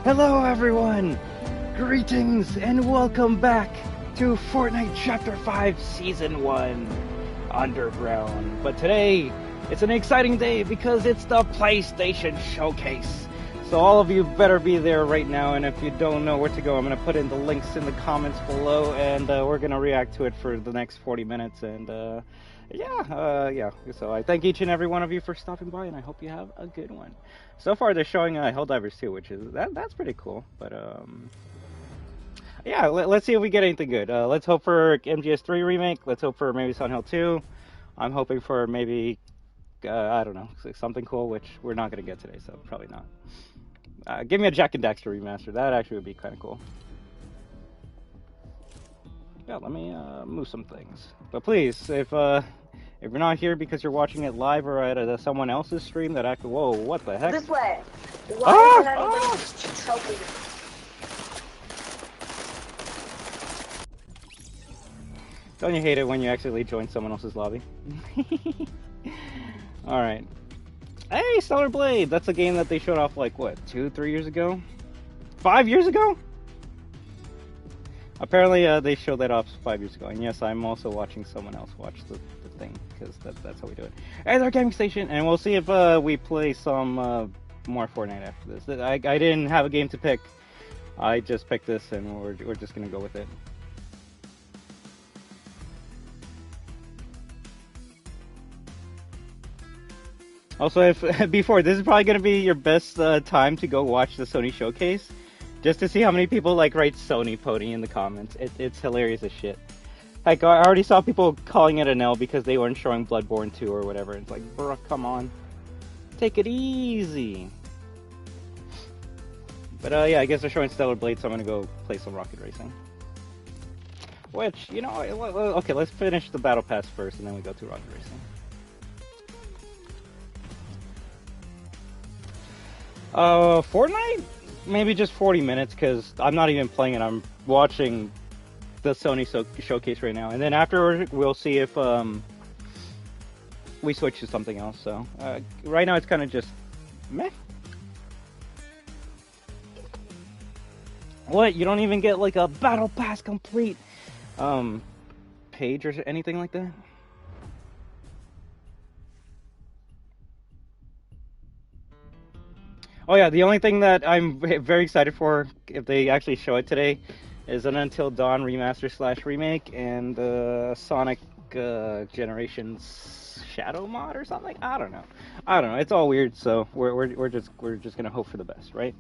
Hello everyone! Greetings and welcome back to Fortnite Chapter 5 Season 1 Underground. But today, it's an exciting day because it's the PlayStation Showcase. So all of you better be there right now, and if you don't know where to go, I'm going to put in the links in the comments below, and we're going to react to it for the next 40 minutes, and yeah. So I thank each and every one of you for stopping by, and I hope you have a good one. So far they're showing Helldivers 2, which is, that's pretty cool, but yeah, let's see if we get anything good. Let's hope for MGS3 remake, let's hope for maybe Silent Hill 2, I'm hoping for maybe, I don't know, something cool, which we're not going to get today, so probably not. Give me a Jack and Daxter remaster. That actually would be kind of cool. Yeah, let me move some things. But please, if you're not here because you're watching it live or at someone else's stream, that actually, whoa, what the heck? This way. Why is anybody helping? Don't you hate it when you accidentally join someone else's lobby? All right. Hey, Stellar Blade! That's a game that they showed off like, what, 2-3 years ago? 5 years ago? Apparently they showed that off 5 years ago, and yes, I'm also watching someone else watch the thing, because that's how we do it. Hey there, Gaming Station, and we'll see if we play some more Fortnite after this. I didn't have a game to pick, I just picked this, and we're just gonna go with it. Also, if before, this is probably going to be your best time to go watch the Sony Showcase, just to see how many people like write Sony Pony in the comments. It's hilarious as shit. Like, I already saw people calling it an L because they weren't showing Bloodborne 2 or whatever. It's like, bruh, come on. Take it easy. But yeah, I guess they're showing Stellar Blade, so I'm going to go play some Rocket Racing. Which, you know, okay, let's finish the Battle Pass first, and then we go to Rocket Racing. Fortnite? Maybe just 40 minutes, because I'm not even playing it, I'm watching the Sony Showcase right now, and then afterward we'll see if we switch to something else. So right now it's kind of just meh. What, you don't even get like a Battle Pass complete page or anything like that? Oh yeah, the only thing that I'm very excited for, if they actually show it today, is an Until Dawn remaster / remake and Sonic Generations Shadow mod or something. I don't know. It's all weird, so we're just gonna hope for the best, right?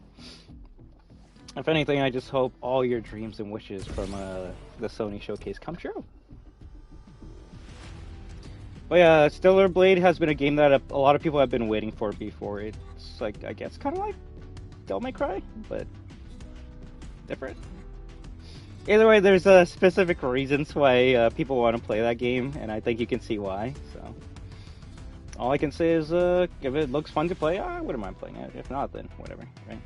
If anything, I just hope all your dreams and wishes from the Sony Showcase come true. But yeah, Stellar Blade has been a game that a lot of people have been waiting for before. It's like, I guess, kind of like Devil May Cry, but different. Either way, there's specific reasons why people want to play that game, and I think you can see why. So all I can say is, if it looks fun to play, I wouldn't mind playing it. If not, then whatever, right?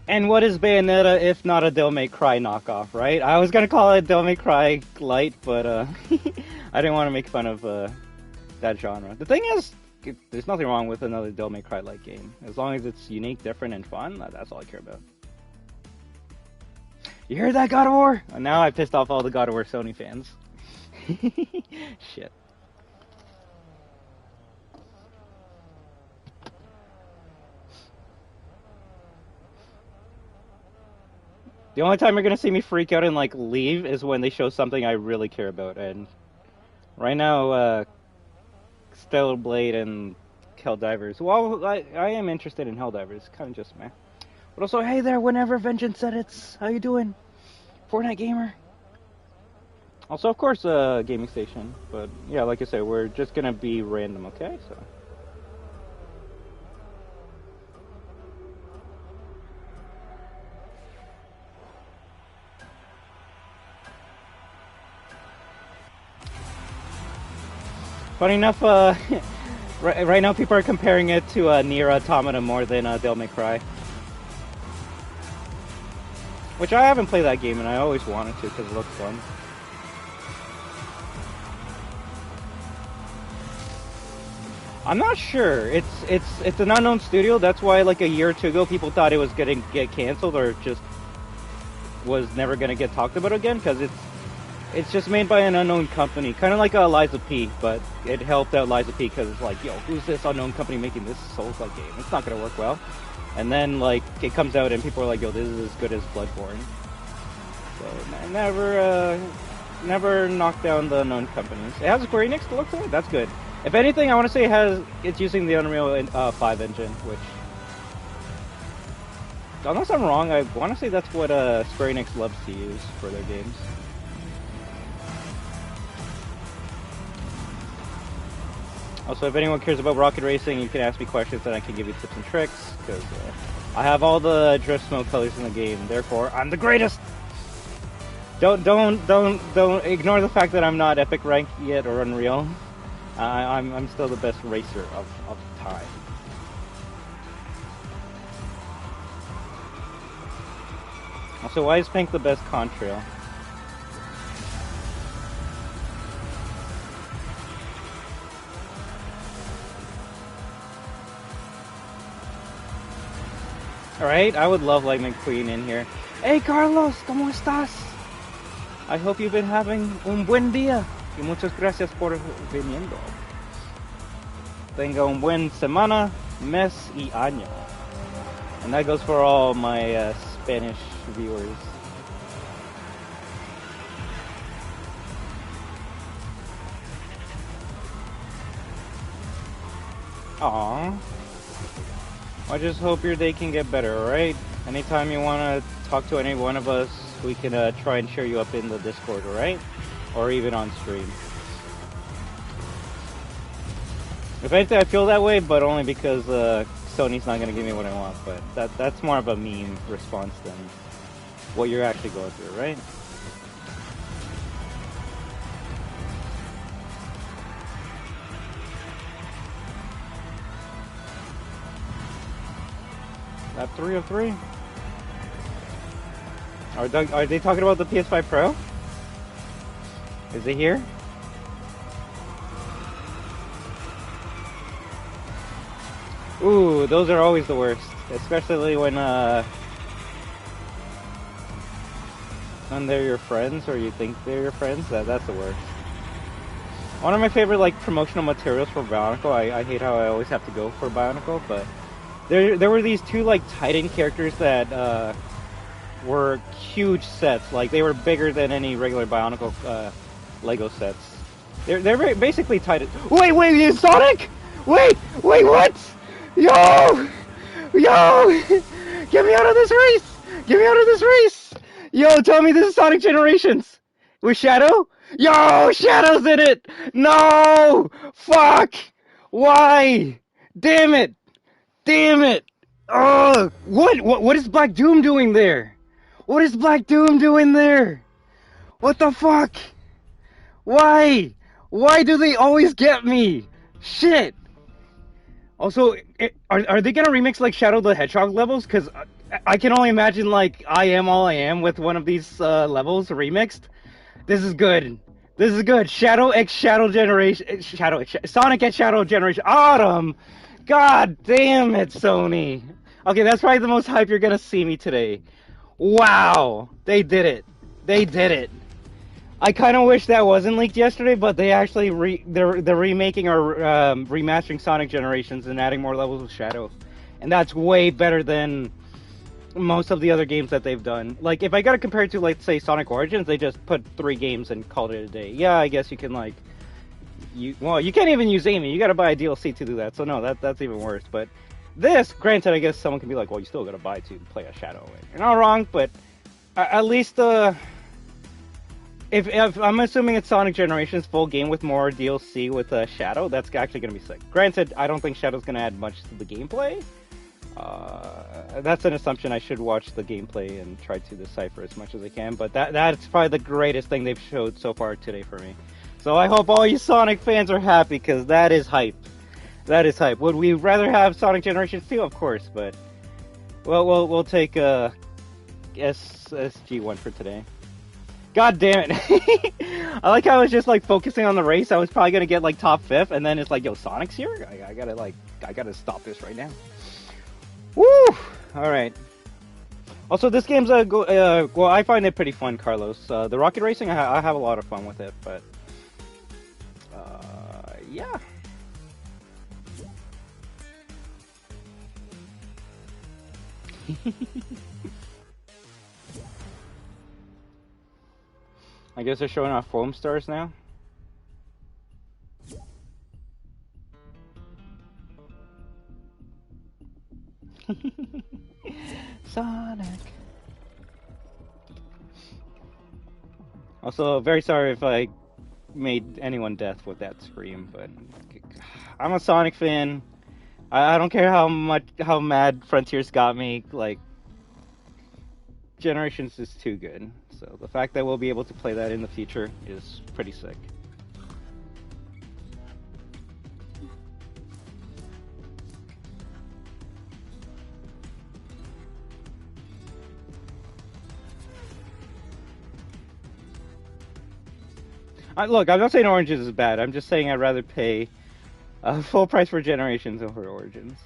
And what is Bayonetta if not a Devil May Cry knockoff, right? I was gonna call it Devil May Cry Light, but I didn't want to make fun of that genre. The thing is, there's nothing wrong with another Devil May Cry Light game. As long as it's unique, different, and fun, that's all I care about. You heard that, God of War? And now I pissed off all the God of War Sony fans. Shit. The only time you're gonna see me freak out and like leave is when they show something I really care about, and right now, Stellar Blade and Helldivers. Well, I am interested in Helldivers, kind of just meh. But also, hey there, whenever Vengeance edits, how you doing, Fortnite gamer? Also, of course, Gaming Station. But yeah, like I said, we're just gonna be random, okay? So. Funny enough, right now people are comparing it to Nier Automata more than Devil May Cry. Which I haven't played that game, and I always wanted to because it looks fun. I'm not sure. It's an unknown studio. That's why like a year or two ago, people thought it was gonna get canceled or just was never gonna get talked about again because it's just made by an unknown company, kind of like Liza P. But it helped out Liza P because it's like, yo, who's this unknown company making this Souls-like game? It's not gonna work well. And then like it comes out and people are like, yo, this is as good as Bloodborne. So never knock down the unknown companies. It has Square Enix to look at. That's good. If anything, I want to say it's using the Unreal 5 engine, which, unless I'm wrong, I want to say that's what Square Enix loves to use for their games. Also, if anyone cares about rocket racing, you can ask me questions and I can give you tips and tricks, because I have all the drift smoke colors in the game, therefore I'm the greatest! Don't ignore the fact that I'm not epic rank yet or Unreal. I'm still the best racer of time. Also, why is pink the best contrail? Alright, I would love Lightning Queen in here. Hey Carlos, ¿cómo estás? I hope you've been having un buen día. Y muchas gracias por viniendo. Tenga un buen semana, mes y año. And that goes for all my Spanish viewers. Aww. I just hope your day can get better, alright? Anytime you want to talk to any one of us, we can try and share you up in the Discord, alright? Or even on stream. If anything, I feel that way, but only because Sony's not going to give me what I want. But that's more of a meme response than what you're actually going through, right? That 3 of 3. Are they talking about the PS5 Pro? Is it here? Ooh, those are always the worst, especially when they're your friends or you think they're your friends. That's the worst. One of my favorite like promotional materials for Bionicle. I hate how I always have to go for Bionicle, but there were these two like Titan characters that were huge sets. Like they were bigger than any regular Bionicle Lego sets. They're basically Titan. Wait, is Sonic? Wait, what? Yo! Get me out of this race! Get me out of this race! Yo, tell me this is Sonic Generations! With Shadow? Yo, Shadow's in it! No! Fuck! Why? Damn it! Oh, what is Black Doom doing there? What is Black Doom doing there? What the fuck? Why? Why do they always get me? Shit! Also, are they gonna remix like Shadow the Hedgehog levels? Because I can only imagine like I Am All I Am with one of these levels remixed. This is good. This is good. Shadow X Shadow Generation. Sonic X Shadow Generation. Autumn! God damn it, Sony. Okay, that's probably the most hype you're gonna see me today. Wow! They did it. They did it. I kind of wish that wasn't leaked yesterday, but they actually they're remaking or remastering Sonic Generations and adding more levels of Shadow, and that's way better than most of the other games that they've done. Like if I gotta compare it to like say Sonic Origins, they just put 3 games and called it a day. Yeah, I guess you can like you can't even use Amy. You gotta buy a DLC to do that. So no, that's even worse. But this, granted, I guess someone can be like, well, you still gotta buy to play a Shadow. You're not wrong, but at least If I'm assuming it's Sonic Generations full game with more DLC with Shadow, that's actually going to be sick. Granted, I don't think Shadow's going to add much to the gameplay. That's an assumption. I should watch the gameplay and try to decipher as much as I can, but that's probably the greatest thing they've showed so far today for me. So I hope all you Sonic fans are happy, because that is hype. That is hype. Would we rather have Sonic Generations 2? Of course, but we'll take SG1 for today. God damn it! I like how I was just like focusing on the race. I was probably gonna get like top 5th, and then it's like, yo, Sonic's here. I gotta stop this right now. Woo! All right. Also, this game's well, I find it pretty fun, Carlos. The rocket racing, I have a lot of fun with it, but yeah. I guess they're showing off foam stars now. Sonic. Also, very sorry if I made anyone deaf with that scream, but I'm a Sonic fan. I don't care how mad Frontiers got me. Like, Generations is too good. So the fact that we'll be able to play that in the future is pretty sick. Look, I'm not saying Origins is bad. I'm just saying I'd rather pay full price for Generations over Origins.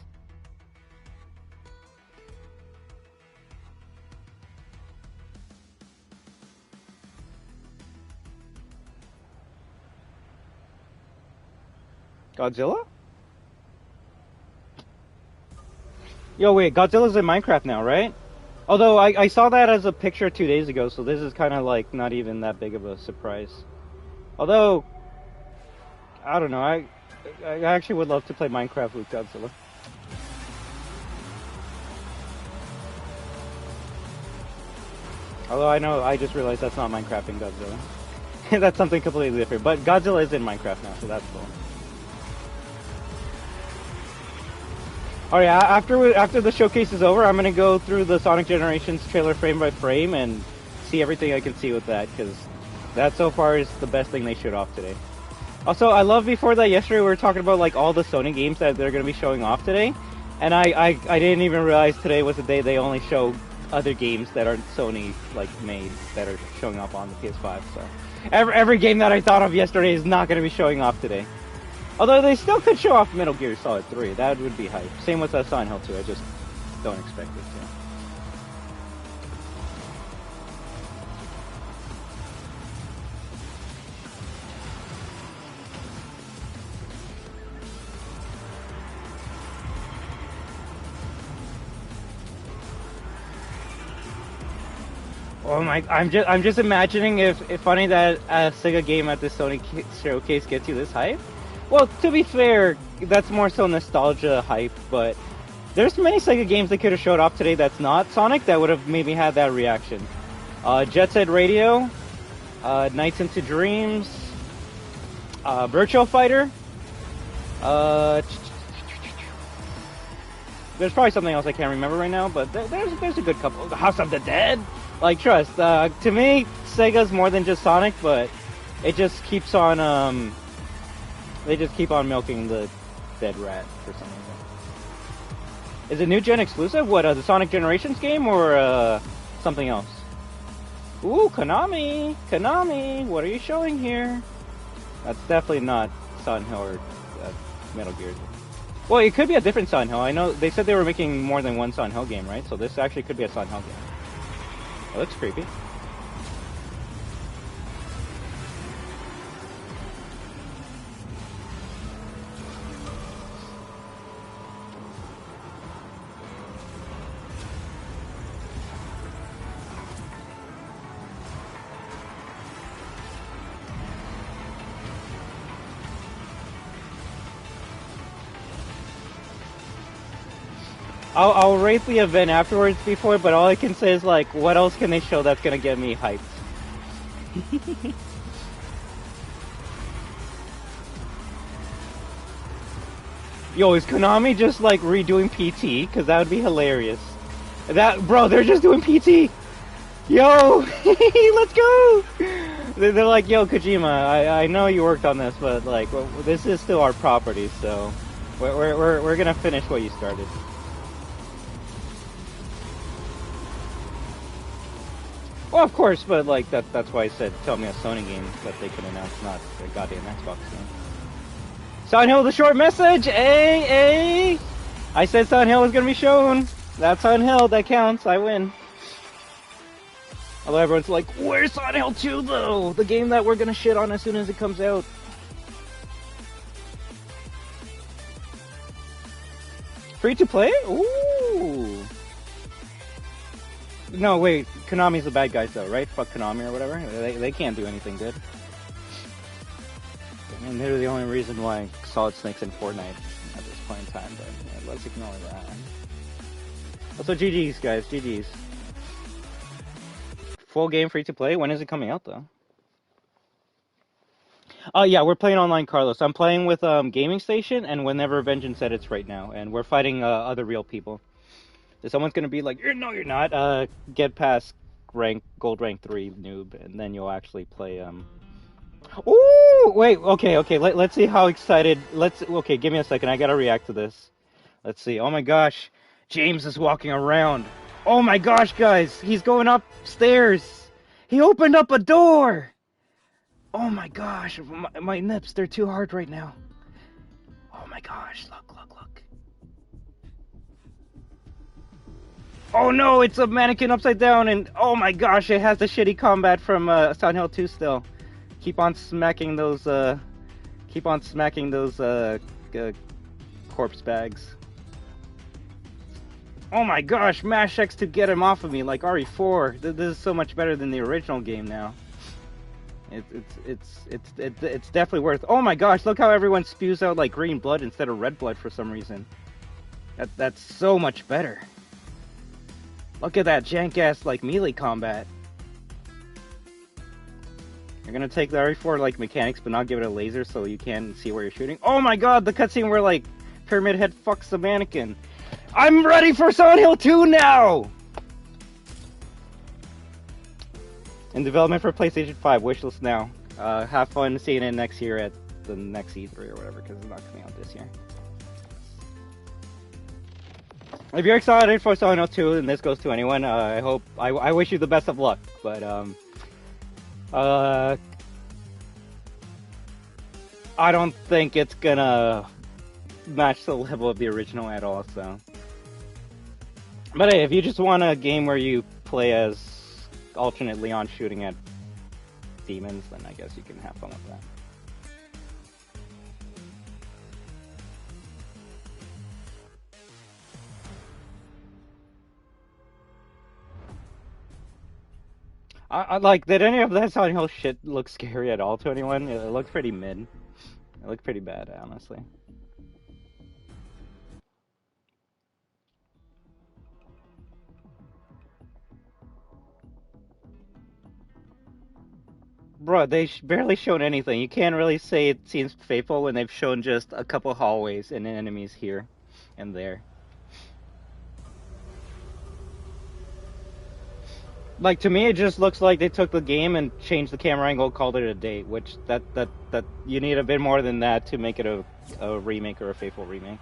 Godzilla? Yo, wait, Godzilla's in Minecraft now, right? Although I saw that as a picture 2 days ago, so this is kind of like not even that big of a surprise. Although, I don't know, I actually would love to play Minecraft with Godzilla. Although I just realized that's not Minecraft in Godzilla. That's something completely different. But Godzilla is in Minecraft now, so that's cool. Alright, after the showcase is over, I'm gonna go through the Sonic Generations trailer frame by frame and see everything I can see with that, because that so far is the best thing they showed off today. Also, I love before that yesterday we were talking about like all the Sony games that they're gonna be showing off today, and I didn't even realize today was the day they only show other games that aren't Sony like made that are showing up on the PS5. So every game that I thought of yesterday is not gonna be showing off today. Although they still could show off Metal Gear Solid 3, that would be hype. Same with Silent Hill 2, I just don't expect it to. Oh my! I'm just imagining if funny that a Sega game at the Sony Showcase gets you this hype. Well, to be fair, that's more so nostalgia hype, but there's many Sega games they could have showed off today that's not Sonic that would have maybe had that reaction. Jet Set Radio, Nights into Dreams, Virtual Fighter. There's probably something else I can't remember right now, but there's a good couple. House of the Dead. Like, trust. To me, Sega's more than just Sonic, but it just keeps on they just keep on milking the dead rat for some reason. Is it new gen exclusive? What, the Sonic Generations game or something else? Ooh, Konami! Konami! What are you showing here? That's definitely not Silent Hill or Metal Gear. Well, it could be a different Silent Hill. I know they said they were making more than one Silent Hill game, right? So this actually could be a Silent Hill game. It looks creepy. I'll rate the event afterwards before, but all I can say is, like, what else can they show that's gonna get me hyped? Yo, is Konami just, like, redoing PT? Because that would be hilarious. Bro, they're just doing PT! Yo! Let's go! They're like, yo, Kojima, I know you worked on this, but, like, well, this is still our property, so we're gonna finish what you started. Well, of course, but like that's why I said tell me a Sony game that they can announce, not a goddamn Xbox game. Silent Hill, the short message! Hey! I said Silent Hill is gonna be shown. That's Silent Hill, that counts, I win. Although everyone's like, where's Silent Hill 2 though? The game that we're gonna shit on as soon as it comes out. Free to play? Ooh. No, wait. Konami's the bad guys, though, right? Fuck Konami or whatever. They can't do anything good. I mean, they're the only reason why Solid Snake's in Fortnite at this point in time. But yeah, let's ignore that. Also, GG's, guys. GG's. Full game free to play. When is it coming out, though? Oh yeah, we're playing online, Carlos. I'm playing with Gaming Station and Whenever Vengeance Edits right now, and we're fighting other real people. So someone's gonna be like, no, you're not. Get past gold rank 3 noob, and then you'll actually play. Ooh, wait, okay. Let's see how excited. Okay, give me a second. I gotta react to this. Let's see. Oh my gosh, James is walking around. Oh my gosh, guys, he's going upstairs. He opened up a door. Oh my gosh, my nips, they're too hard right now. Oh my gosh, look. Oh no, it's a mannequin upside down, and oh my gosh, it has the shitty combat from Silent Hill 2 still. Keep on smacking those corpse bags. Oh my gosh, mash X to get him off of me like RE4. This is so much better than the original game now. It's definitely worth. Oh my gosh, look how everyone spews out like green blood instead of red blood for some reason. That's so much better. Look at that jank ass like melee combat. You're gonna take the RE4 like mechanics but not give it a laser so you can see where you're shooting. Oh my god, the cutscene where like Pyramid Head fucks the mannequin. I'm ready for Silent Hill 2 now! In development for PlayStation 5, wishlist now. Have fun seeing it next year at the next E3 or whatever, because it's not coming out this year. If you're excited for Silent Hill 2, and this goes to anyone, I wish you the best of luck, but, I don't think it's gonna match the level of the original at all, so. But hey, if you just want a game where you play as alternate Leon shooting at demons, then I guess you can have fun with that. Did any of that Silent Hill shit look scary at all to anyone? It looked pretty mid. It looked pretty bad, honestly. Bro, they barely shown anything. You can't really say it seems faithful when they've shown just a couple hallways and enemies here and there. Like, to me, it just looks like they took the game and changed the camera angle, called it a date, which that you need a bit more than that to make it a remake or a faithful remake.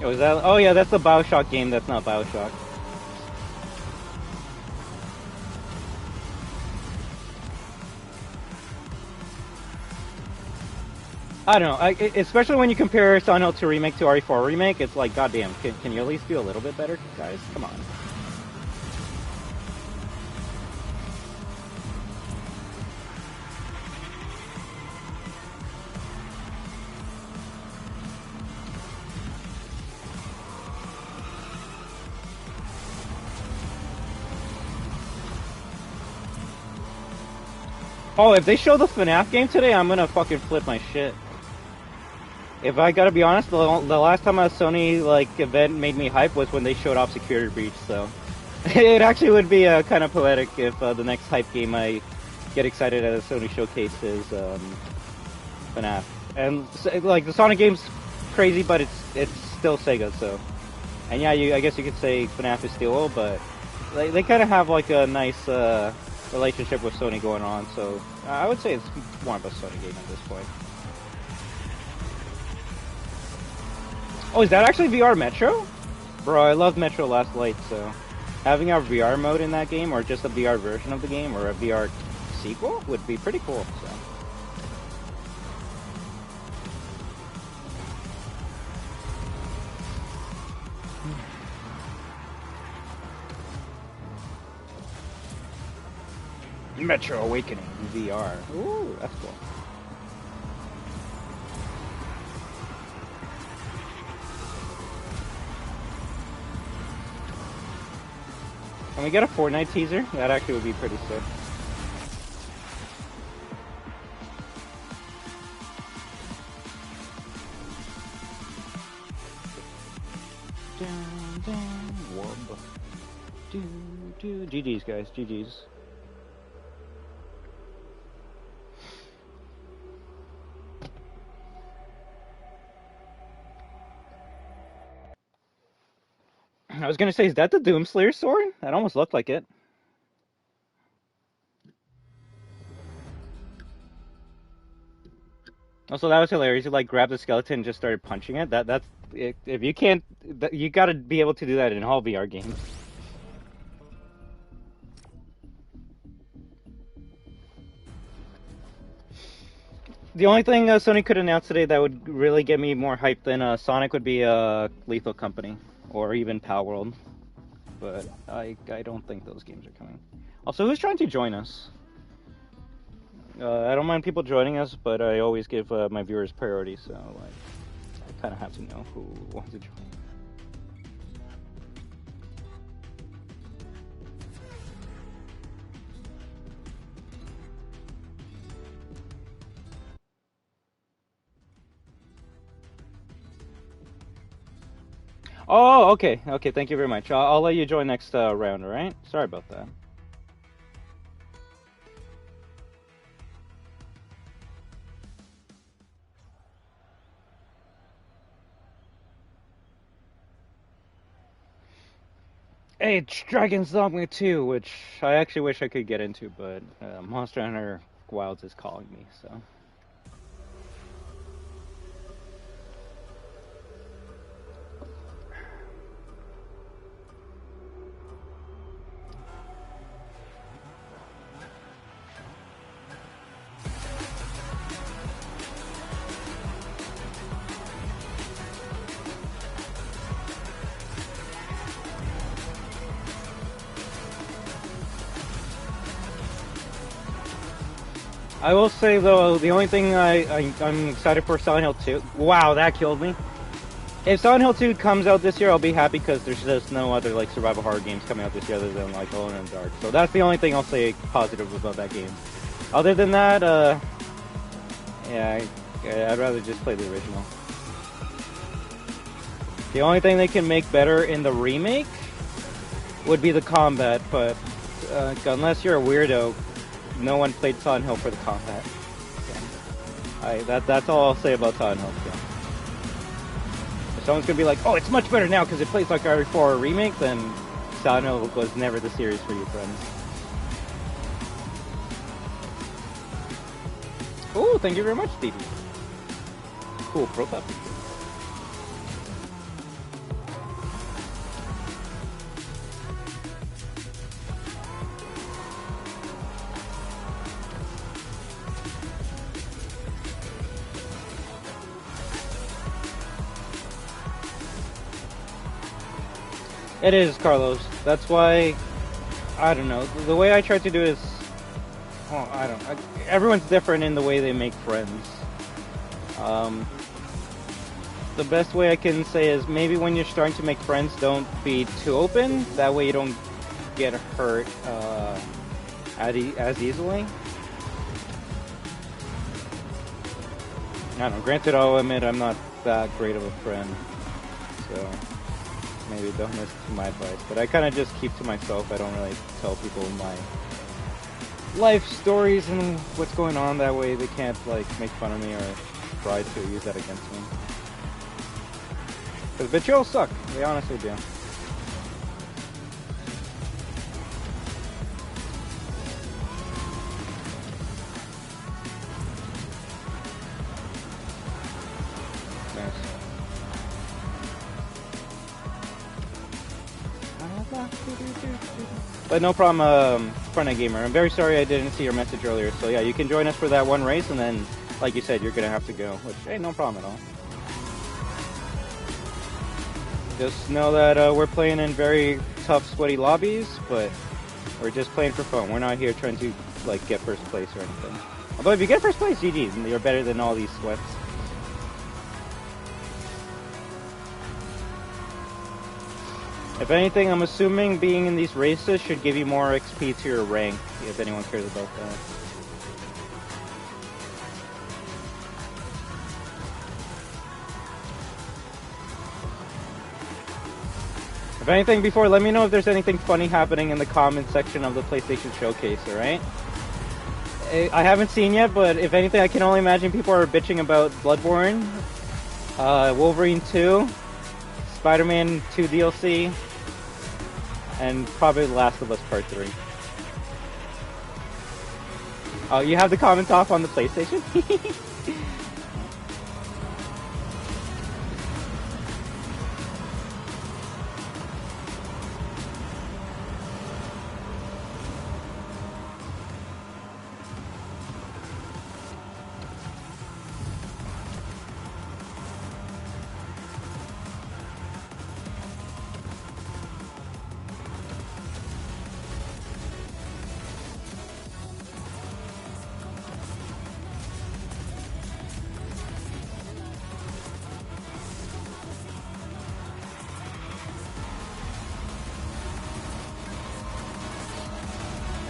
Oh, is that? Oh yeah, that's the BioShock game. That's not BioShock. I don't know. Especially when you compare Silent Hill 2 remake to RE4 remake, it's like, goddamn, can you at least do a little bit better, guys? Come on. Oh, if they show the FNAF game today, I'm gonna fucking flip my shit. If I gotta be honest, the last time a Sony like event made me hype was when they showed off Security Breach, so it actually would be kind of poetic if the next hype game I get excited at a Sony Showcase is FNAF. And like the Sonic game's crazy, but it's still Sega, so. And yeah, I guess you could say FNAF is still old, but they kind of have like a nice relationship with Sony going on, so I would say it's more of a Sony game at this point. Oh, is that actually VR Metro? Bro, I love Metro Last Light, so having a VR mode in that game, or just a VR version of the game, or a VR sequel, would be pretty cool, so. Metro Awakening VR. Ooh, that's cool. Can we get a Fortnite teaser? That actually would be pretty sick. GG's, guys. GG's. I was gonna say, is that the Doomslayer sword? That almost looked like it. Also, that was hilarious. You like grabbed the skeleton and just started punching it. That's if you can't, you gotta be able to do that in all VR games. The only thing Sony could announce today that would really get me more hyped than Sonic would be Lethal Company or even Palworld. But I don't think those games are coming. Also, who's trying to join us? I don't mind people joining us, but I always give my viewers priority, so like, I kind of have to know who wants to join. Oh, okay, okay, thank you very much. I'll let you join next round, alright? Sorry about that. Hey, it's Dragon's Dogma 2, which I actually wish I could get into, but Monster Hunter Wilds is calling me, so. I will say though, the only thing I'm excited for Silent Hill 2. Wow, that killed me. If Silent Hill 2 comes out this year, I'll be happy because there's just no other like survival horror games coming out this year other than like Alone in the Dark. So that's the only thing I'll say positive about that game. Other than that, yeah, I'd rather just play the original. The only thing they can make better in the remake would be the combat, but unless you're a weirdo, no one played Silent Hill for the combat. So, that's all I'll say about Silent Hill 2. If someone's gonna be like, oh, it's much better now because it plays like RE4 remake, then Silent Hill was never the series for you, friends. Oh, thank you very much, Stevie. Cool, pro puppy. It is, Carlos. That's why, I don't know, the way I try to do is, well, I don't know, everyone's different in the way they make friends. The best way I can say is maybe when you're starting to make friends, don't be too open, that way you don't get hurt as easily. I don't know, granted I'll admit I'm not that great of a friend, so maybe don't listen to my advice, but I kind of just keep to myself. I don't really tell people my life stories and what's going on, that way they can't like make fun of me or try to use that against me. Because betrayals suck, they honestly do. But no problem, Fortnite Gamer. I'm very sorry I didn't see your message earlier. So yeah, you can join us for that one race, and then, like you said, you're gonna have to go. Which, hey, no problem at all. Just know that we're playing in very tough, sweaty lobbies, but we're just playing for fun. We're not here trying to like get first place or anything. Although if you get first place, GG's, and you're better than all these sweats. If anything, I'm assuming being in these races should give you more XP to your rank, if anyone cares about that. If anything, before, let me know if there's anything funny happening in the comment section of the PlayStation Showcase, alright? I haven't seen yet, but if anything, I can only imagine people are bitching about Bloodborne, Wolverine 2, Spider-Man 2 DLC, and probably The Last of Us Part 3. Oh, you have the comments off on the PlayStation?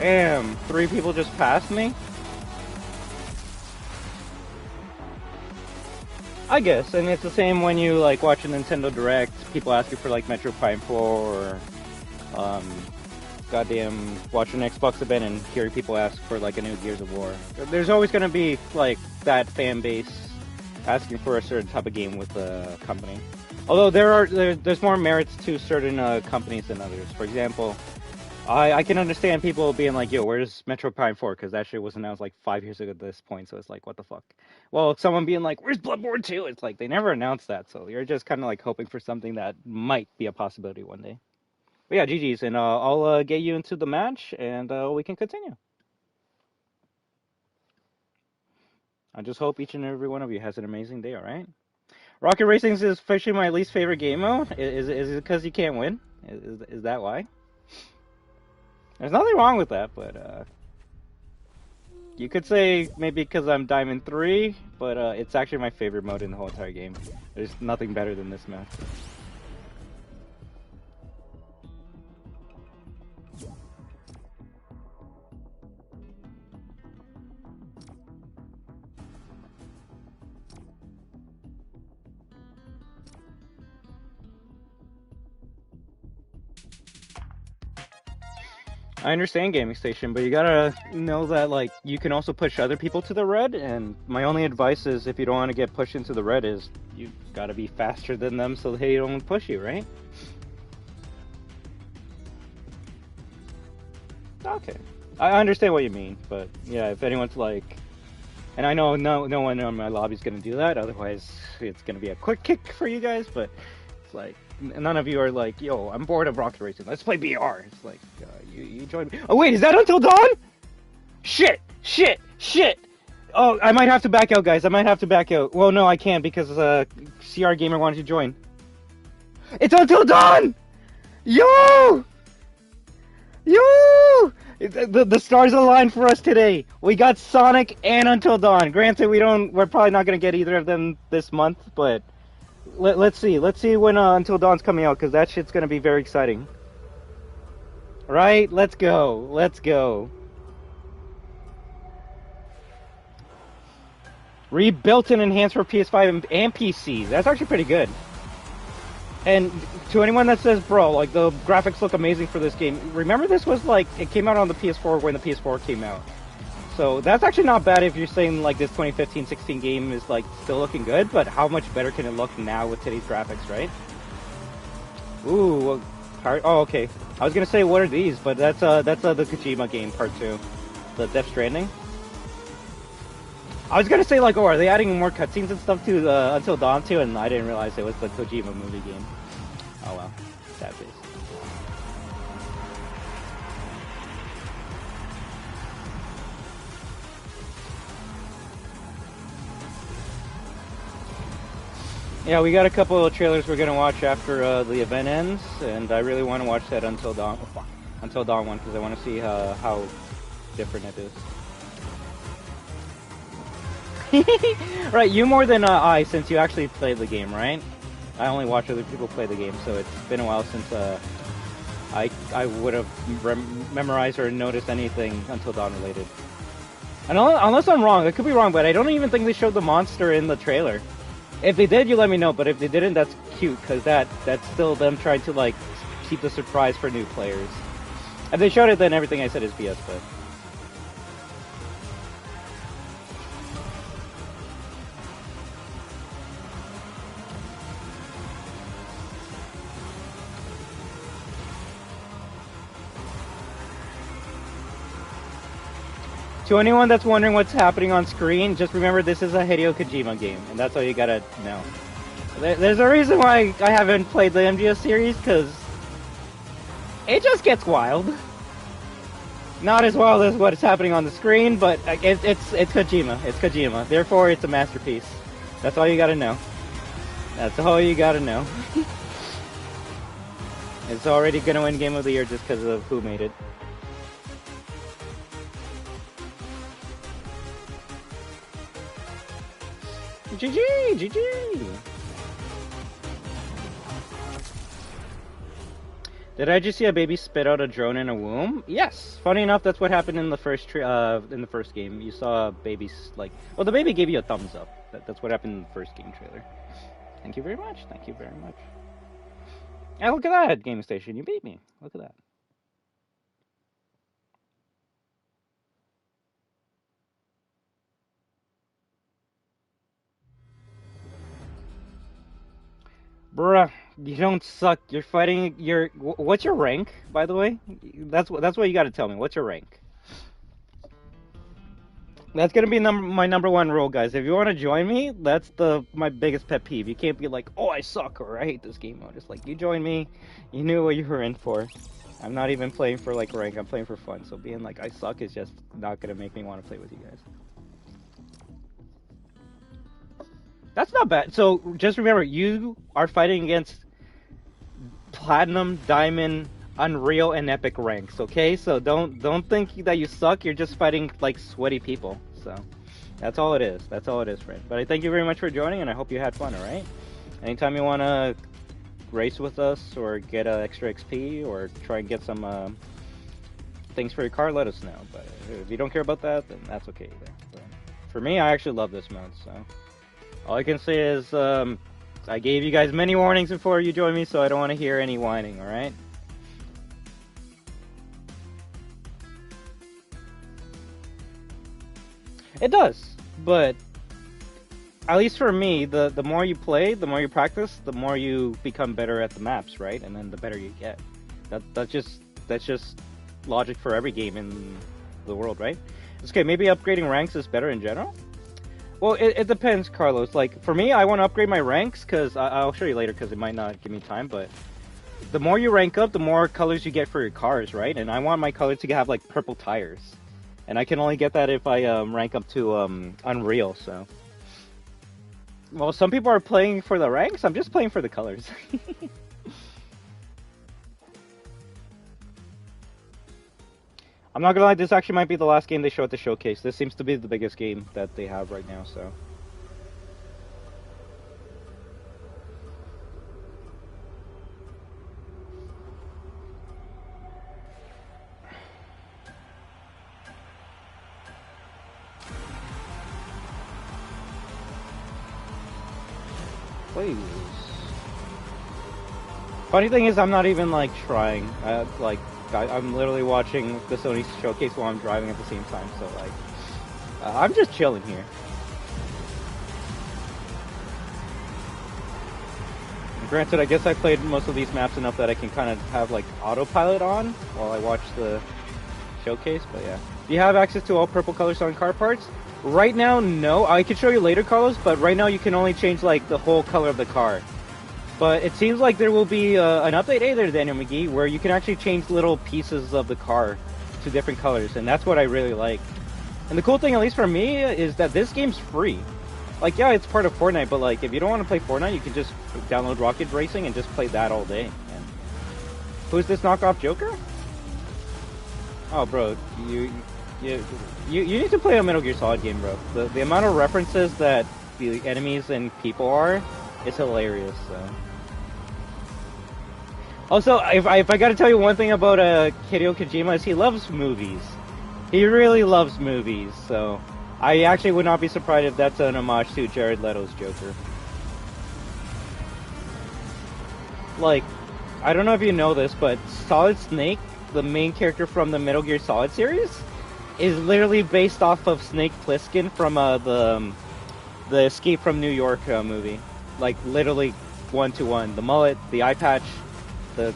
Damn, 3 people just passed me? I guess, and it's the same when you like watch a Nintendo Direct, people ask you for like Metro Prime 4 or goddamn watch an Xbox event and hearing people ask for like a new Gears of War. There's always gonna be like that fan base asking for a certain type of game with the company. Although there's more merits to certain companies than others. For example, I can understand people being like, yo, where's Metro Prime 4? Because that shit was announced like 5 years ago at this point, so it's like, what the fuck? Well, someone being like, where's Bloodborne 2? It's like, they never announced that, so you're just kind of like hoping for something that might be a possibility one day. But yeah, GG's, and I'll get you into the match, and we can continue. I just hope each and every one of you has an amazing day, alright? Rocket Racing is officially my least favorite game mode. Is it because you can't win? Is that why? There's nothing wrong with that, but you could say maybe because I'm Diamond 3, but it's actually my favorite mode in the whole entire game. There's nothing better than this mode. I understand Gaming Station, but you gotta know that like you can also push other people to the red, and my only advice is if you don't want to get pushed into the red is you gotta be faster than them so they don't push you, right? Okay. I understand what you mean, but yeah, if anyone's like, and I know no one in my lobby is gonna do that, otherwise it's gonna be a quick kick for you guys, but it's like none of you are like, yo, I'm bored of Rocket Racing, let's play BR. It's like, you join me. Oh wait, is that Until Dawn? Shit! Oh, I might have to back out, guys. I might have to back out. Well, no, I can't because CR Gamer wanted to join. It's Until Dawn! Yo! The stars aligned for us today. We got Sonic and Until Dawn. Granted, we're probably not gonna get either of them this month, but let's see. Let's see when Until Dawn's coming out, because that shit's gonna be very exciting. Right? Let's go. Rebuilt and enhanced for PS5 and PC. That's actually pretty good. And to anyone that says, bro, like the graphics look amazing for this game, remember this was like, it came out on the PS4 when the PS4 came out. So that's actually not bad if you're saying like this 2015-16 game is like still looking good, but how much better can it look now with today's graphics, right? Ooh, oh, okay. I was gonna say, what are these? But that's the Kojima game, part 2. The Death Stranding. I was gonna say, like, oh, are they adding more cutscenes and stuff to Until Dawn 2? And I didn't realize it was the Kojima movie game. Oh well, sad face. Yeah, we got a couple of trailers we're gonna watch after the event ends, and I really want to watch that Until Dawn, Until Dawn one, because I want to see how different it is. Right, you more than I, since you actually played the game, right? I only watch other people play the game, so it's been a while since I would have memorized or noticed anything Until Dawn related. And unless I'm wrong, I could be wrong, but I don't even think they showed the monster in the trailer. If they did, you let me know, but if they didn't, that's cute, because that's still them trying to, like, keep the surprise for new players. If they showed it, then everything I said is BS, but... To anyone that's wondering what's happening on screen, just remember this is a Hideo Kojima game, and that's all you gotta know. There's a reason why I haven't played the MGS series, because it just gets wild. Not as wild as what's happening on the screen, but it's Kojima. It's Kojima. Therefore, it's a masterpiece. That's all you gotta know. That's all you gotta know. It's already gonna win Game of the Year just because of who made it. GG! GG! Did I just see a baby spit out a drone in a womb? Yes! Funny enough, that's what happened in the first game. You saw a baby, like... Well, the baby gave you a thumbs up. That's what happened in the first game trailer. Thank you very much. Thank you very much. Yeah, look at that, Game Station. You beat me. Look at that. Bruh, you don't suck. You're fighting your... What's your rank, by the way? That's what you gotta tell me. What's your rank? That's gonna be my number one rule, guys. If you want to join me, that's my biggest pet peeve. You can't be like, oh, I suck, or I hate this game mode. It's like, you join me, you knew what you were in for. I'm not even playing for, like, rank. I'm playing for fun. So being like, I suck is just not gonna make me want to play with you guys. That's not bad. So just remember, you are fighting against Platinum, Diamond, Unreal, and Epic ranks, okay? So don't think that you suck. You're just fighting like sweaty people. So that's all it is. That's all it is, friend. But I thank you very much for joining, and I hope you had fun. All right. Anytime you wanna race with us or get extra XP or try and get some things for your car, let us know. But if you don't care about that, then that's okay either. But for me, I actually love this mode. So. All I can say is, I gave you guys many warnings before you joined me, so I don't want to hear any whining, alright? It does, but at least for me, the more you play, the more you practice, the more you become better at the maps, right? And then the better you get. That's just logic for every game in the world, right? It's okay, maybe upgrading ranks is better in general? Well, it depends, Carlos. Like, for me, I want to upgrade my ranks, because I'll show you later, because it might not give me time, but the more you rank up, the more colors you get for your cars, right? And I want my colors to have, like, purple tires. And I can only get that if I rank up to Unreal, so... Well, some people are playing for the ranks, I'm just playing for the colors. I'm not gonna lie, this actually might be the last game they show at the showcase. This seems to be the biggest game that they have right now, so... Please. Funny thing is, I'm not even, like, trying. I'm literally watching the Sony Showcase while I'm driving at the same time, so, like, I'm just chilling here. And granted, I guess I played most of these maps enough that I can kind of have, like, autopilot on while I watch the showcase, but yeah. Do you have access to all purple colors on car parts? Right now, no. I can show you later, Carlos, but right now you can only change, like, the whole color of the car. But it seems like there will be an update there, Daniel McGee, where you can actually change little pieces of the car to different colors, and that's what I really like. And the cool thing, at least for me, is that this game's free. Like, yeah, it's part of Fortnite, but like, if you don't want to play Fortnite, you can just download Rocket Racing and just play that all day. And who's this knockoff Joker? Oh, bro, you need to play a Metal Gear Solid game, bro. The amount of references that the enemies and people are is hilarious. So. Also, if I gotta tell you one thing about Hideo Kojima is he loves movies. He really loves movies, so I actually would not be surprised if that's an homage to Jared Leto's Joker. Like, I don't know if you know this, but Solid Snake, the main character from the Metal Gear Solid series, is literally based off of Snake Plissken from the Escape from New York movie. Like, literally one-to-one. The mullet, the eye patch, the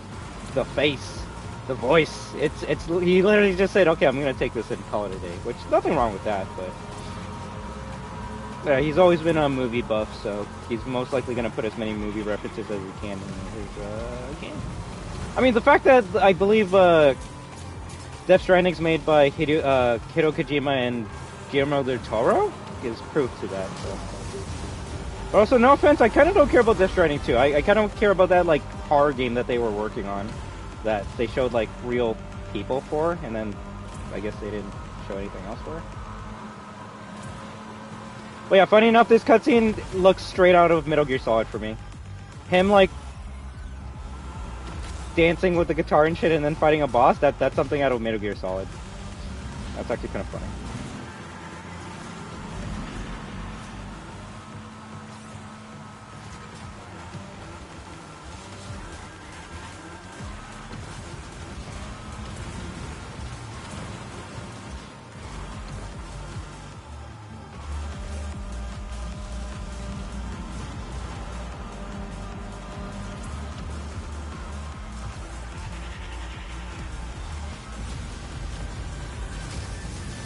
face, the voice. It's he literally just said, okay, I'm gonna take this and call it a day. Which, nothing wrong with that, but yeah, he's always been a movie buff, so he's most likely gonna put as many movie references as he can in his game. I mean, the fact that I believe Death Stranding's made by Hideo Kojima and Guillermo del Toro is proof to that. So. But also, no offense, I kind of don't care about Death Stranding 2. I kind of care about that like horror game that they were working on, that they showed like real people for, and then I guess they didn't show anything else for. But yeah, funny enough, this cutscene looks straight out of Metal Gear Solid for me. Him like dancing with the guitar and shit, and then fighting a boss. That's something out of Metal Gear Solid. That's actually kind of funny.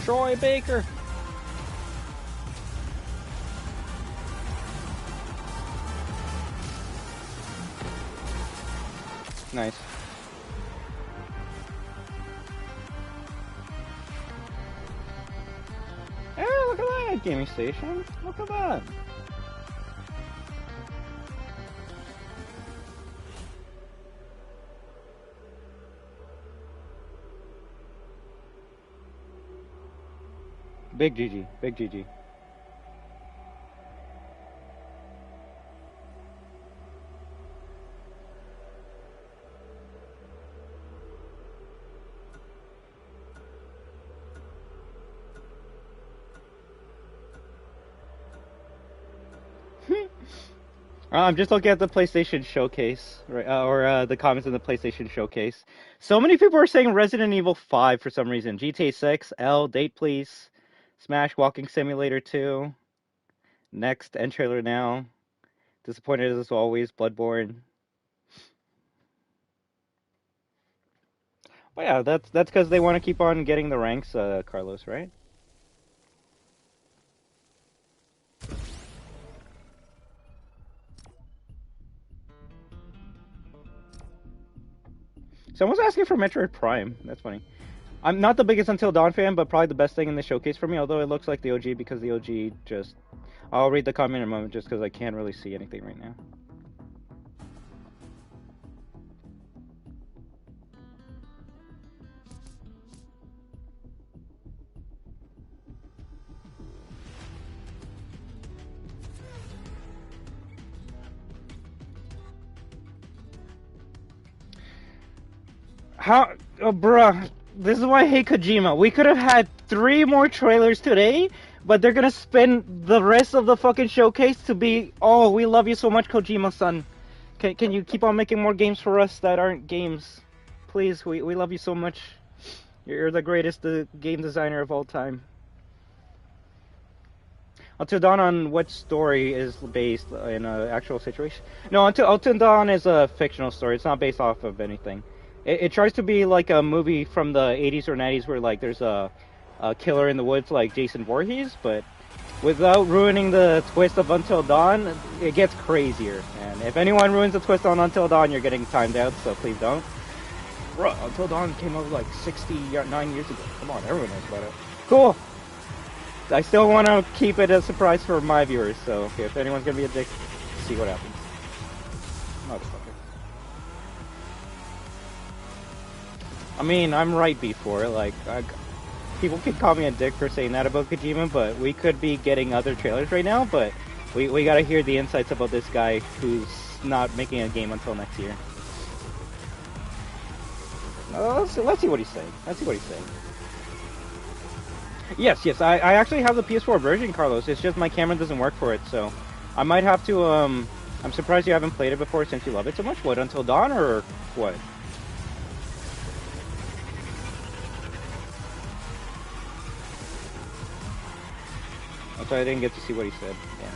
Troy Baker. Nice. Hey, look at that gaming station. Look at that. Big GG, big GG. I'm just looking at the PlayStation Showcase, right, or the comments in the PlayStation Showcase. So many people are saying Resident Evil 5 for some reason. GTA 6, L, date please. Smash Walking Simulator 2. Next, end trailer now. Disappointed as always, Bloodborne. Well, yeah, that's because they want to keep on getting the ranks, Carlos, right? Someone's asking for Metroid Prime. That's funny. I'm not the biggest Until Dawn fan, but probably the best thing in the showcase for me, although it looks like the OG because the OG just... I'll read the comment in a moment just because I can't really see anything right now. How... Oh, bruh. This is why I hate Kojima. We could have had 3 more trailers today, but they're gonna spend the rest of the fucking showcase to be, oh, we love you so much, Kojima-san. Can you keep on making more games for us that aren't games? Please, we love you so much. You're the greatest game designer of all time. Until Dawn on what story is based in an actual situation? No, Until Dawn is a fictional story. It's not based off of anything. It tries to be like a movie from the 80s or 90s where like there's a killer in the woods like Jason Voorhees, but without ruining the twist of Until Dawn, it gets crazier. And if anyone ruins the twist on Until Dawn, you're getting timed out, so please don't. Bro, Until Dawn came out like 69 years ago. Come on, everyone knows about it. Cool. I still want to keep it a surprise for my viewers. So okay, if anyone's gonna be a dick, see what happens. Motherfucker. I mean, I'm right before. Like, people could call me a dick for saying that about Kojima, but we could be getting other trailers right now. But we gotta hear the insights about this guy who's not making a game until next year. Let's see what he's saying. Let's see what he's saying. Yes, I actually have the PS4 version, Carlos. It's just my camera doesn't work for it, so I might have to, I'm surprised you haven't played it before since you love it so much. What, Until Dawn, or what? I'm sorry, I didn't get to see what he said. Yeah.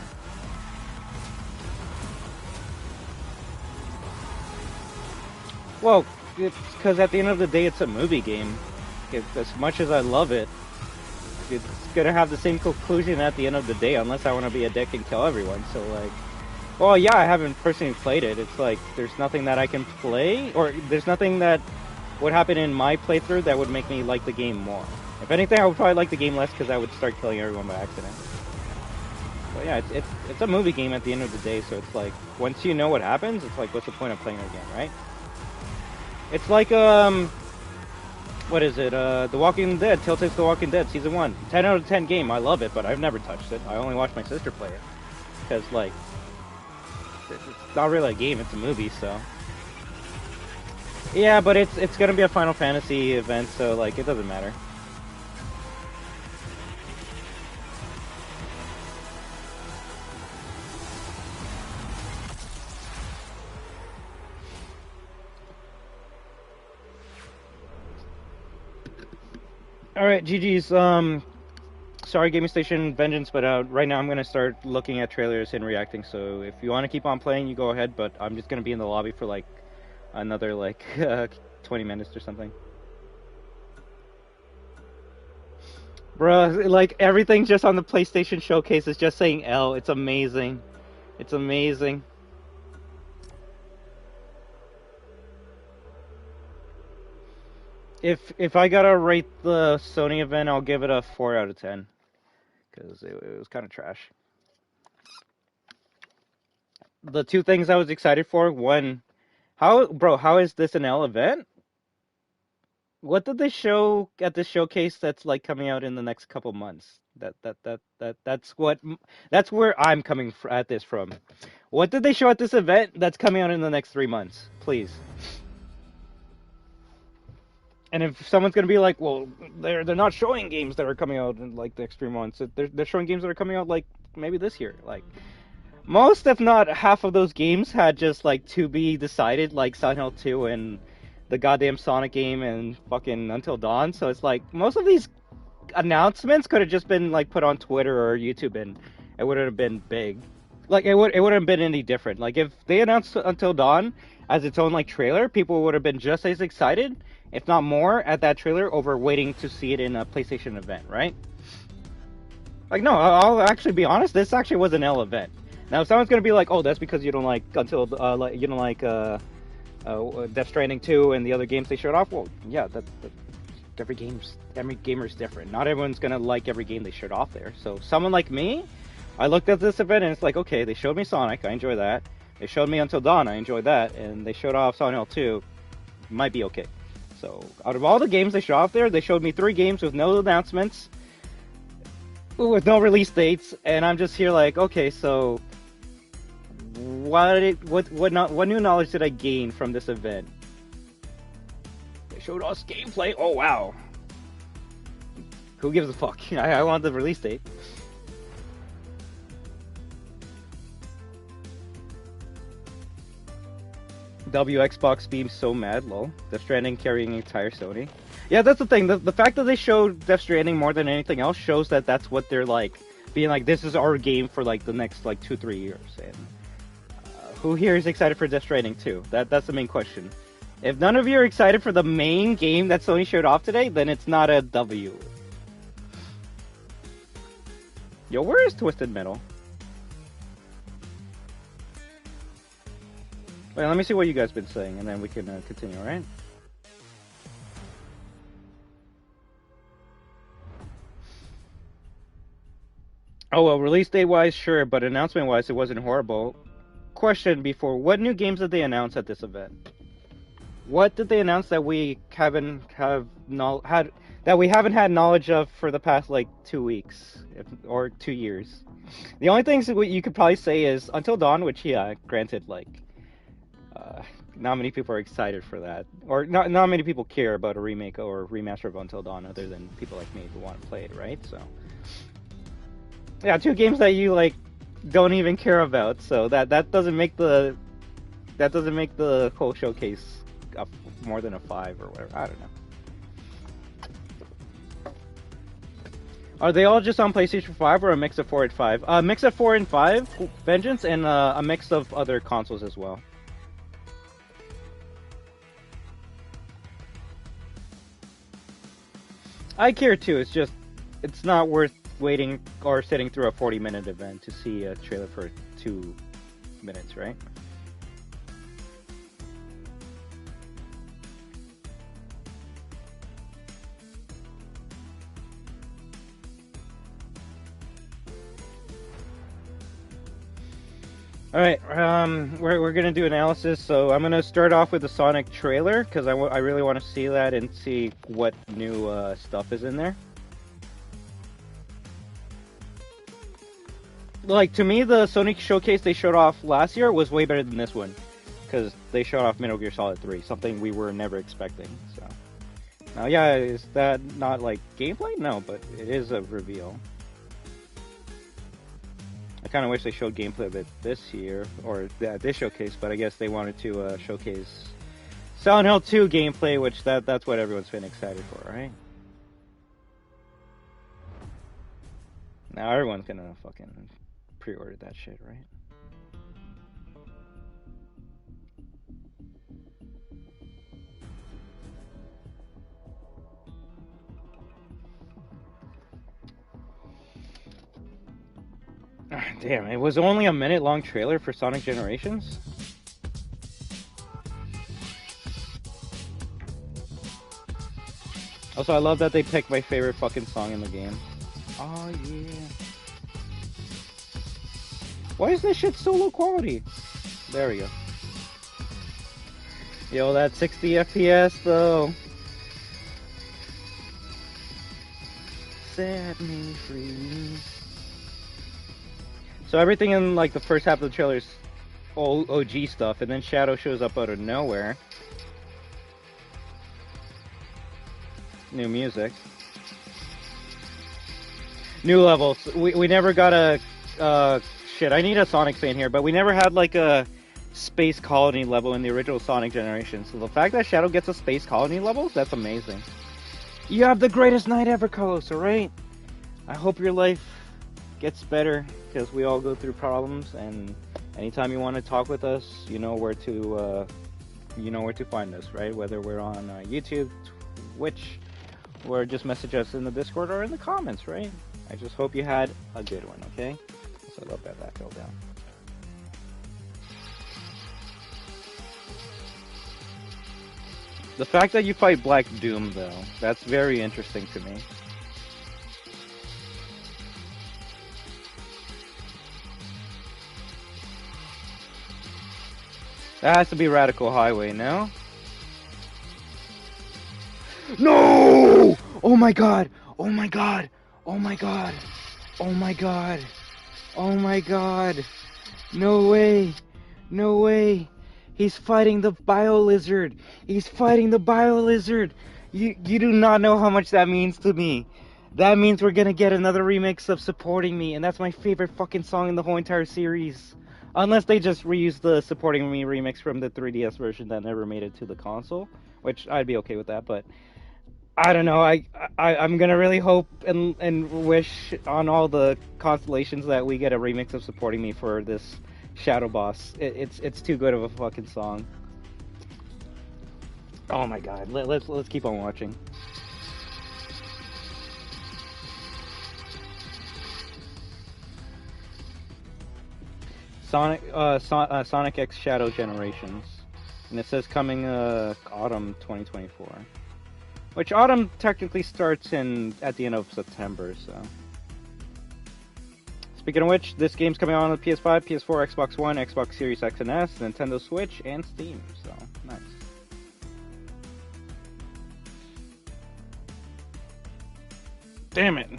Well, it's because at the end of the day, it's a movie game. As much as I love it, it's gonna have the same conclusion at the end of the day, unless I want to be a dick and kill everyone. So, like, well, yeah, I haven't personally played it. It's like, there's nothing that I can play, or there's nothing that would happen in my playthrough that would make me like the game more. If anything, I would probably like the game less because I would start killing everyone by accident. But yeah, it's a movie game at the end of the day, so it's like, once you know what happens, it's like, what's the point of playing it again, right? It's like, what is it, The Walking Dead, Telltale's The Walking Dead, Season 1. 10 out of 10 game, I love it, but I've never touched it. I only watched my sister play it. Because, like, it's not really a game, it's a movie, so. Yeah, but it's gonna be a Final Fantasy event, so, like, it doesn't matter. Alright, GG's, sorry Gaming Station Vengeance, but right now I'm gonna start looking at trailers and reacting, so if you want to keep on playing, you go ahead, but I'm just gonna be in the lobby for like another like 20 minutes or something. Bruh, like everything just on the PlayStation Showcase is just saying L. It's amazing. It's amazing. If I gotta rate the Sony event, I'll give it a 4 out of 10. Because it was kind of trash. The two things I was excited for, one, how is this an L event? What did they show at this showcase that's like coming out in the next couple months? That's where I'm coming at this from. What did they show at this event that's coming out in the next 3 months? Please. And if someone's gonna be like, well, they're not showing games that are coming out in like the next 3 months. They're showing games that are coming out like maybe this year. Like most, if not half of those games had just like to be decided, like Silent Hill 2 and the goddamn Sonic game and fucking Until Dawn. So it's like most of these announcements could have just been like put on Twitter or YouTube and it would have been big. Like it wouldn't have been any different. Like if they announced Until Dawn as its own like trailer, people would have been just as excited, if not more, at that trailer over waiting to see it in a PlayStation event, right? Like no, I'll actually be honest. This actually was an L event. Now, if someone's gonna be like, "Oh, that's because you don't like like you don't like Death Stranding 2 and the other games they showed off," well, yeah, every gamer's different. Not everyone's gonna like every game they showed off there. So, someone like me, I looked at this event and it's like, okay, they showed me Sonic, I enjoy that. They showed me Until Dawn, I enjoyed that, and they showed off Silent Hill 2, might be okay. So, out of all the games they showed off there, they showed me 3 games with no announcements, with no release dates, and I'm just here like, okay, so what new knowledge did I gain from this event? They showed us gameplay. Oh wow. Who gives a fuck? I want the release date. Xbox being so mad, lol. Death Stranding carrying entire Sony. Yeah, that's the thing. The fact that they showed Death Stranding more than anything else shows that that's what they're like, being like, this is our game for like the next like 2-3 years. And who here is excited for Death Stranding 2? That's the main question. If none of you are excited for the main game that Sony showed off today, then it's not a W. Yo, where is Twisted Metal? Wait, let me see what you guys been saying, and then we can continue, alright? Oh well, release date wise, sure, but announcement wise, it wasn't horrible. Question before: what new games did they announce at this event? What did they announce that we haven't had knowledge of for the past like 2 weeks or 2 years? The only things that you could probably say is Until Dawn, which yeah, granted, like uh, not many people are excited for that, or not many people care about a remake or remaster of Until Dawn, other than people like me who want to play it, right? So yeah, two games that you like don't even care about, so that doesn't make the whole showcase more than a 5 or whatever. I don't know. Are they all just on PlayStation 5 or a mix of 4 and 5? A mix of 4 and 5, Vengeance, and a mix of other consoles as well. I care too. It's just, it's not worth waiting or sitting through a 40-minute event to see a trailer for 2 minutes, right? Alright, we're gonna do analysis, so I'm gonna start off with the Sonic trailer, because I really want to see that and see what new stuff is in there. Like, to me, the Sony Showcase they showed off last year was way better than this one, because they showed off Metal Gear Solid 3, something we were never expecting, so. Now, yeah, is that not, like, gameplay? No, but it is a reveal. I kind of wish they showed gameplay of it this year, or this showcase, but I guess they wanted to showcase Silent Hill 2 gameplay, which that's what everyone's been excited for, right? Now everyone's gonna fucking pre-order that shit, right? Damn, it was only a minute-long trailer for Sonic Generations? Also, I love that they picked my favorite fucking song in the game. Oh, yeah. Why is this shit so low quality? There we go. Yo, that 60 FPS, though. Set me free. So everything in like the first half of the trailer is OG stuff, and then Shadow shows up out of nowhere. New music. New levels. We never got a shit. I need a Sonic fan here, but we never had like a space colony level in the original Sonic generation. So the fact that Shadow gets a space colony level, that's amazing. You have the greatest night ever, Carlos. All right. I hope your life gets better, because we all go through problems, and anytime you want to talk with us, you know where to find us, right? Whether we're on YouTube, Twitch, or just message us in the Discord or in the comments, right? I just hope you had a good one, okay? So I love that fell down. The fact that you fight Black Doom, though, that's very interesting to me. That has to be Radical Highway, no? No! Oh my god! Oh my god! Oh my god! Oh my god! Oh my god! No way! No way! He's fighting the Bio Lizard! He's fighting the Bio Lizard! You do not know how much that means to me. That means we're gonna get another remix of Supporting Me, and that's my favorite fucking song in the whole entire series. Unless they just reuse the Supporting Me remix from the 3DS version that never made it to the console, which I'd be okay with that, but I don't know. I'm gonna really hope and wish on all the constellations that we get a remix of Supporting Me for this Shadow Boss. It's too good of a fucking song. Oh my god. Let's keep on watching. Sonic X Shadow Generations, and it says coming autumn 2024, which autumn technically starts at the end of September. So Speaking of which, this game's coming out on the PS5, PS4, Xbox One, Xbox Series X and S, Nintendo Switch, and Steam. So, nice. Damn it!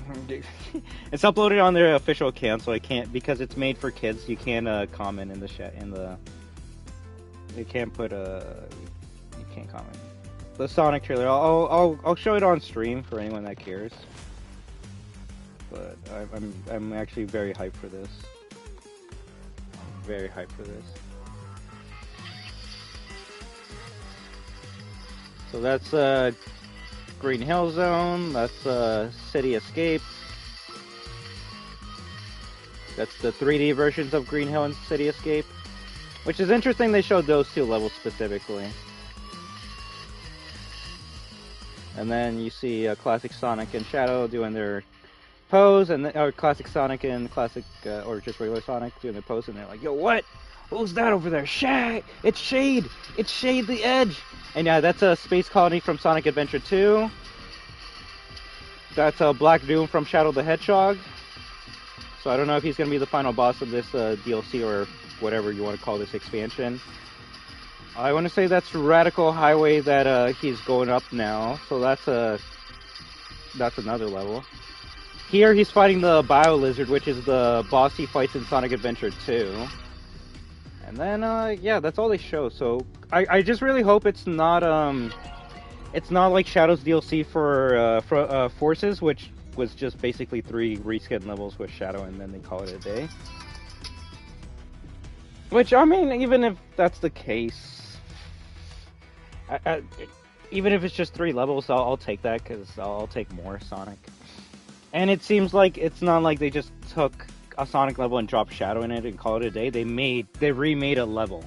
It's uploaded on their official account, so I can't, because it's made for kids. You can't comment in the chat. You can't put you can't comment. The Sonic trailer. I'll show it on stream for anyone that cares. But I'm actually very hyped for this. I'm very hyped for this. So that's Green Hill Zone. That's City Escape. That's the 3D versions of Green Hill and City Escape, which is interesting. They showed those two levels specifically. And then you see classic Sonic and Shadow doing their pose, and or classic Sonic and classic or just regular Sonic doing their pose, and they're like, "Yo, what? Who's that over there? Shade! It's Shade! It's Shade the Edge!" And yeah, that's a space colony from Sonic Adventure 2. That's Black Doom from Shadow the Hedgehog. So I don't know if he's gonna be the final boss of this DLC or whatever you want to call this expansion. I want to say that's Radical Highway that he's going up now, so that's another level. Here he's fighting the Bio Lizard, which is the boss he fights in Sonic Adventure 2. And then yeah, that's all they show. So I just really hope it's not like Shadow's DLC for Forces, which was just basically 3 reskin levels with Shadow, and then they call it a day. Which, I mean, even if that's the case, even if it's just 3 levels, I'll take that, because I'll take more Sonic. And it seems like it's not like they just took a Sonic level and dropped Shadow in it and called it a day. They remade a level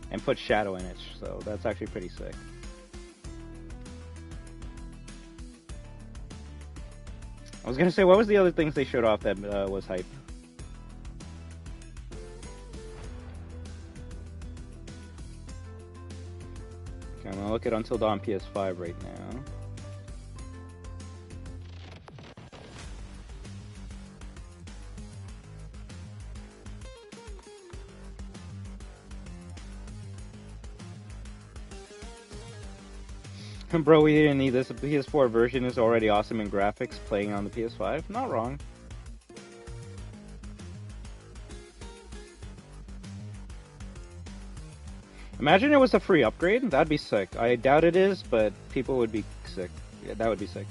and put Shadow in it, so that's actually pretty sick. I was gonna say, what was the other things they showed off that was hype? Okay, I'm gonna look at Until Dawn PS5 right now. Bro, we didn't need this. The PS4 version is already awesome in graphics playing on the PS5. Not wrong. Imagine it was a free upgrade. That'd be sick. I doubt it is, but people would be sick. Yeah, that would be sick.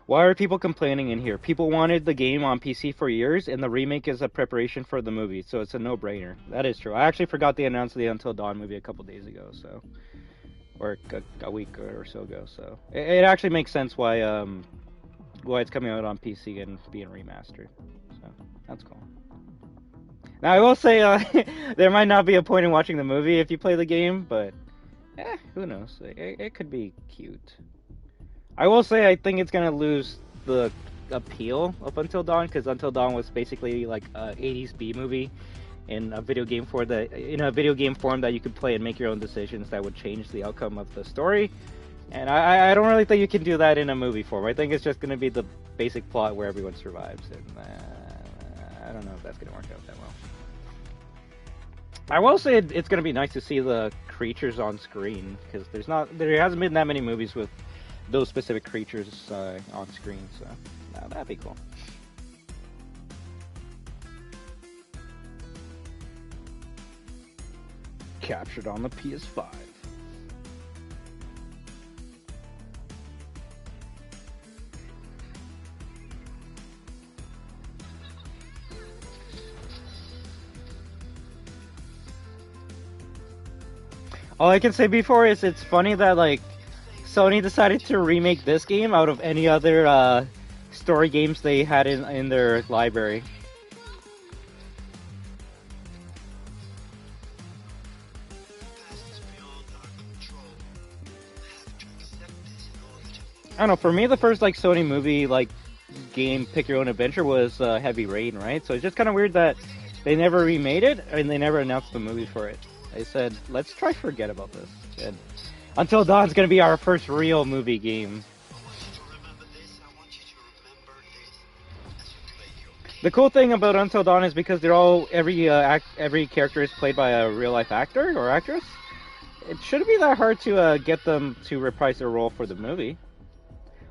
Why are people complaining in here? People wanted the game on PC for years, and the remake is a preparation for the movie, so it's a no-brainer. That is true. I actually forgot they announced the Until Dawn movie a couple days ago, so... Or a week or so ago, so... It actually makes sense why it's coming out on PC and being remastered. So, that's cool. Now, I will say, there might not be a point in watching the movie if you play the game, but... who knows? It could be cute. I will say I think it's gonna lose the appeal of Until Dawn, because Until Dawn was basically like a 80s B movie in a video game form that you could play and make your own decisions that would change the outcome of the story. And I don't really think you can do that in a movie form. I think it's just gonna be the basic plot where everyone survives, and I don't know if that's gonna work out that well. I will say it's gonna be nice to see the creatures on screen, because there hasn't been that many movies with those specific creatures on screen, so that'd be cool. Captured on the PS5. All I can say before is it's funny that like Sony decided to remake this game out of any other story games they had in their library. I don't know, for me the first like Sony movie like game pick your own adventure was Heavy Rain, right? So it's just kind of weird that they never remade it and they never announced the movie for it. They said, let's try forget about this. And Until Dawn's gonna be our first real movie game. The cool thing about Until Dawn is because they're all every character is played by a real life actor or actress. It shouldn't be that hard to get them to reprise their role for the movie.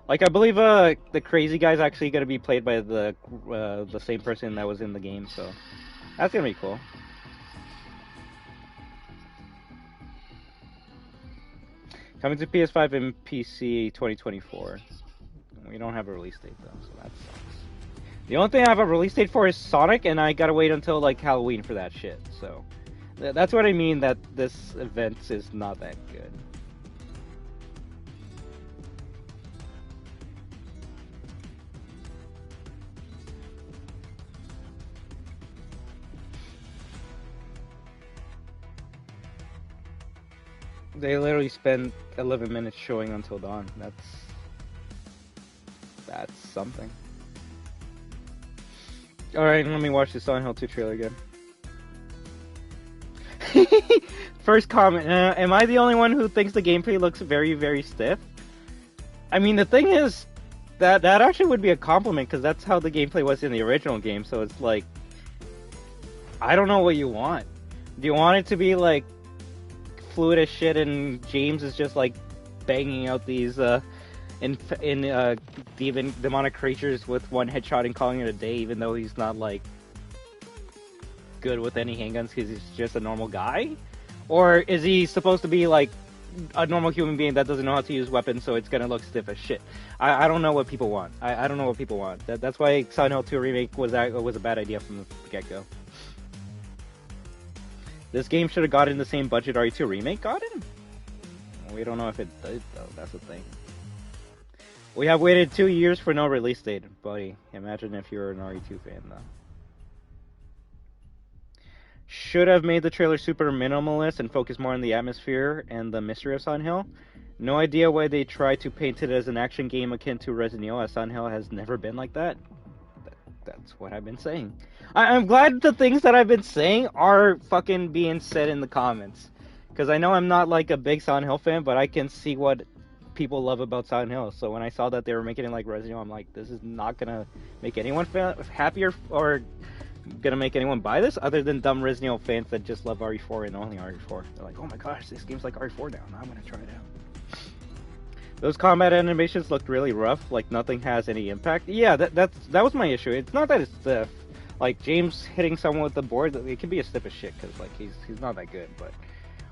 Like I believe the crazy guy's actually gonna be played by the same person that was in the game, so that's gonna be cool. Coming to PS5 and PC 2024. We don't have a release date though, so that sucks. The only thing I have a release date for is Sonic, and I gotta wait until like Halloween for that shit. So that's what I mean that this event is not that good. They literally spend 11 minutes showing Until Dawn. That's something. Alright, let me watch the Silent Hill 2 trailer again. First comment, am I the only one who thinks the gameplay looks very, very stiff? I mean, the thing is, that actually would be a compliment, because that's how the gameplay was in the original game, so it's like, I don't know what you want. Do you want it to be like fluid as shit and James is just like banging out these demonic creatures with one headshot and calling it a day, even though he's not like good with any handguns because he's just a normal guy? Or is he supposed to be like a normal human being that doesn't know how to use weapons, so it's gonna look stiff as shit? I don't know what people want. I don't know what people want. That's why Silent Hill 2 Remake was a bad idea from the get-go. This game should have gotten the same budget RE2 Remake got in? We don't know if it did, though. That's the thing. We have waited 2 years for no release date. Buddy, imagine if you're an RE2 fan, though. Should have made the trailer super minimalist and focus more on the atmosphere and the mystery of Silent Hill. No idea why they tried to paint it as an action game akin to Resident Evil, as Silent Hill has never been like that. That's what I've been saying. I'm glad the things that I've been saying are fucking being said in the comments. Because I know I'm not like a big Silent Hill fan, but I can see what people love about Silent Hill. So when I saw that they were making it like Resident Evil, I'm like, this is not gonna make anyone happier or gonna make anyone buy this, other than dumb Resident Evil fans that just love RE4 and only RE4. They're like, oh my gosh, this game's like RE4 now. I'm gonna try it out. Those combat animations looked really rough, like nothing has any impact. Yeah, that was my issue. It's not that it's stiff. Like James hitting someone with the board, it can be as stiff as shit because like he's not that good. But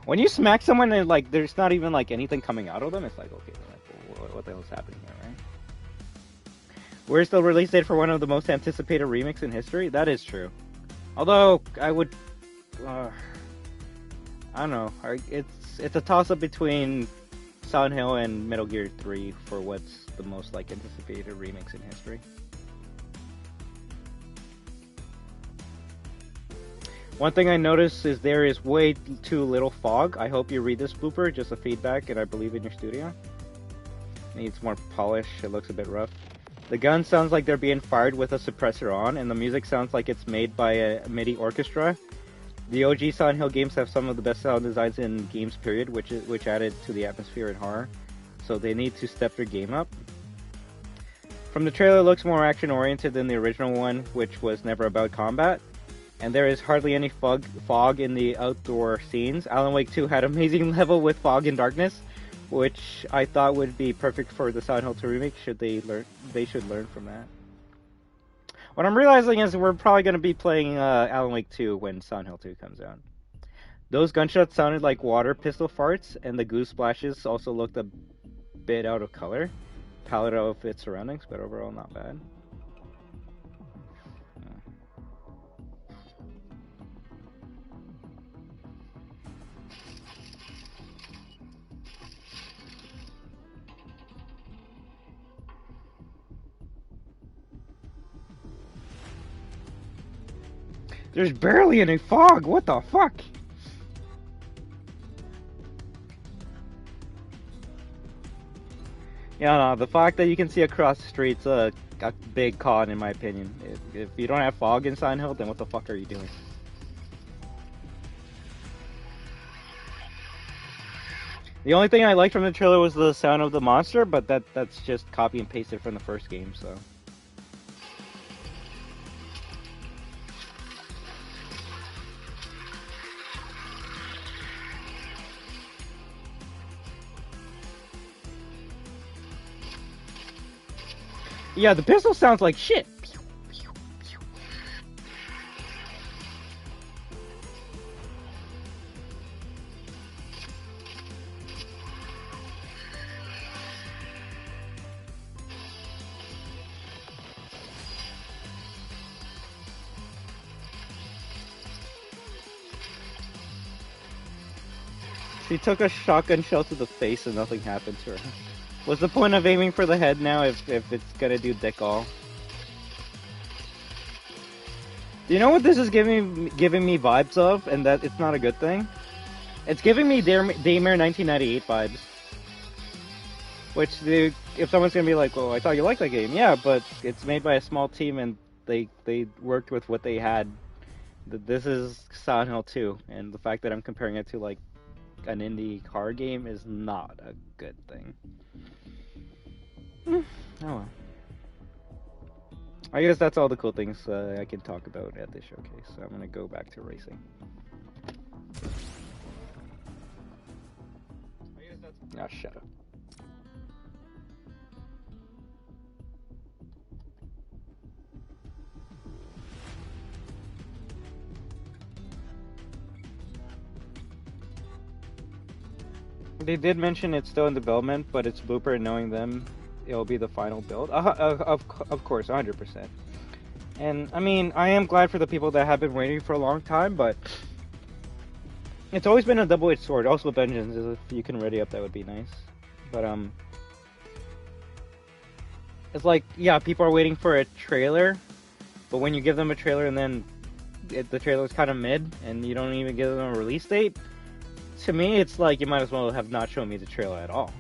when you smack someone and like there's not even like anything coming out of them, it's like, okay, like, what the hell is happening here, right? Where's the release date for one of the most anticipated remakes in history? That is true. Although I would, I don't know. It's a toss up between Silent Hill and Metal Gear 3 for what's the most like anticipated remakes in history. One thing I noticed is there is way too little fog. I hope you read this blooper, just a feedback, and I believe in your studio. Needs more polish, it looks a bit rough. The gun sounds like they're being fired with a suppressor on, and the music sounds like it's made by a MIDI orchestra. The OG Silent Hill games have some of the best sound designs in games, period, which added to the atmosphere and horror. So they need to step their game up. From the trailer, it looks more action-oriented than the original one, which was never about combat. And there is hardly any fog in the outdoor scenes. Alan Wake 2 had amazing level with fog and darkness, which I thought would be perfect for the Silent Hill 2 remake. They should learn from that. What I'm realizing is we're probably going to be playing Alan Wake 2 when Silent Hill 2 comes out. Those gunshots sounded like water pistol farts, and the goo splashes also looked a bit out of color. Palette of its surroundings, but overall not bad. There's barely any fog. What the fuck? Yeah, no, the fact that you can see across the street's a big con in my opinion. If you don't have fog in Silent Hill, then what the fuck are you doing? The only thing I liked from the trailer was the sound of the monster, but that's just copy and pasted from the first game, so. Yeah, the pistol sounds like shit. She took a shotgun shell to the face and nothing happened to her. What's the point of aiming for the head now if it's gonna do dick all? Do you know what this is giving me vibes of, and that it's not a good thing? It's giving me Daymare 1998 vibes. Which, if someone's gonna be like, well, I thought you liked that game. Yeah, but it's made by a small team and they worked with what they had. This is Silent Hill 2, and the fact that I'm comparing it to, like, an indie car game is not a good thing. Oh well. I guess that's all the cool things I can talk about at this showcase, so I'm gonna go back to racing. Oh, shut up. They did mention it's still in development, but it's Blooper, and knowing them, it'll be the final build. Of course, 100%. And, I mean, I am glad for the people that have been waiting for a long time, but it's always been a double-edged sword. Also, Vengeance, if you can ready up, that would be nice. But, it's like, yeah, people are waiting for a trailer, but when you give them a trailer and then the trailer is kind of mid, and you don't even give them a release date, to me, it's like you might as well have not shown me the trailer at all.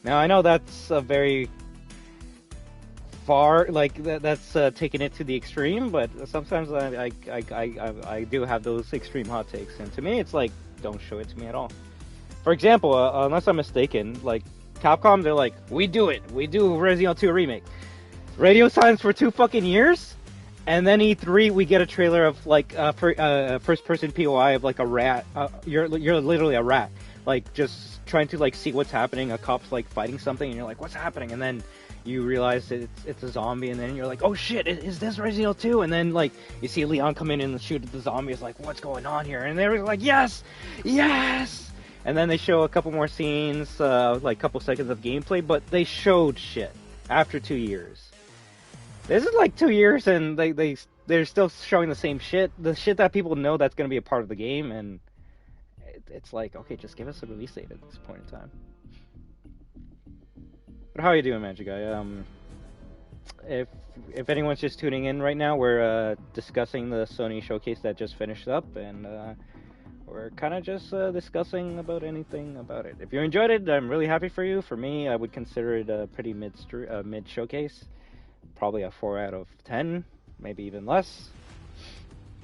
Now, I know that's a very far, like, that's taking it to the extreme, but sometimes I do have those extreme hot takes, and to me, it's like, don't show it to me at all. For example, unless I'm mistaken, like, Capcom, they're like, we do Resident Evil 2 remake. Radio silence for 2 fucking years? And then E3, we get a trailer of, like, first-person POI of, like, a rat. You're literally a rat. Like, just trying to, like, see what's happening. A cop's, like, fighting something, and you're like, what's happening? And then you realize it's a zombie, and then you're like, oh shit, is this Resident Evil 2? And then, like, you see Leon come in and shoot at the zombie. It's like, what's going on here? And they're like, yes! Yes! And then they show a couple more scenes, like, a couple seconds of gameplay, but they showed shit after 2 years. This is like 2 years, and they're still showing the same shit. The shit that people know that's going to be a part of the game, and it's like, okay, just give us a release date at this point in time. But how are you doing, Magic Guy? If anyone's just tuning in right now, we're discussing the Sony Showcase that just finished up, and we're kind of just discussing about anything about it. If you enjoyed it, I'm really happy for you. For me, I would consider it a pretty mid showcase. Probably a 4 out of 10, maybe even less.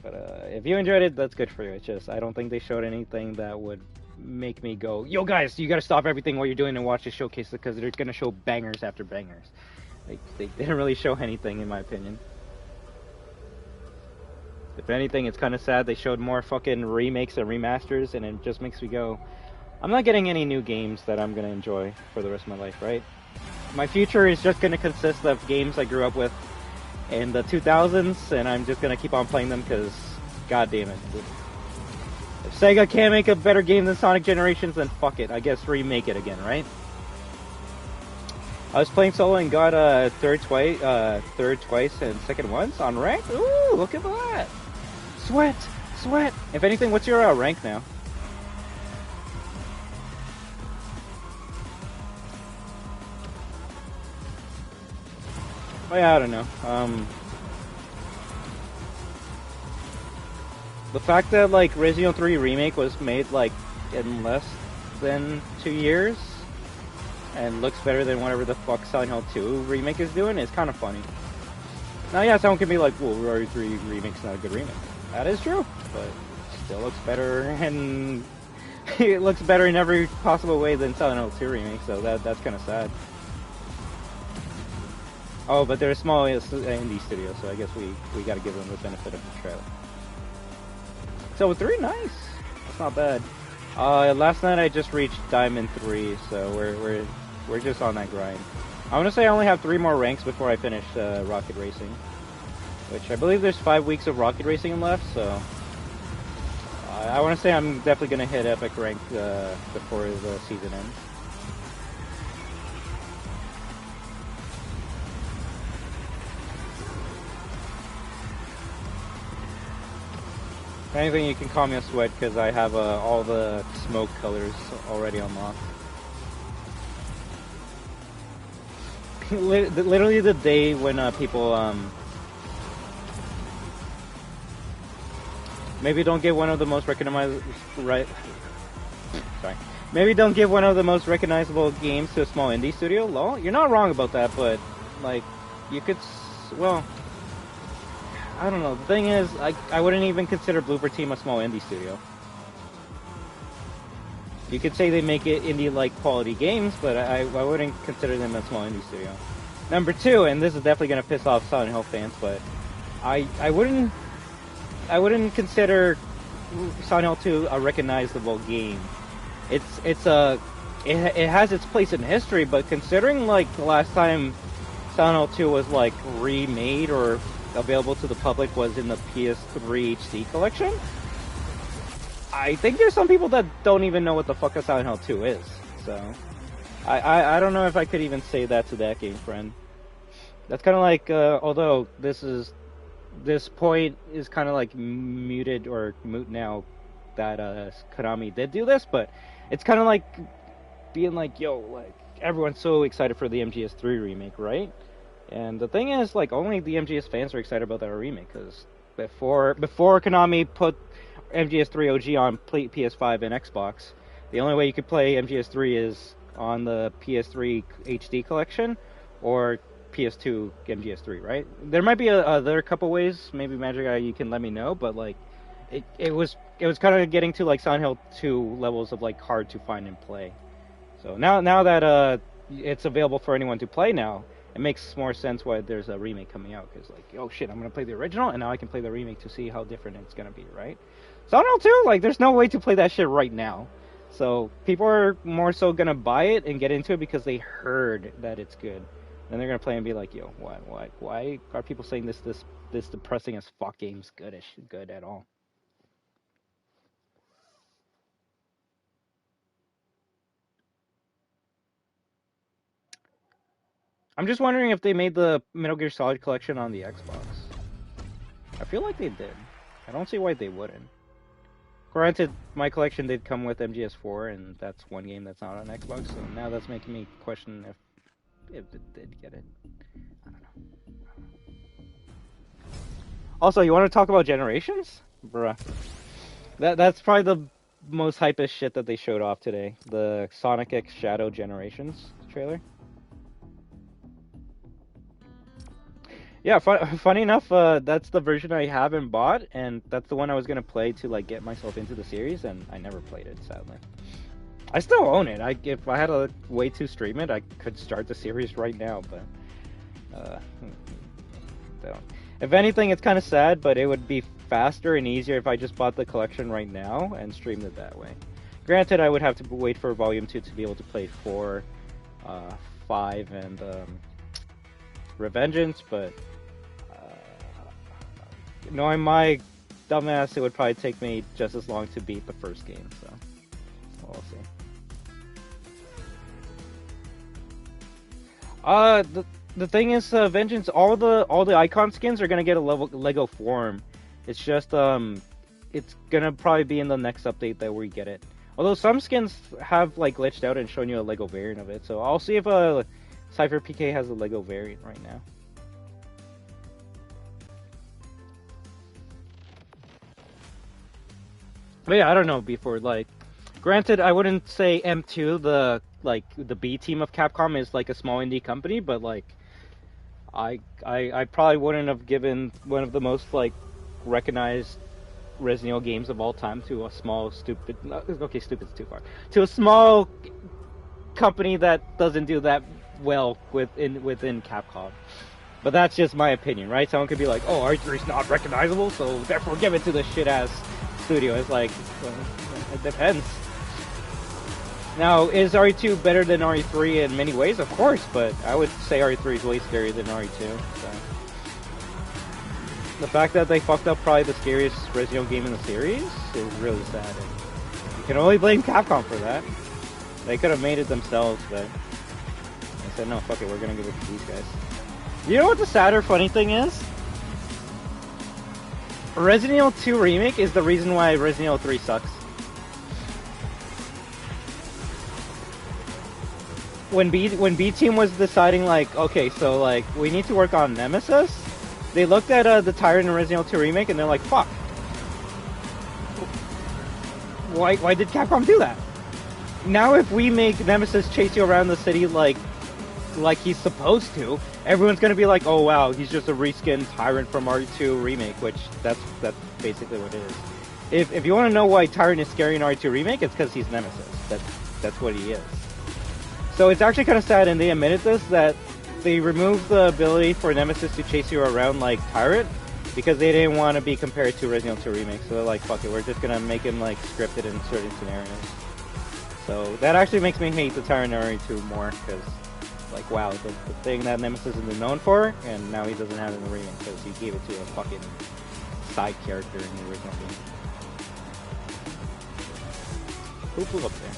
But if you enjoyed it, that's good for you. It's just, I don't think they showed anything that would make me go, yo guys, you gotta stop everything what you're doing and watch this showcase, because they're gonna show bangers after bangers. They didn't really show anything, in my opinion. If anything, it's kind of sad. They showed more fucking remakes and remasters, and it just makes me go, I'm not getting any new games that I'm gonna enjoy for the rest of my life, right? My future is just going to consist of games I grew up with in the 2000s, and I'm just going to keep on playing them because, god damn it. If Sega can't make a better game than Sonic Generations, then fuck it. I guess remake it again, right? I was playing solo and got third twice and second once on rank. Ooh, look at that. Sweat. If anything, what's your rank now? Oh, yeah, I don't know. The fact that, like, Resident Evil 3 Remake was made, like, in less than 2 years and looks better than whatever the fuck Silent Hill 2 Remake is doing is kind of funny. Now, yeah, someone can be like, well, Rory 3 Remake's not a good remake. That is true, but it still looks better, and it looks better in every possible way than Silent Hill 2 Remake, so that's kind of sad. Oh, but they're a small indie studio, so I guess we gotta give them the benefit of the trailer. So 3, nice. That's not bad. Last night I just reached Diamond 3, so we're just on that grind. I want to say I only have 3 more ranks before I finish Rocket Racing, which I believe there's 5 weeks of Rocket Racing left, so I want to say I'm definitely going to hit Epic rank before the season ends. If anything, you can call me a sweat because I have all the smoke colors already unlocked. Literally the day when people maybe don't give one of the most recognizable maybe don't give one of the most recognizable games to a small indie studio. Lol, you're not wrong about that, but like you could, well, I don't know. The thing is, I wouldn't even consider Blooper Team a small indie studio. You could say they make it indie-like quality games, but I wouldn't consider them a small indie studio. Number 2, and this is definitely gonna piss off Silent Hill fans, but I wouldn't consider Silent Hill 2 a recognizable game. It has its place in history, but considering like the last time Silent Hill 2 was like remade or available to the public was in the PS3 HD collection, I think there's some people that don't even know what the fuck a Silent Hill 2 is. So I don't know if I could even say that to that game friend. That's kind of like although this point is kind of like muted or moot now that Konami did do this, but it's kind of like being like, yo, like everyone's so excited for the MGS3 remake, right? And the thing is, like, only the MGS fans are excited about that remake, because before Konami put MGS3 OG on PS5 and Xbox, the only way you could play MGS3 is on the PS3 HD collection or PS2 MGS3, right? There might be there are a couple ways, maybe Magic Eye, you can let me know, but like it was kind of getting to like Silent Hill 2 levels of like hard to find and play. So now that it's available for anyone to play now, it makes more sense why there's a remake coming out, because like, oh shit, I'm gonna play the original and now I can play the remake to see how different it's gonna be, right? Silent Hill 2, like, there's no way to play that shit right now. So people are more so gonna buy it and get into it because they heard that it's good. Then they're gonna play and be like, yo, why are people saying this depressing as fuck game's good at all? I'm just wondering if they made the Metal Gear Solid collection on the Xbox. I feel like they did. I don't see why they wouldn't. Granted, my collection did come with MGS4, and that's one game that's not on Xbox, so now that's making me question if it did get it. I don't know. Also, you want to talk about Generations? Bruh. That's probably the most hypest shit that they showed off today. The Sonic X Shadow Generations trailer. Yeah, funny enough, that's the version I haven't bought, and that's the one I was gonna play to like get myself into the series, and I never played it, sadly. I still own it. If I had a way to stream it, I could start the series right now, but don't. If anything, it's kind of sad, but it would be faster and easier if I just bought the collection right now and streamed it that way. Granted, I would have to wait for Volume 2 to be able to play 4, 5, and Revengeance, but knowing my dumbass, it would probably take me just as long to beat the first game, so we'll see. The thing is, Vengeance, all the icon skins are gonna get a Lego form. It's just it's gonna probably be in the next update that we get it. Although some skins have like glitched out and shown you a Lego variant of it, so I'll see if Cypher PK has a Lego variant right now. But yeah, I don't know before, like, granted, I wouldn't say M2, the B team of Capcom, is like a small indie company, but like, I probably wouldn't have given one of the most like recognized Resident Evil games of all time to a small stupid. Okay, stupid's too far. To a small company that doesn't do that well within Capcom. But that's just my opinion, right? Someone could be like, "Oh, R3's not recognizable, so therefore give it to the shit ass studio." It's like, well, it depends. Now, is RE2 better than RE3 in many ways? Of course, but I would say RE3 is way scarier than RE2. So. The fact that they fucked up probably the scariest Resident Evil game in the series is really sad. And you can only blame Capcom for that. They could have made it themselves, but they said, no, fuck it, we're gonna give it to these guys. You know what the sadder, funny thing is? Resident Evil 2 Remake is the reason why Resident Evil 3 sucks. When B Team was deciding, like, okay, so, like, we need to work on Nemesis, they looked at the Tyrant in Resident Evil 2 Remake and they're like, fuck. Why did Capcom do that? Now if we make Nemesis chase you around the city like he's supposed to, everyone's gonna be like, oh wow, he's just a reskinned Tyrant from RE2 Remake, which that's basically what it is. If you want to know why Tyrant is scary in RE2 Remake, it's because he's Nemesis. That's what he is. So it's actually kind of sad, and they admitted this, that they removed the ability for Nemesis to chase you around like Tyrant because they didn't want to be compared to Resident Evil 2 Remake. So they're like, fuck it, we're just gonna make him like scripted in certain scenarios. So that actually makes me hate the Tyrant in RE2 more, because like, wow, the thing that Nemesis is known for, and now he doesn't have it in the remake because he gave it to a fucking side character in the original game. Who flew up there?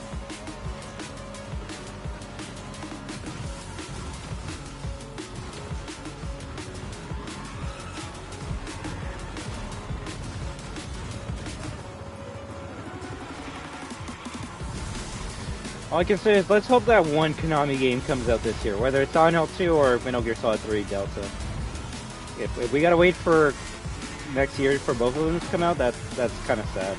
All I can say is let's hope that one Konami game comes out this year, whether it's Silent Hill 2 or Metal Gear Solid 3 Delta. If we gotta wait for next year for both of them to come out, that's kind of sad.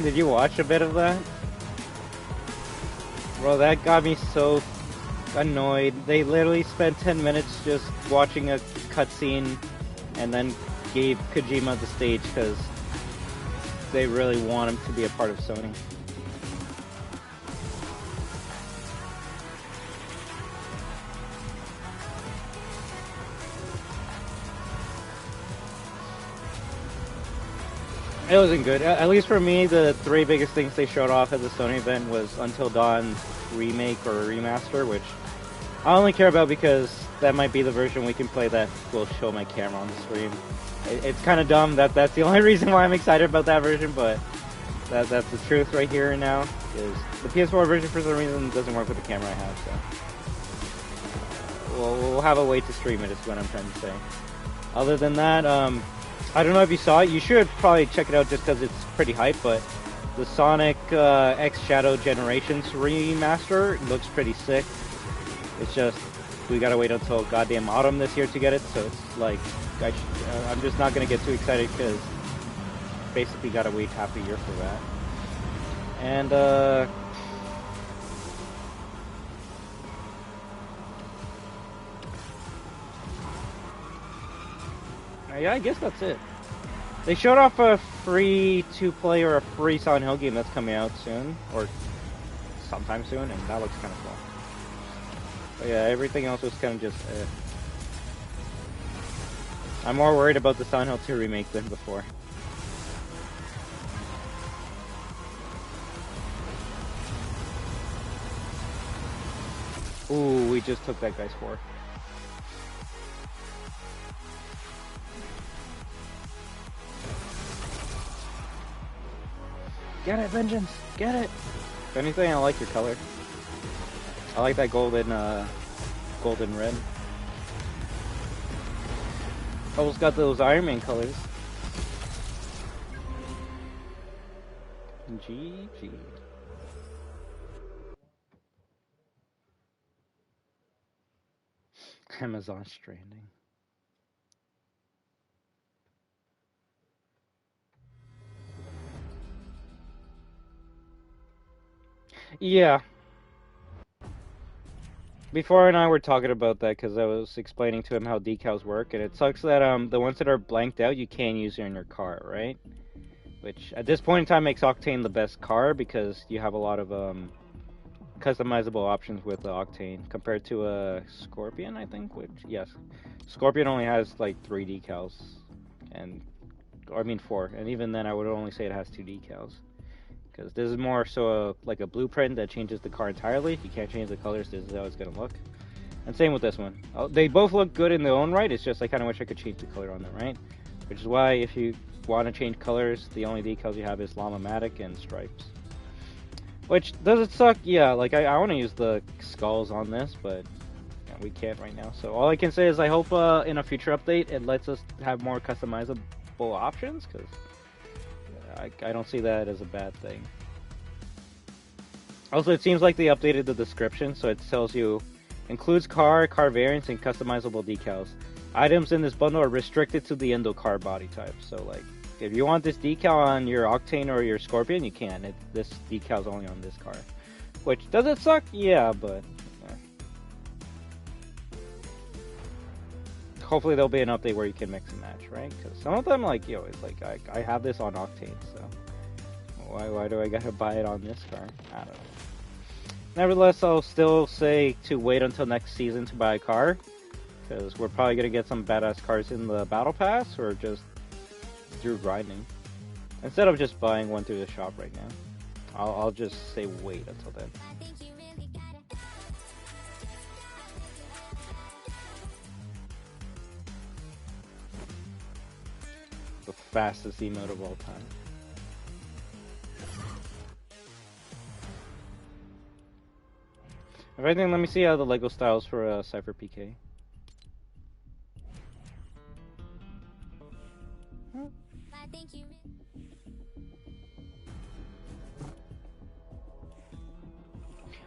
Did you watch a bit of that? Bro, that got me so annoyed. They literally spent 10 minutes just watching a cutscene and then gave Kojima the stage because they really want him to be a part of Sony. It wasn't good. At least for me, the three biggest things they showed off at the Sony event was Until Dawn's remake or remaster, which I only care about because that might be the version we can play that will show my camera on the stream. It's kind of dumb that that's the only reason why I'm excited about that version, but that's the truth right here and now. Is the PS4 version for some reason doesn't work with the camera I have, so we'll have a way to stream it. Is what I'm trying to say. Other than that, I don't know if you saw it. You should probably check it out just because it's pretty hype, but the Sonic X Shadow Generations remaster looks pretty sick. It's just, we gotta wait until goddamn autumn this year to get it, so it's like, I'm just not gonna get too excited because basically gotta wait half a year for that. And, yeah, I guess that's it. They showed off a free to-play or a free Silent Hill game that's coming out soon, or sometime soon, and that looks kind of cool. But yeah, everything else was kind of just I'm more worried about the Silent Hill 2 remake than before. Ooh, we just took that guy's fort. Get it, Vengeance! Get it! If anything, I like your color. I like that golden red. Almost got those Iron Man colors. GG. Amazon Stranding. Yeah. Before and I were talking about that because I was explaining to him how decals work, and it sucks that the ones that are blanked out you can't use in your car, right? Which at this point in time makes Octane the best car because you have a lot of customizable options with the Octane compared to a Scorpion, I think. Which yes, Scorpion only has like 3 decals, and or I mean 4, and even then I would only say it has 2 decals. Because this is more so like a blueprint that changes the car entirely. If you can't change the colors, this is how it's going to look. And same with this one. They both look good in their own right. It's just I kind of wish I could change the color on them, right? Which is why if you want to change colors, the only decals you have is Llama-Matic and Stripes. Which, does it suck? Yeah, like I want to use the skulls on this, but yeah, we can't right now. So all I can say is I hope in a future update it lets us have more customizable options, because I don't see that as a bad thing. Also, it seems like they updated the description, so it tells you includes car variants, and customizable decals. Items in this bundle are restricted to the Indo car body type. So, like, if you want this decal on your Octane or your Scorpion, you can. This decal's only on this car. Which, does it suck? Yeah, but hopefully there'll be an update where you can mix and match, right? Because some of them, like, yo, it's like, I have this on Octane, so why do I gotta buy it on this car? I don't know. Nevertheless, I'll still say to wait until next season to buy a car, because we're probably gonna get some badass cars in the battle pass, or just through grinding. Instead of just buying one through the shop right now, I'll just say wait until then. The fastest emote of all time. If anything, let me see how the Lego styles for Cypher PK.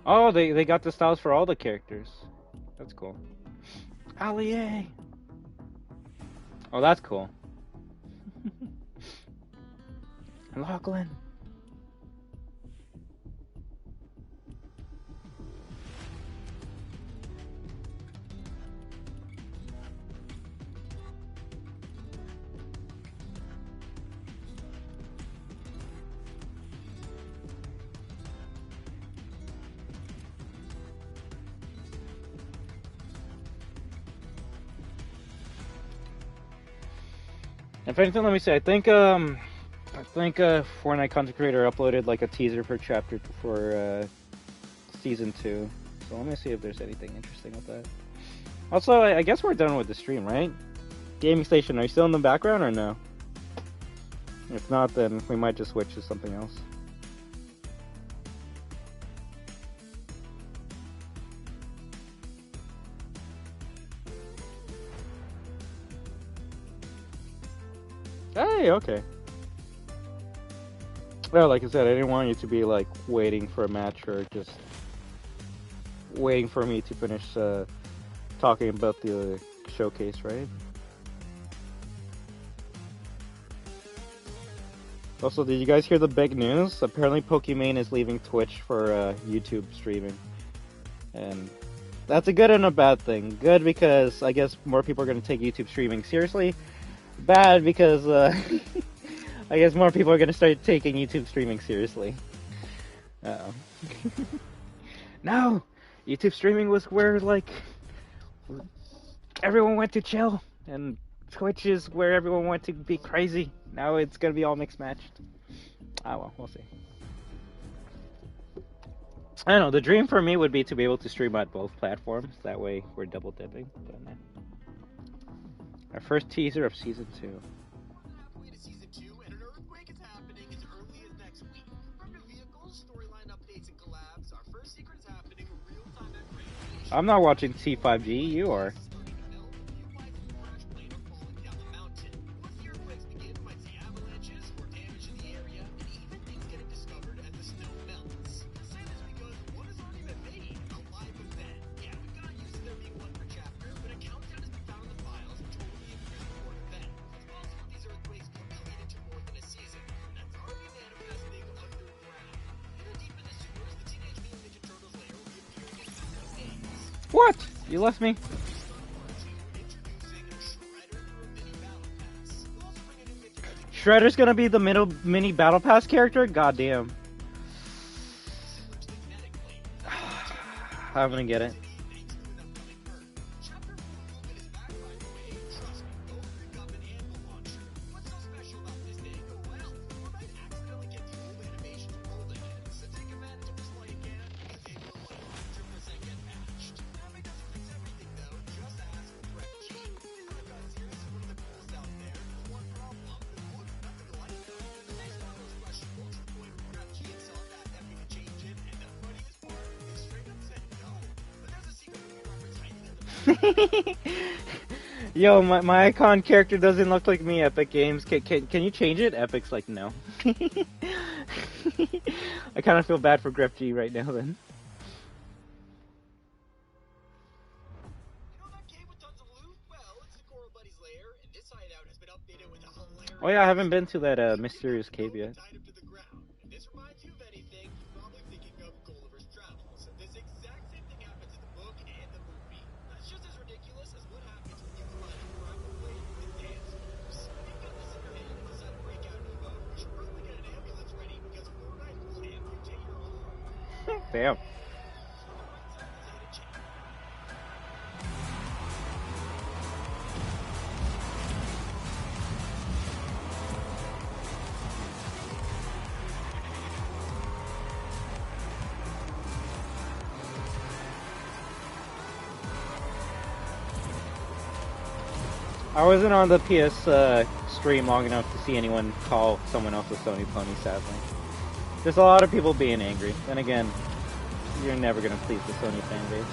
Oh, they got the styles for all the characters. That's cool. Allier! Oh, that's cool. Lachlan. If anything, let me see. I think Fortnite content creator uploaded like a teaser for chapter for season 2. So let me see if there's anything interesting with that. Also, I guess we're done with the stream, right? Gaming Station, are you still in the background or no? If not, then we might just switch to something else. Hey, okay. Well, like I said, I didn't want you to be like waiting for a match or just waiting for me to finish talking about the showcase, right? Also, did you guys hear the big news? Apparently Pokimane is leaving Twitch for YouTube streaming. And that's a good and a bad thing. Good because I guess more people are going to take YouTube streaming seriously. Bad because I guess more people are going to start taking YouTube streaming seriously. Uh-oh. No! YouTube streaming was where, like, everyone went to chill, and Twitch is where everyone went to be crazy. Now it's going to be all mixed matched. Ah, well, we'll see. I don't know, the dream for me would be to be able to stream on both platforms. That way we're double dipping. But, our first teaser of Season 2. I'm not watching C5G, you are. Woo! What? You left me? Shredder's gonna be the mini battle pass character? Goddamn. I'm gonna get it. Yo, my icon character doesn't look like me, Epic Games. Can you change it? Epic's like, no. I kind of feel bad for Grep G right now then. Oh yeah, I haven't been to that mysterious cave yet. Damn. I wasn't on the PS stream long enough to see anyone call someone else a Sony pony, sadly. There's a lot of people being angry. Then again, you're never gonna please the Sony fan base.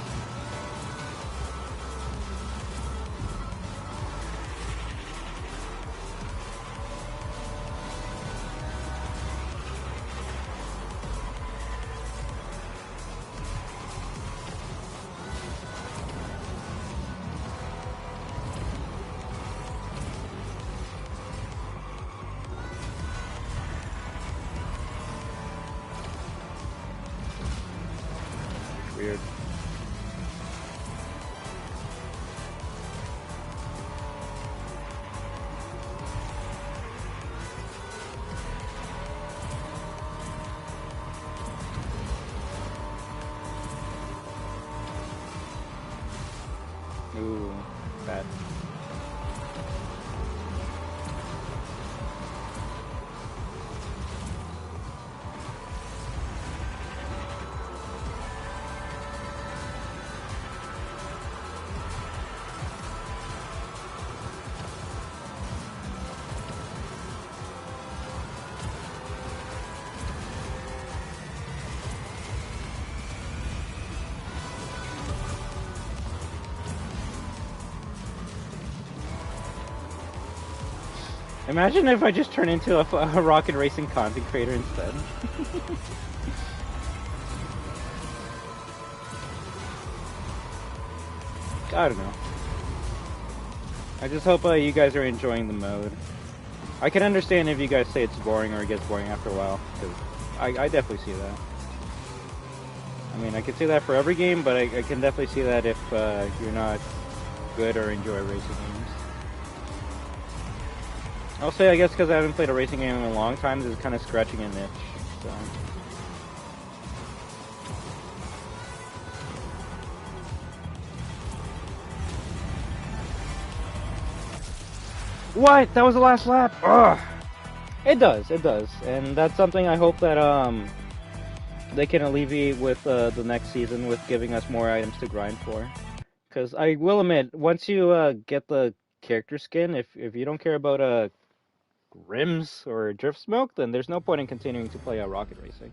Weird. Ooh, bad. Imagine if I just turn into a rocket racing content creator instead. I don't know. I just hope you guys are enjoying the mode. I can understand if you guys say it's boring or it gets boring after a while, because I definitely see that. I mean, I can see that for every game, but I can definitely see that if you're not good or enjoy racing games. I'll say, I guess, because I haven't played a racing game in a long time, this is kind of scratching an itch. So. What? That was the last lap? Ugh. It does, and that's something I hope that they can alleviate with the next season with giving us more items to grind for. Because I will admit, once you get the character skin, if you don't care about rims or drift smoke, then there's no point in continuing to play rocket racing.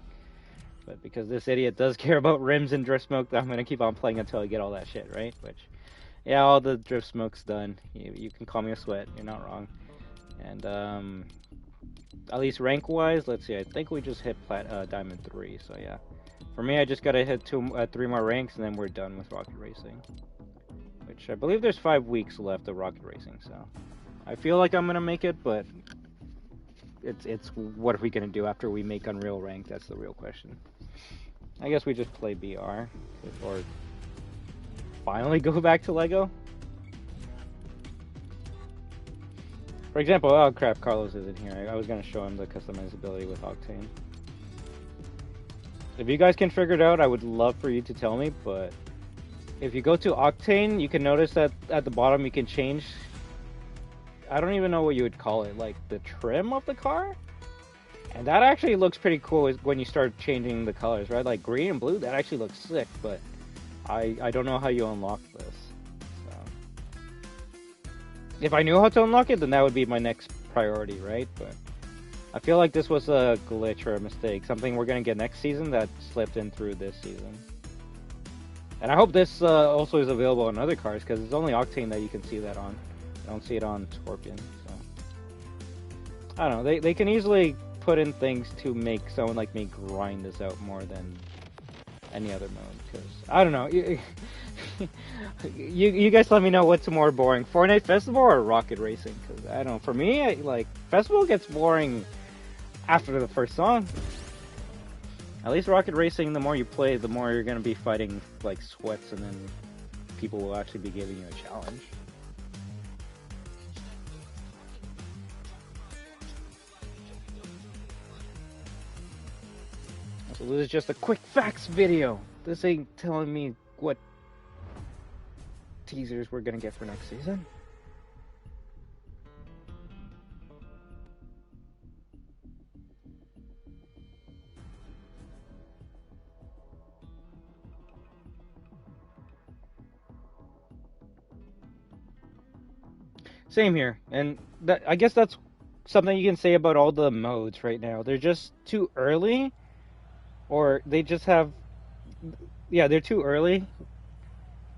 But because this idiot does care about rims and drift smoke, I'm gonna keep on playing until I get all that shit, right? Which, yeah, all the drift smoke's done. You can call me a sweat, you're not wrong. And at least rank wise, let's see, I think we just hit Diamond 3, so yeah. For me, I just gotta hit 3 more ranks and then we're done with rocket racing. Which I believe there's 5 weeks left of rocket racing, so I feel like I'm gonna make it, but it's what are we gonna do after we make Unreal rank? That's the real question. I guess we just play BR or finally go back to Lego. For example, oh crap, Carlos isn't here. I was gonna show him the customizability with Octane. If you guys can figure it out, I would love for you to tell me, but if you go to Octane, you can notice that at the bottom you can change, I don't even know what you would call it, like the trim of the car? And that actually looks pretty cool when you start changing the colors, right? Like green and blue, that actually looks sick, but I don't know how you unlock this. So if I knew how to unlock it, then that would be my next priority, right? But I feel like this was a glitch or a mistake, something we're gonna get next season that slipped in through this season. And I hope this also is available on other cars, because it's only Octane that you can see that on. I don't see it on Scorpion, so I don't know, they can easily put in things to make someone like me grind this out more than any other mode, because I don't know. You guys let me know what's more boring, Fortnite Festival or Rocket Racing? Because I don't know, for me, like Festival gets boring after the first song. At least Rocket Racing, the more you play, the more you're gonna be fighting like sweats, and then people will actually be giving you a challenge. So this is just a quick facts video. This ain't telling me what teasers we're gonna get for next season. Same here, and I guess that's something you can say about all the modes right now. They're just too early, or they just have, yeah, they're too early,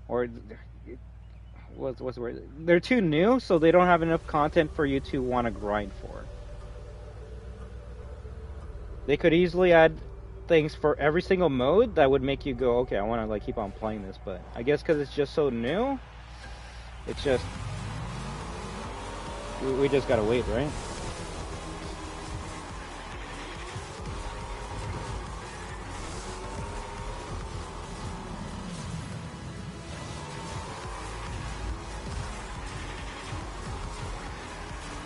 or what's the word? They're too new, so they don't have enough content for you to want to grind for. They could easily add things for every single mode that would make you go, okay, I want to like keep on playing this, but I guess because it's just so new, it's just we just gotta wait, right?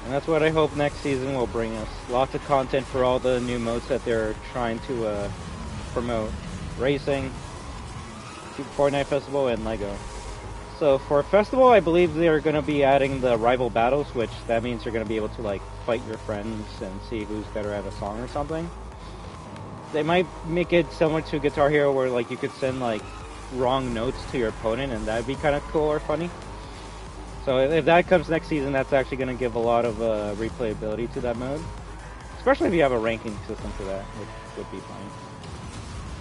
And that's what I hope next season will bring us. Lots of content for all the new modes that they're trying to promote. Racing, Fortnite Festival, and Lego. So for Festival, I believe they're going to be adding the rival battles, which that means you're going to be able to like fight your friends and see who's better at a song or something. They might make it similar to Guitar Hero, where like you could send like wrong notes to your opponent, and that'd be kind of cool or funny. So if that comes next season, that's actually going to give a lot of replayability to that mode. Especially if you have a ranking system for that, which would be fine.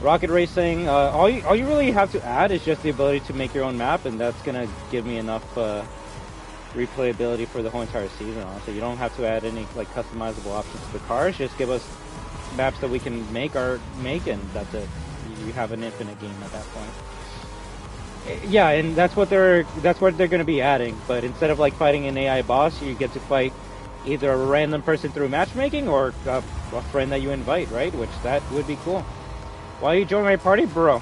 Rocket Racing, all you really have to add is just the ability to make your own map, and that's going to give me enough replayability for the whole entire season, honestly. You don't have to add any like customizable options to the cars, just give us maps that we can make, and that's it. You have an infinite game at that point. Yeah, and that's what they're going to be adding. But instead of like fighting an AI boss, you get to fight either a random person through matchmaking or a friend that you invite, right? Which that would be cool. Why you join my party, bro?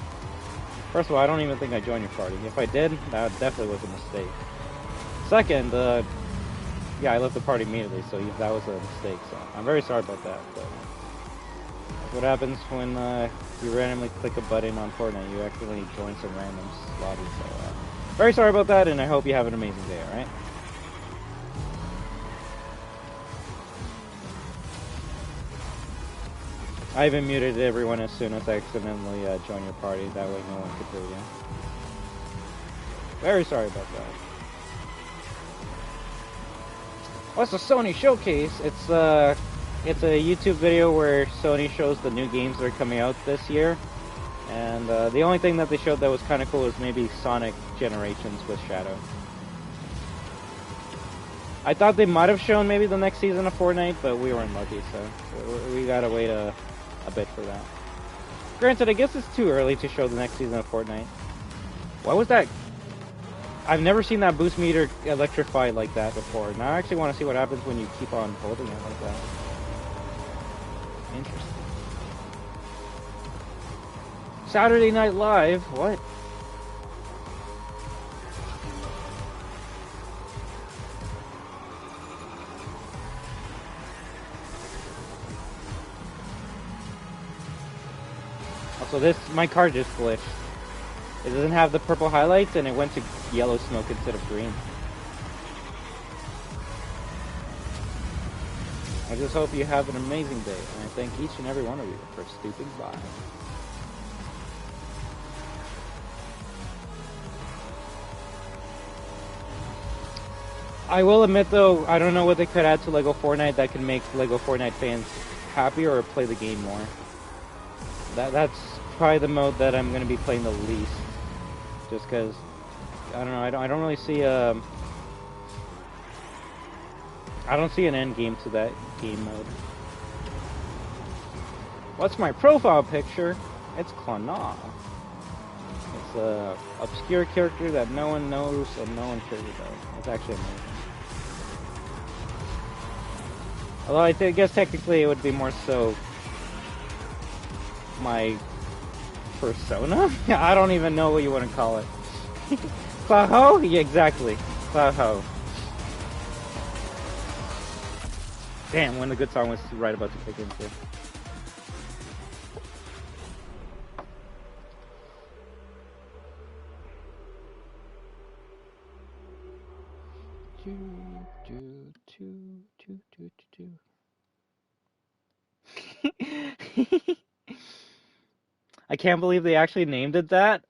First of all, I don't even think I joined your party. If I did, that definitely was a mistake. Second, yeah, I left the party immediately, so that was a mistake. So I'm very sorry about that. But what happens when you randomly click a button on Fortnite? You accidentally join some random lobby. So very sorry about that, and I hope you have an amazing day. All right. I even muted everyone as soon as I accidentally joined your party. That way no one could hear you. Very sorry about that. What's the Sony Showcase? It's a YouTube video where Sony shows the new games that are coming out this year. And the only thing that they showed that was kind of cool is maybe Sonic Generations with Shadow. I thought they might have shown maybe the next season of Fortnite, but we weren't lucky, so we gotta wait a bit for that. Granted, I guess it's too early to show the next season of Fortnite. Why was that? I've never seen that boost meter electrified like that before. Now I actually want to see what happens when you keep on holding it like that. Interesting. Saturday Night Live? What? Also, my car just glitched. It doesn't have the purple highlights, and it went to yellow smoke instead of green. I just hope you have an amazing day, and I thank each and every one of you for stooping by. I will admit, though, I don't know what they could add to LEGO Fortnite that can make LEGO Fortnite fans happier or play the game more. That's probably the mode that I'm going to be playing the least. Just because, I don't know, I don't really see I don't see an end game to that game mode. What's my profile picture? It's Klaw-Naw. It's a obscure character that no one knows and no one cares about. It's actually amazing. Although I guess technically it would be more so my persona? I don't even know what you want to call it. WAHOO? Yeah, exactly. WAHOO. Damn, when the good song was right about to kick into. I can't believe they actually named it that.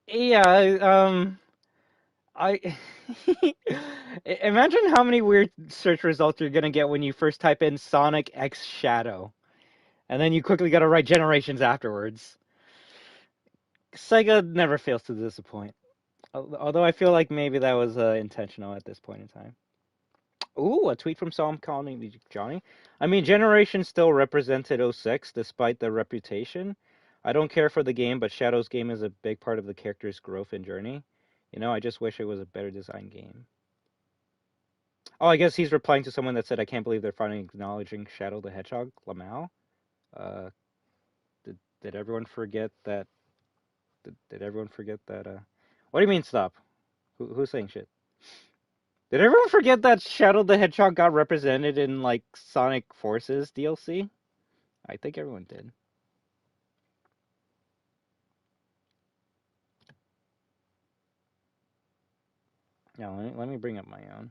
Yeah, I imagine how many weird search results you're gonna get when you first type in Sonic X Shadow, and then you quickly gotta write Generations afterwards. Sega never fails to disappoint. Although I feel like maybe that was intentional at this point in time. Ooh, a tweet from Psalm calling Johnny. I mean, Generations still represented 06 despite the reputation. I don't care for the game, but Shadow's game is a big part of the character's growth and journey. You know, I just wish it was a better designed game. Oh, I guess he's replying to someone that said, I can't believe they're finally acknowledging Shadow the Hedgehog, Lamau. Did everyone forget that? Did everyone forget that? What do you mean stop? Who's saying shit? Did everyone forget that Shadow the Hedgehog got represented in, like, Sonic Forces DLC? I think everyone did. Now, let me bring up my own.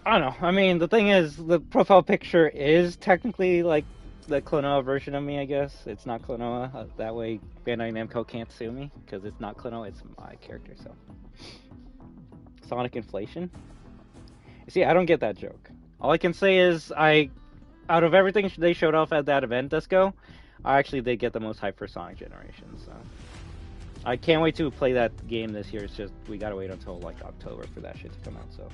I don't know. I mean, the thing is, the profile picture is technically, like, the Klaw-Naw version of me, I guess. It's not Klaw-Naw. That way, Bandai Namco can't sue me, because it's not Klaw-Naw, it's my character, so. Sonic inflation? You see, I don't get that joke. All I can say is, out of everything they showed off at that event, Disco, I actually did get the most hype for Sonic Generations, so. I can't wait to play that game this year, it's just, we gotta wait until, like, October for that shit to come out, so.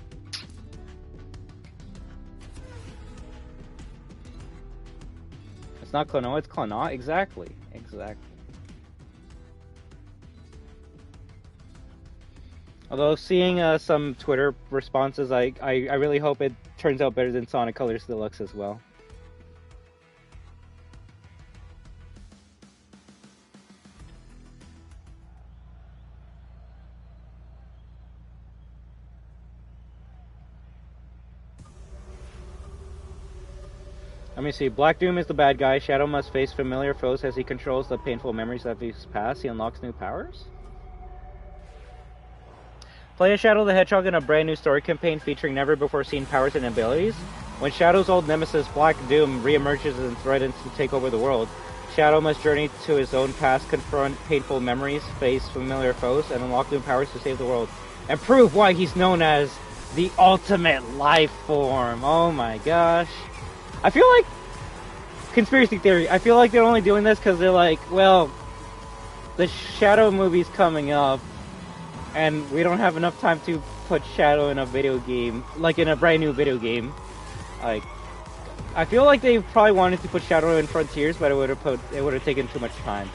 It's not Klaw-Naw, it's Klaw-Naw, exactly. Although seeing some Twitter responses, I really hope it turns out better than Sonic Colors Deluxe as well. Let me see. Black Doom is the bad guy. Shadow must face familiar foes as he controls the painful memories of his past. He unlocks new powers. Play as Shadow the Hedgehog in a brand new story campaign featuring never-before-seen powers and abilities. When Shadow's old nemesis Black Doom reemerges and threatens to take over the world, Shadow must journey to his own past, confront painful memories, face familiar foes, and unlock new powers to save the world. And prove why he's known as the ultimate life form. Oh my gosh. I feel like, conspiracy theory, I feel like they're only doing this because they're like, well, the Shadow movie's coming up, and we don't have enough time to put Shadow in a video game, like in a brand new video game. Like, I feel like they probably wanted to put Shadow in Frontiers, but it would have taken too much time.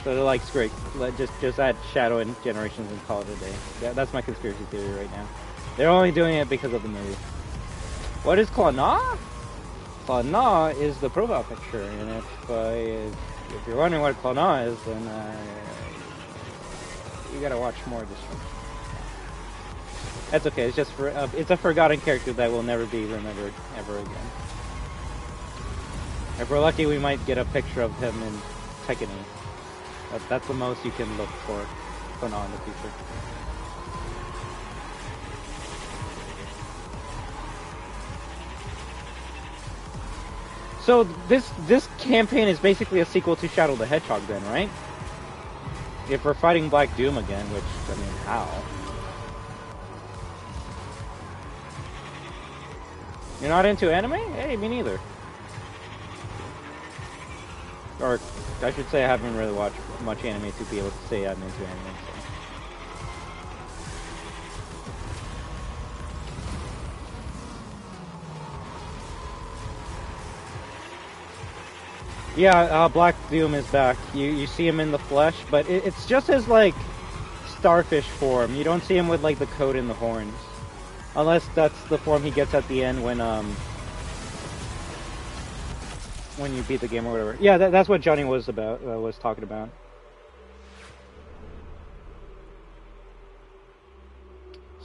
So they're like, screw it, just add Shadow in Generations and call it a day. Yeah, that's my conspiracy theory right now. They're only doing it because of the movie. What is Klaw-Naw? Klaw-Naw is the profile picture, and if you're wondering what Klaw-Naw is, then you gotta watch more of this one. That's okay. It's just it's a forgotten character that will never be remembered ever again. If we're lucky, we might get a picture of him in Tekken. That's the most you can look for Klaw-Naw in the future. So this campaign is basically a sequel to Shadow the Hedgehog, then, right? If we're fighting Black Doom again, which, I mean, how? You're not into anime? Hey, me neither. Or, I should say I haven't really watched much anime to be able to say I'm into anime, so. Yeah, Black Doom is back. You see him in the flesh, but it's just his, like, starfish form. You don't see him with, like, the coat and the horns. Unless that's the form he gets at the end when you beat the game or whatever. Yeah, that's what Johnny was talking about.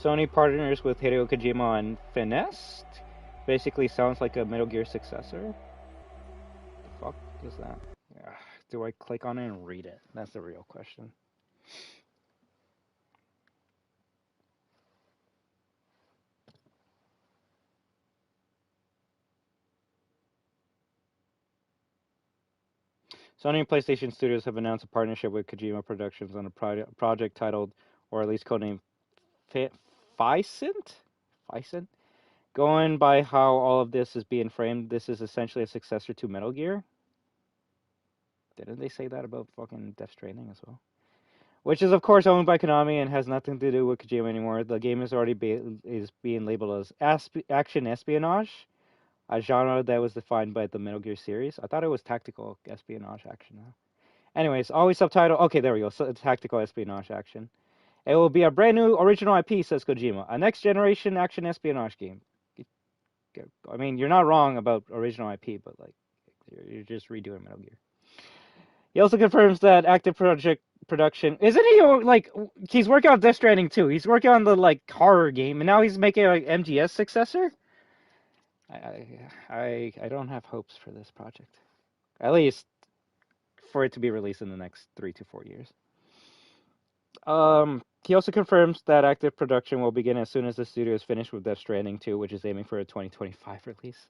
Sony partners with Hideo Kojima on Finesse. Basically sounds like a Metal Gear successor. The fuck is that? Do I click on it and read it? That's the real question. Sony and PlayStation Studios have announced a partnership with Kojima Productions on a project titled, or at least codenamed, Ficent? Going by how all of this is being framed, this is essentially a successor to Metal Gear. Didn't they say that about fucking Death Stranding as well? Which is, of course, owned by Konami and has nothing to do with Kojima anymore. The game is already being labeled as action espionage, a genre that was defined by the Metal Gear series. I thought it was tactical espionage action now. Anyways, always subtitle. Okay, there we go. So, tactical espionage action. It will be a brand new original IP, says Kojima. A next generation action espionage game. I mean, you're not wrong about original IP, but like, you're just redoing Metal Gear. He also confirms that active production isn't he like he's working on Death Stranding too. He's working on the like horror game, and now he's making a MGS successor. I don't have hopes for this project, at least for it to be released in the next 3 to 4 years. He also confirms that active production will begin as soon as the studio is finished with Death Stranding 2, which is aiming for a 2025 release.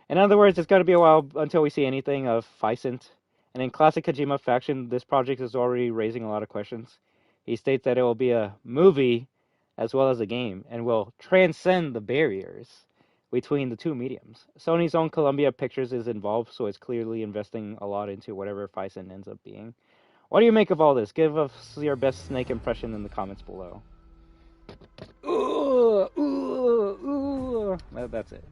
In other words, it's going to be a while until we see anything of Ficent. And in classic Kojima fashion, this project is already raising a lot of questions. He states that it will be a movie as well as a game and will transcend the barriers between the two mediums. Sony's own Columbia Pictures is involved, so it's clearly investing a lot into whatever Ficent ends up being. What do you make of all this? Give us your best Snake impression in the comments below. That's it.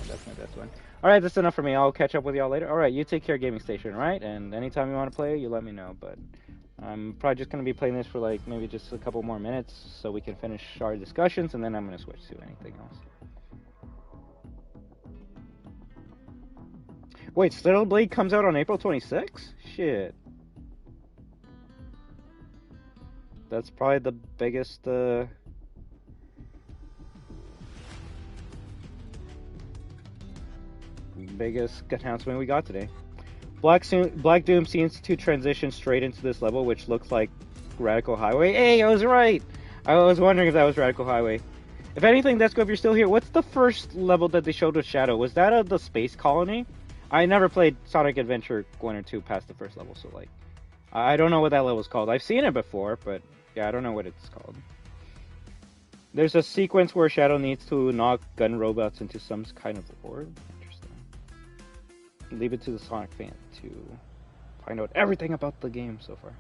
That's my best one. Alright, that's enough for me. I'll catch up with y'all later. Alright, you take care, Gaming Station, right? And anytime you want to play, you let me know. But I'm probably just going to be playing this for like maybe just a couple more minutes so we can finish our discussions, and then I'm going to switch to anything else. Wait, Steel Blade comes out on April 26th? Shit. That's probably the biggest, announcement we got today. Black Doom seems to transition straight into this level, which looks like Radical Highway. Hey, I was right! I was wondering if that was Radical Highway. If anything, Desco, if you're still here, what's the first level that they showed with Shadow? Was that of the space colony? I never played Sonic Adventure 1 or 2 past the first level, so like, I don't know what that level's called. I've seen it before, but yeah, I don't know what it's called. There's a sequence where Shadow needs to knock gun robots into some kind of orb. Interesting. Leave it to the Sonic fan to find out everything about the game so far.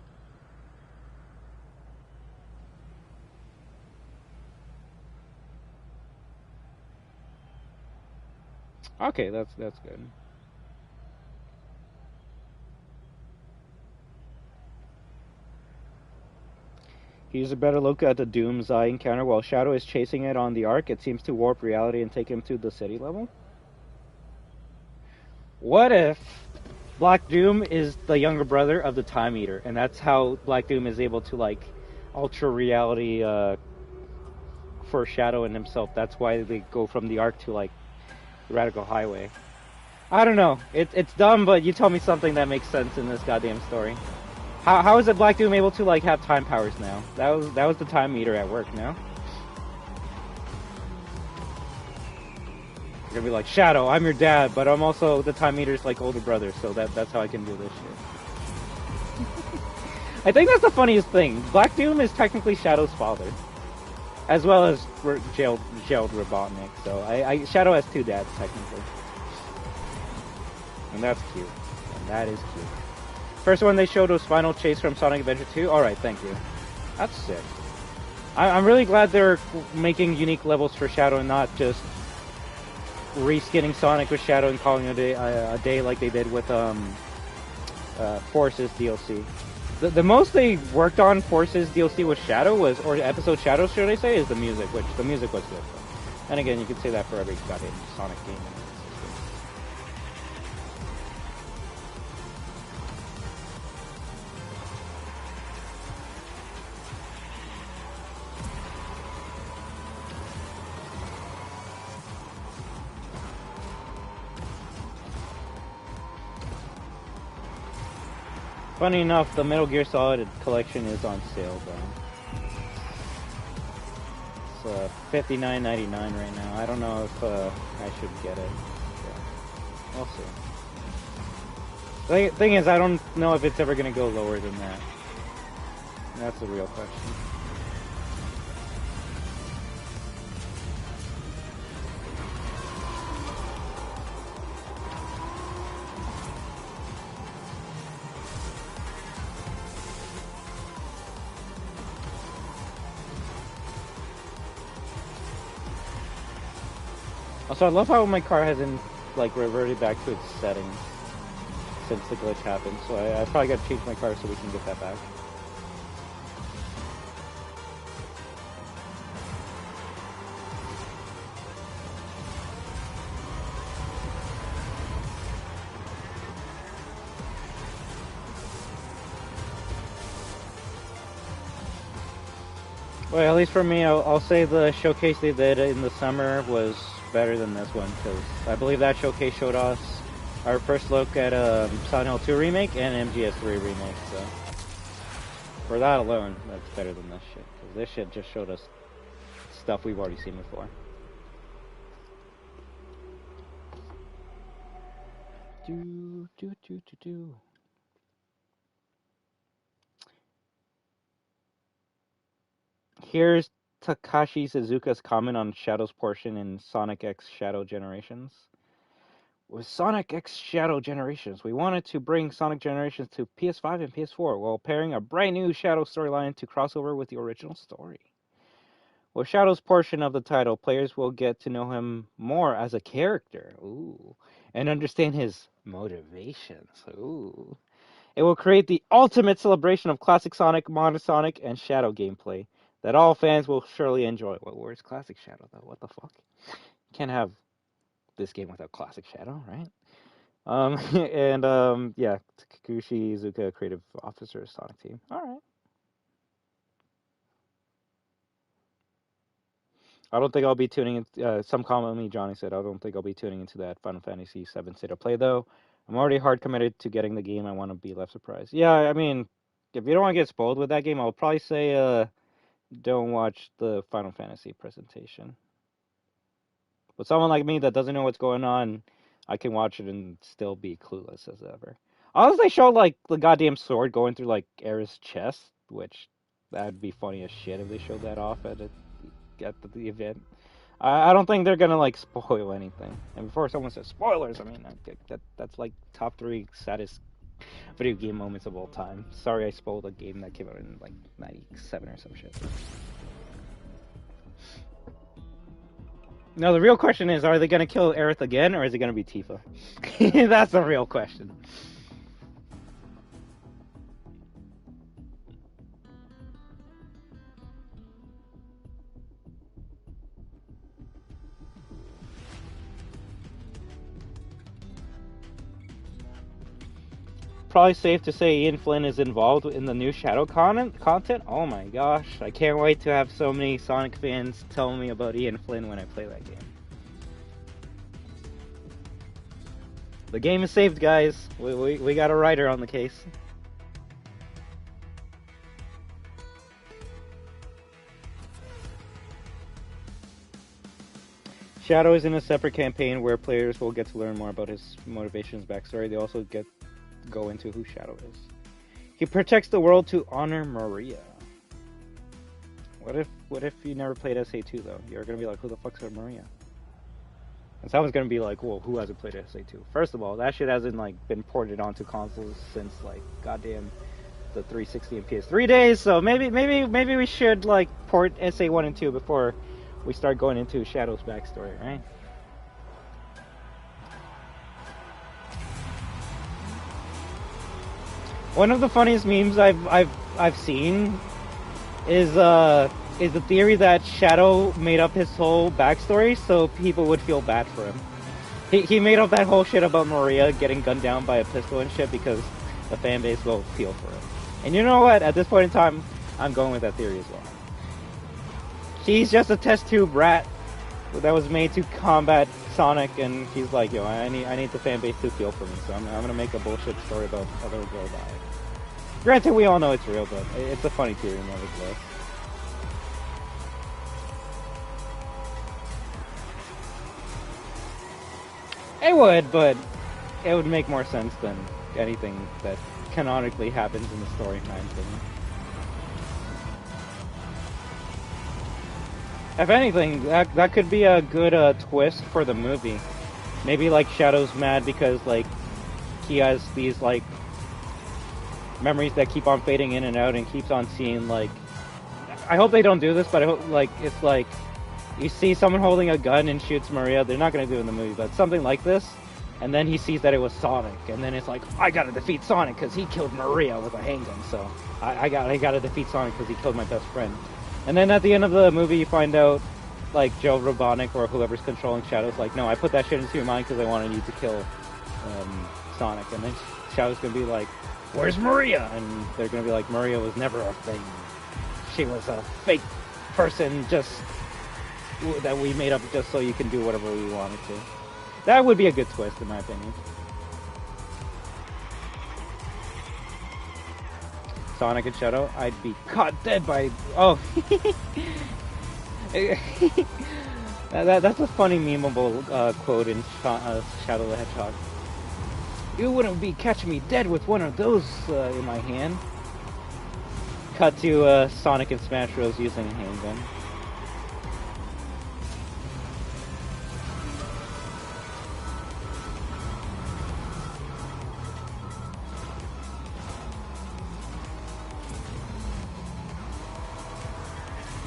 Okay, that's good. Here's a better look at the Doom's Eye encounter. While Shadow is chasing it on the Ark, it seems to warp reality and take him to the city level. What if Black Doom is the younger brother of the Time Eater, and that's how Black Doom is able to like ultra reality foreshadow in himself. That's why they go from the arc to like Radical Highway. I don't know. It's dumb, but you tell me something that makes sense in this goddamn story. How is it Black Doom able to like have time powers now? That was the Time Eater at work, no? You're gonna be like, Shadow, I'm your dad, but I'm also the Time Eater's like older brother, so that's how I can do this shit. I think that's the funniest thing. Black Doom is technically Shadow's father, as well as jailed Robotnik. So Shadow has two dads technically, and that's cute. And that is cute. First one they showed was Final Chase from Sonic Adventure 2. All right, thank you. That's sick. I'm really glad they're making unique levels for Shadow and not just reskinning Sonic with Shadow and calling it a day like they did with Forces DLC. The most they worked on Forces DLC with Shadow was, or episode Shadow should I say, is the music, which the music was good. And again, you could say that for every goddamn Sonic game. Funny enough, the Metal Gear Solid collection is on sale, though. It's $59.99 right now. I don't know if I should get it. But we'll see. The thing is, I don't know if it's ever going to go lower than that. That's the real question. Also, I love how my car hasn't like reverted back to its settings since the glitch happened. So I probably got to change my car so we can get that back. Well, at least for me, I'll say the showcase they did in the summer was better than this one, because I believe that showcase showed us our first look at Silent Hill 2 remake and MGS3 remake, so for that alone, that's better than this shit, because this shit just showed us stuff we've already seen before. Here's Takashi Suzuka's comment on Shadow's portion in Sonic X Shadow Generations. With Sonic X Shadow Generations, we wanted to bring Sonic Generations to PS5 and PS4 while pairing a brand new Shadow storyline to crossover with the original story. With Shadow's portion of the title, players will get to know him more as a character, and understand his motivations, It will create the ultimate celebration of classic Sonic, modern Sonic, and Shadow gameplay that all fans will surely enjoy. Well, where's classic Shadow, though? What the fuck? Can't have this game without classic Shadow, right? Yeah, Takushi Iizuka, creative officer, Sonic Team. All right. I don't think I'll be tuning in. Some comment me, Johnny said, I don't think I'll be tuning into that Final Fantasy VII State of Play, though. I'm already hard committed to getting the game. I want to be left surprised. Yeah, I mean, if you don't want to get spoiled with that game, I'll probably say don't watch the Final Fantasy presentation. But someone like me that doesn't know what's going on, I can watch it and still be clueless as ever. Unless they show, like, the goddamn sword going through, like, Aerith's chest, which that'd be funny as shit if they showed that off at the event. I don't think they're gonna, like, spoil anything. And before someone says spoilers, I mean, that's like top 3 saddest video game moments of all time. Sorry I spoiled a game that came out in, like, 97 or some shit. No, the real question is, are they gonna kill Aerith again, or is it gonna be Tifa? That's the real question. probably safe to say Ian Flynn is involved in the new Shadow content. Oh my gosh, I can't wait to have so many Sonic fans tell me about Ian Flynn when I play that game. The game is saved, guys. We got a writer on the case. Shadow is in a separate campaign where players will get to learn more about his motivations, backstory. They also go into who Shadow is. He protects the world to honor Maria. What if you never played SA2 though? You're gonna be like, who the fuck's Maria? And someone's gonna be like, well, who hasn't played SA2? First of all, that shit hasn't like been ported onto consoles since like goddamn the 360 and PS3 days. So maybe we should like port SA1 and 2 before we start going into Shadow's backstory, right? One of the funniest memes I've seen is the theory that Shadow made up his whole backstory so people would feel bad for him. He made up that whole shit about Maria getting gunned down by a pistol and shit because the fan base will feel for him. And you know what? At this point in time, I'm going with that theory as well. He's just a test tube rat that was made to combat Sonic, and he's like, yo, I need the fan base to feel for me, so I'm gonna make a bullshit story about a little girl dying. Granted, we all know it's real, but it's a funny theory nevertheless. It would, but it would make more sense than anything that canonically happens in the story, in my opinion. If anything, that could be a good twist for the movie. Maybe like Shadow's mad because like he has these like memories that keep on fading in and out and keeps on seeing like. I hope they don't do this, but I hope like it's like you see someone holding a gun and shoots Maria. They're not gonna do it in the movie, but something like this, and then he sees that it was Sonic, and then it's like I gotta defeat Sonic because he killed Maria with a handgun. So I gotta defeat Sonic because he killed my best friend. And then at the end of the movie, you find out, like, Joe Robotnik or whoever's controlling Shadow's like, no, I put that shit into your mind because I wanted you to kill Sonic. And then Shadow's going to be like, where's Maria? And they're going to be like, Maria was never a thing. She was a fake person just that we made up just so you can do whatever we wanted to. That would be a good twist, in my opinion. Sonic and Shadow, I'd be caught dead by... Oh. That's a funny memeable quote in Shadow the Hedgehog. You wouldn't be catching me dead with one of those in my hand. Cut to Sonic and Smash Bros. Using a handgun.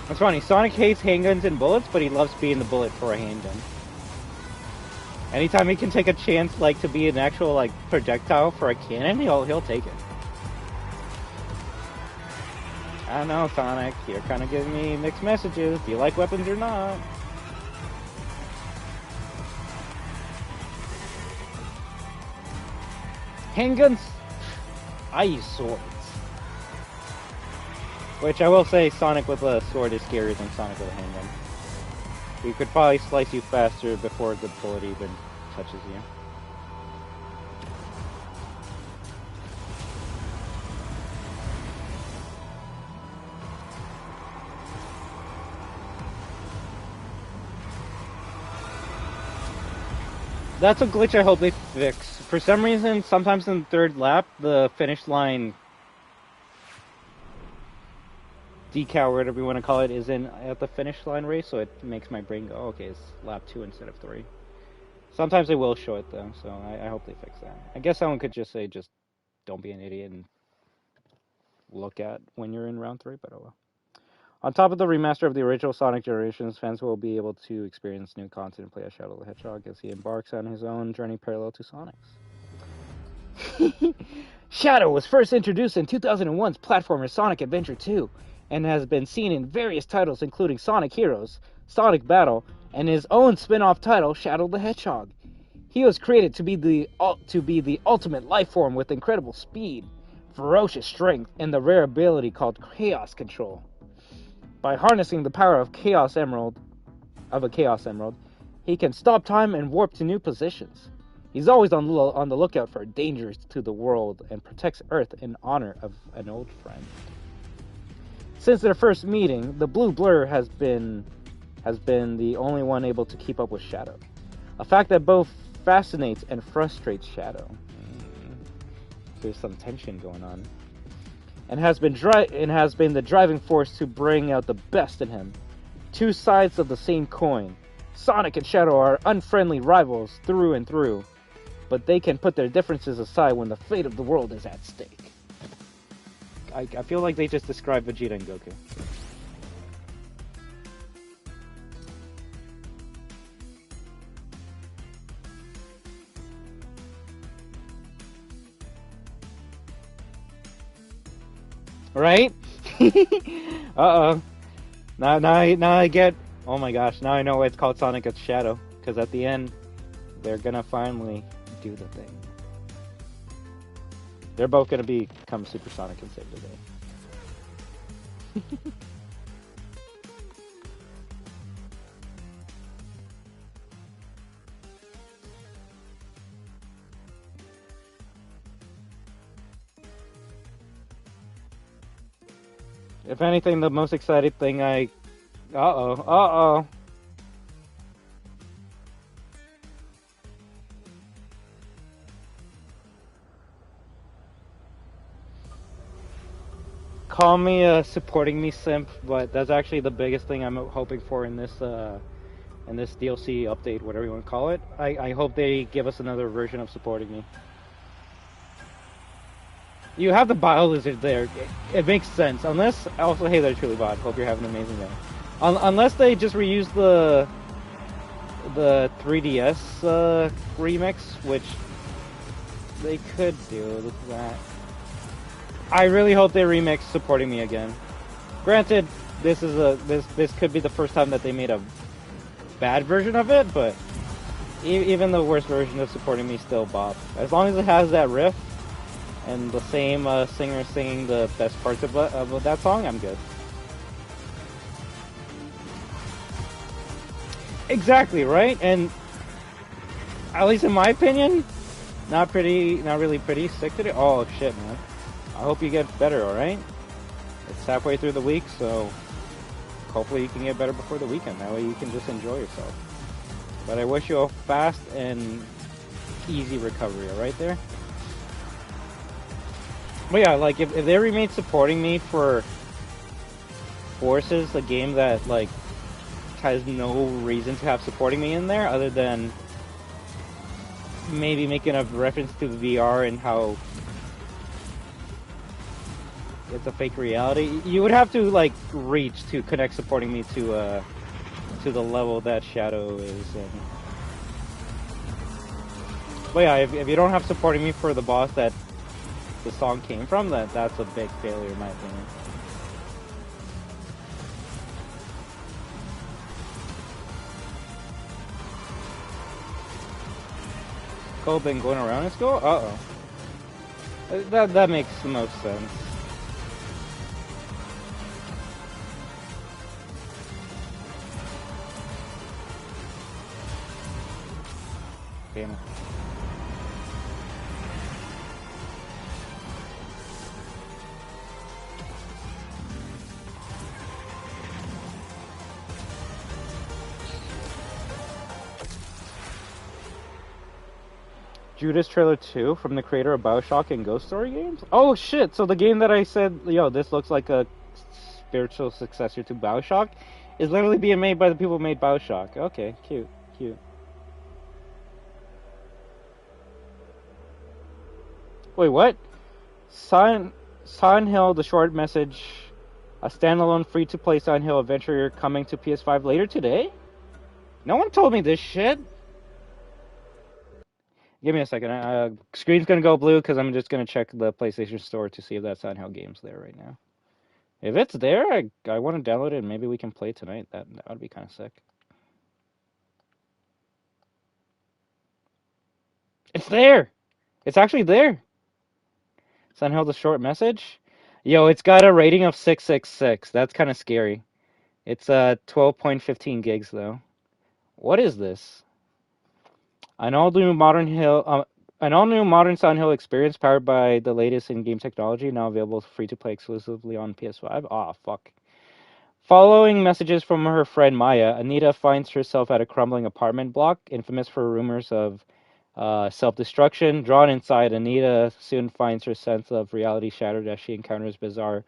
It's funny, Sonic hates handguns and bullets, but he loves being the bullet for a handgun. Anytime he can take a chance, like, to be an actual, like, projectile for a cannon, he'll take it. I don't know, Sonic, you're kind of giving me mixed messages. Do you like weapons or not? Handguns? I use swords. Which I will say, Sonic with a sword is scarier than Sonic with a handgun. He could probably slice you faster before the bullet even touches you. That's a glitch I hope they fix. For some reason, sometimes in the third lap, the finish line decal, or whatever you want to call it, is in at the finish line race, so it makes my brain go, okay, it's lap 2 instead of 3. Sometimes they will show it though, so I hope they fix that. I guess someone could just say, just don't be an idiot and look at when you're in round 3, but oh well. On top of the remaster of the original Sonic Generations, fans will be able to experience new content and play as Shadow the Hedgehog as he embarks on his own journey parallel to Sonic's. Shadow was first introduced in 2001's platformer Sonic Adventure 2, and has been seen in various titles including Sonic Heroes, Sonic Battle, and his own spin-off title, Shadow the Hedgehog. He was created to be the ultimate life form with incredible speed, ferocious strength, and the rare ability called Chaos Control. By harnessing the power of a Chaos Emerald, he can stop time and warp to new positions. He's always on the lookout for dangers to the world and protects Earth in honor of an old friend. Since their first meeting, the Blue Blur has been the only one able to keep up with Shadow, a fact that both fascinates and frustrates Shadow. There's some tension going on, and has been the driving force to bring out the best in him. Two sides of the same coin. Sonic and Shadow are unfriendly rivals through and through, but they can put their differences aside when the fate of the world is at stake. I feel like they just described Vegeta and Goku. Right? Uh-oh. Now I get... Oh my gosh, now I know why it's called Sonic and Shadow. Because at the end, they're gonna finally do the thing. They're both gonna become Super Sonic and save the day. If anything, the most exciting thing Uh-oh. Call me a supporting me simp, but that's actually the biggest thing I'm hoping for in this DLC update, whatever you want to call it. I hope they give us another version of supporting me. You have the Bio Lizard there. It makes sense. Unless... Also, hey there, Truly Bot. Hope you're having an amazing day. Unless they just reuse the 3DS remix, which they could do that. I really hope they remix supporting me again. Granted, this could be the first time that they made a bad version of it, but even the worst version of supporting me still bop. As long as it has that riff and the same singer singing the best parts of that song, I'm good. Exactly, right? And at least in my opinion, not really pretty. Stick to it. Oh shit, man. I hope you get better, alright? It's halfway through the week, so hopefully you can get better before the weekend. That way you can just enjoy yourself. But I wish you a fast and easy recovery, alright there? But yeah, like, if they remade supporting me for Forces, a game that, like, has no reason to have supporting me in there, other than maybe making a reference to the VR and how it's a fake reality. You would have to like reach to connect supporting me to the level that Shadow is. But yeah, if you don't have supporting me for the boss that the song came from, that's a big failure in my opinion. Cole been going around in school? Uh-oh. That makes the most sense. Damn it. Judas Trailer 2 from the creator of BioShock and Ghost Story games? Oh shit, so the game that I said, yo, this looks like a spiritual successor to BioShock is literally being made by the people who made BioShock. Okay, cute. Wait, what? Silent Hill, the short message, a standalone free-to-play Silent Hill adventure coming to PS5 later today? No one told me this shit. Give me a second. Screen's gonna go blue because I'm just gonna check the PlayStation Store to see if that Silent Hill game's there right now. If it's there, I want to download it and maybe we can play tonight. That would be kind of sick. It's there. It's actually there. Somehow the short message. Yo, it's got a rating of 666. That's kind of scary. It's 12.15 gigs though. What is this? An all-new modern hill, an all-new modern Silent Hill experience powered by the latest in-game technology, now available free to play exclusively on PS5. Ah, fuck. Following messages from her friend Maya, Anita finds herself at a crumbling apartment block, infamous for rumors of self-destruction. Drawn inside, Anita soon finds her sense of reality shattered as she encounters bizarre,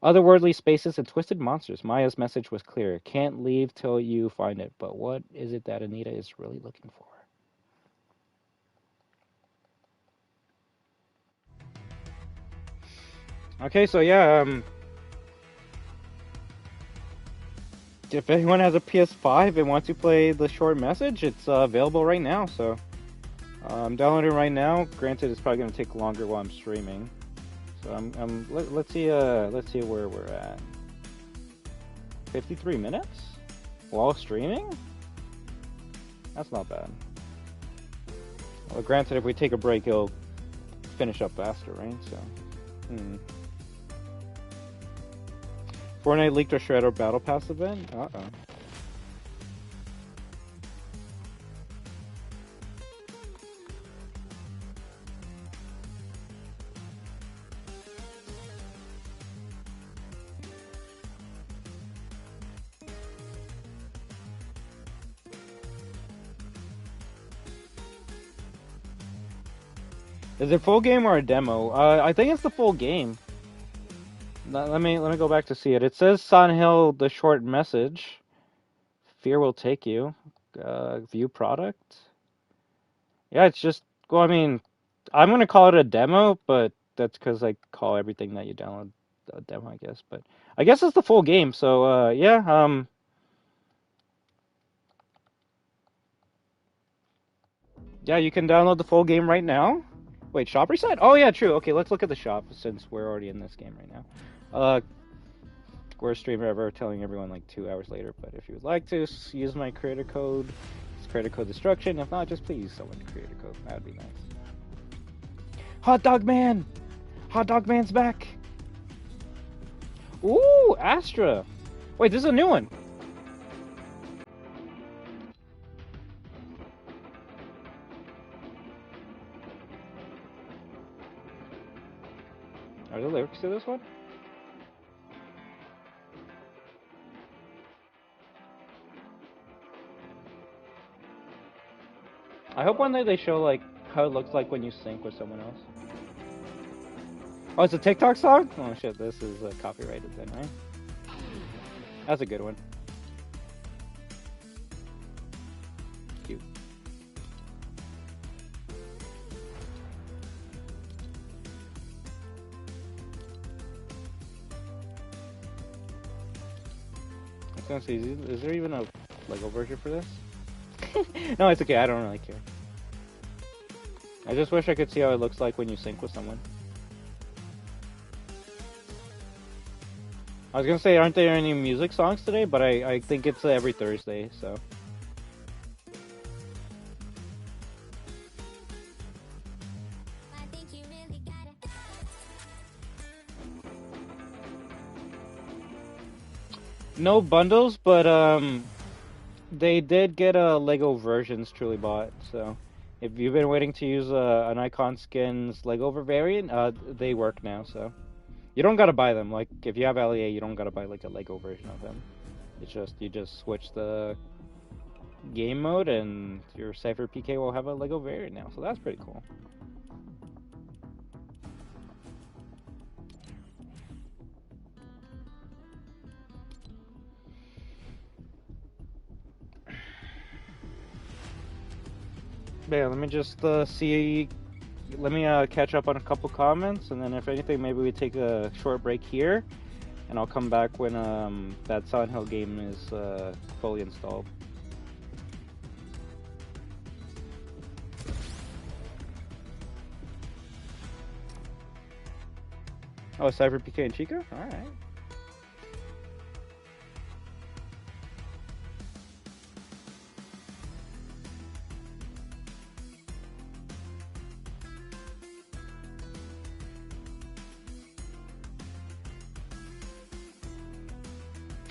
otherworldly spaces and twisted monsters. Maya's message was clear: can't leave till you find it. But what is it that Anita is really looking for? Okay, so yeah, if anyone has a PS5 and wants to play the short message, it's available right now. So I'm downloading right now. Granted, it's probably going to take longer while I'm streaming. So let's see where we're at. 53 minutes while streaming? That's not bad. Well, granted, if we take a break, it'll finish up faster, right? So, Fortnite leaked a Shredder Battle Pass event? Uh-oh. Is it full game or a demo? I think it's the full game. Let me go back to see it. It says Silent Hill, the short message. Fear will take you. View product. Yeah, it's just, well, I mean, I'm gonna call it a demo, but that's because I call everything that you download a demo, I guess. But I guess it's the full game. So yeah, yeah, you can download the full game right now. Wait, shop reset? Oh yeah, true. Okay, let's look at the shop since we're already in this game right now. Worst streamer ever, telling everyone like 2 hours later. But if you would like to use my creator code, it's creator code destruction. If not, just please use someone's creator code. That would be nice. Hot Dog Man! Hot Dog Man's back! Ooh, Astra! Wait, this is a new one! Are there lyrics to this one? I hope one day they show like how it looks like when you sync with someone else. Oh, it's a TikTok song? Oh shit, this is copyrighted then, right? That's a good one. Cute. I was gonna say, is there even a Lego version for this? No, it's okay, I don't really care. I just wish I could see how it looks like when you sync with someone. I was gonna say, aren't there any music songs today? But I think it's every Thursday, so. No bundles, but they did get a Lego versions truly bought. So if you've been waiting to use an Icon Skins Lego variant, they work now. So you don't gotta buy them. Like if you have LEA, you don't gotta buy like a Lego version of them. It's just you just switch the game mode, and your Cypher PK will have a Lego variant now. So that's pretty cool. Yeah, let me just see. Let me catch up on a couple comments, and then if anything, maybe we take a short break here, and I'll come back when that Silent Hill game is fully installed. Oh, Cyber PK and Chica? Alright.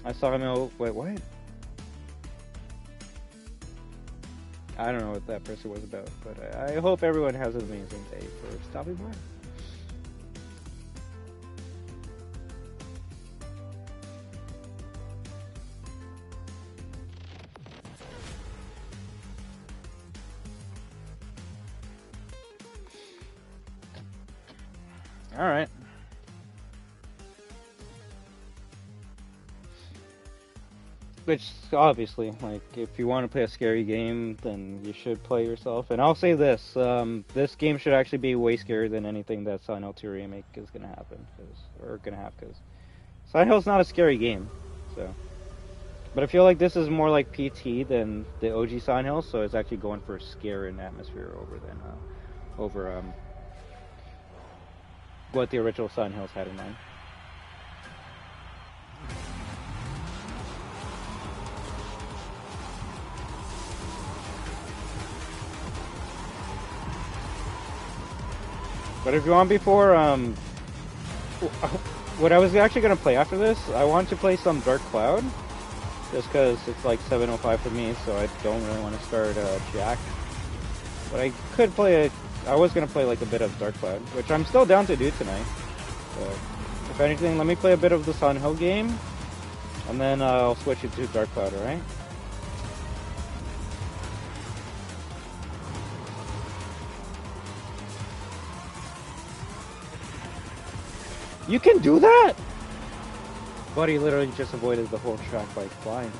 I saw no. Wait, what? I don't know what that person was about, but I hope everyone has an amazing day for stopping by. All right. Which, obviously, like, if you want to play a scary game, then you should play yourself. And I'll say this, this game should actually be way scarier than anything that Silent Hill 2 Remake is going to happen, because Silent Hill's not a scary game, so. But I feel like this is more like PT than the OG Silent Hill, so it's actually going for scare and atmosphere over what the original Silent Hills had in mind. But if you want before, what I was actually going to play after this, I want to play some Dark Cloud, just because it's like 7:05 for me, so I don't really want to start Jack. But I could play I was going to play like a bit of Dark Cloud, which I'm still down to do tonight. So, if anything, let me play a bit of the Silent Hill game, and then I'll switch it to Dark Cloud, alright? You can do that?! Buddy literally just avoided the whole track by flying.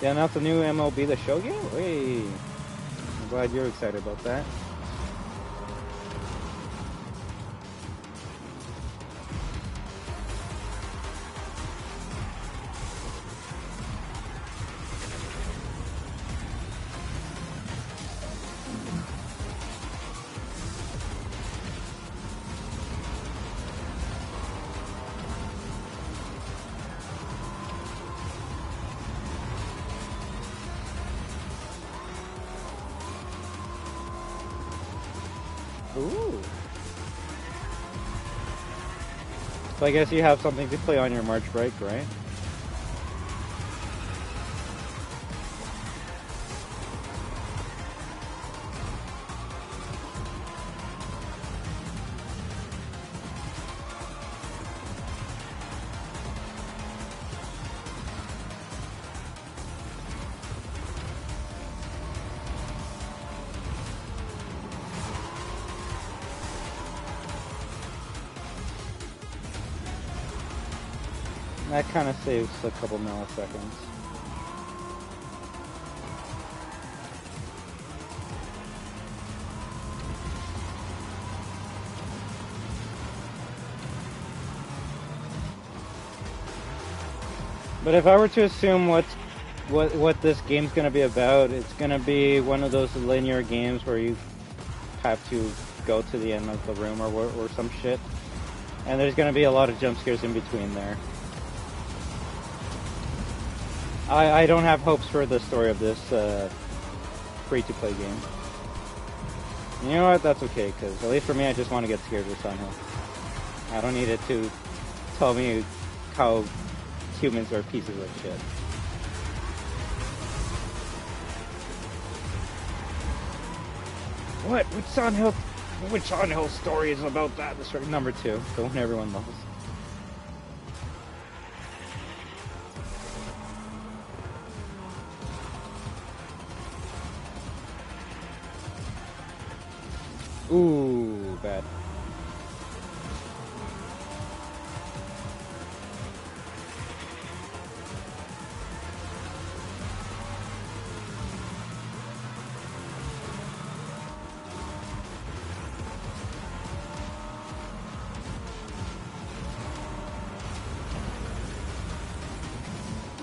Yeah, now it's a new MLB The Show game? Hey, I'm glad you're excited about that. Ooh. So I guess you have something to play on your March break, right? That kind of saves a couple milliseconds. But if I were to assume what this game's going to be about, it's going to be one of those linear games where you have to go to the end of the room or some shit. And there's going to be a lot of jump scares in between there. I don't have hopes for the story of this free-to-play game. You know what? That's okay, because at least for me, I just want to get scared with Silent Hill. I don't need it to tell me how humans are pieces of shit. What? Which Silent Hill story is about that? This is number 2, the one everyone loves. Ooh, bad.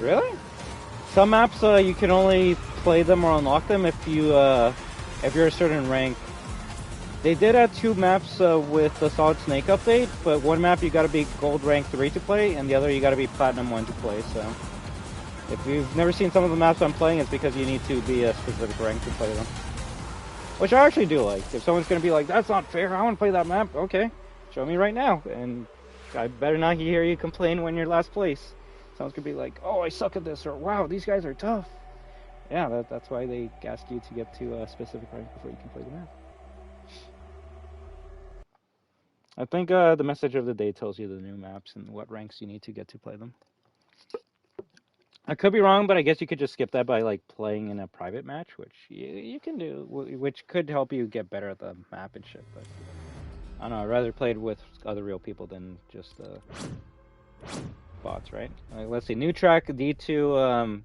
Really? Some maps you can only play them or unlock them if you're a certain rank. They did add 2 maps with the Solid Snake update, but one map you gotta be Gold Rank 3 to play, and the other you gotta be Platinum 1 to play, so... If you've never seen some of the maps I'm playing, it's because you need to be a specific rank to play them. Which I actually do like. If someone's gonna be like, that's not fair, I wanna play that map, okay. Show me right now, and I better not hear you complain when you're last place. Someone's gonna be like, "Oh, I suck at this," or "Wow, these guys are tough." Yeah, that's why they ask you to get to a specific rank before you can play the map. I think the message of the day tells you the new maps and what ranks you need to get to play them. I could be wrong, but I guess you could just skip that by like playing in a private match, which you can do, which could help you get better at the map and shit. But I don't know, I'd rather play it with other real people than just bots, right? Let's see, new track D2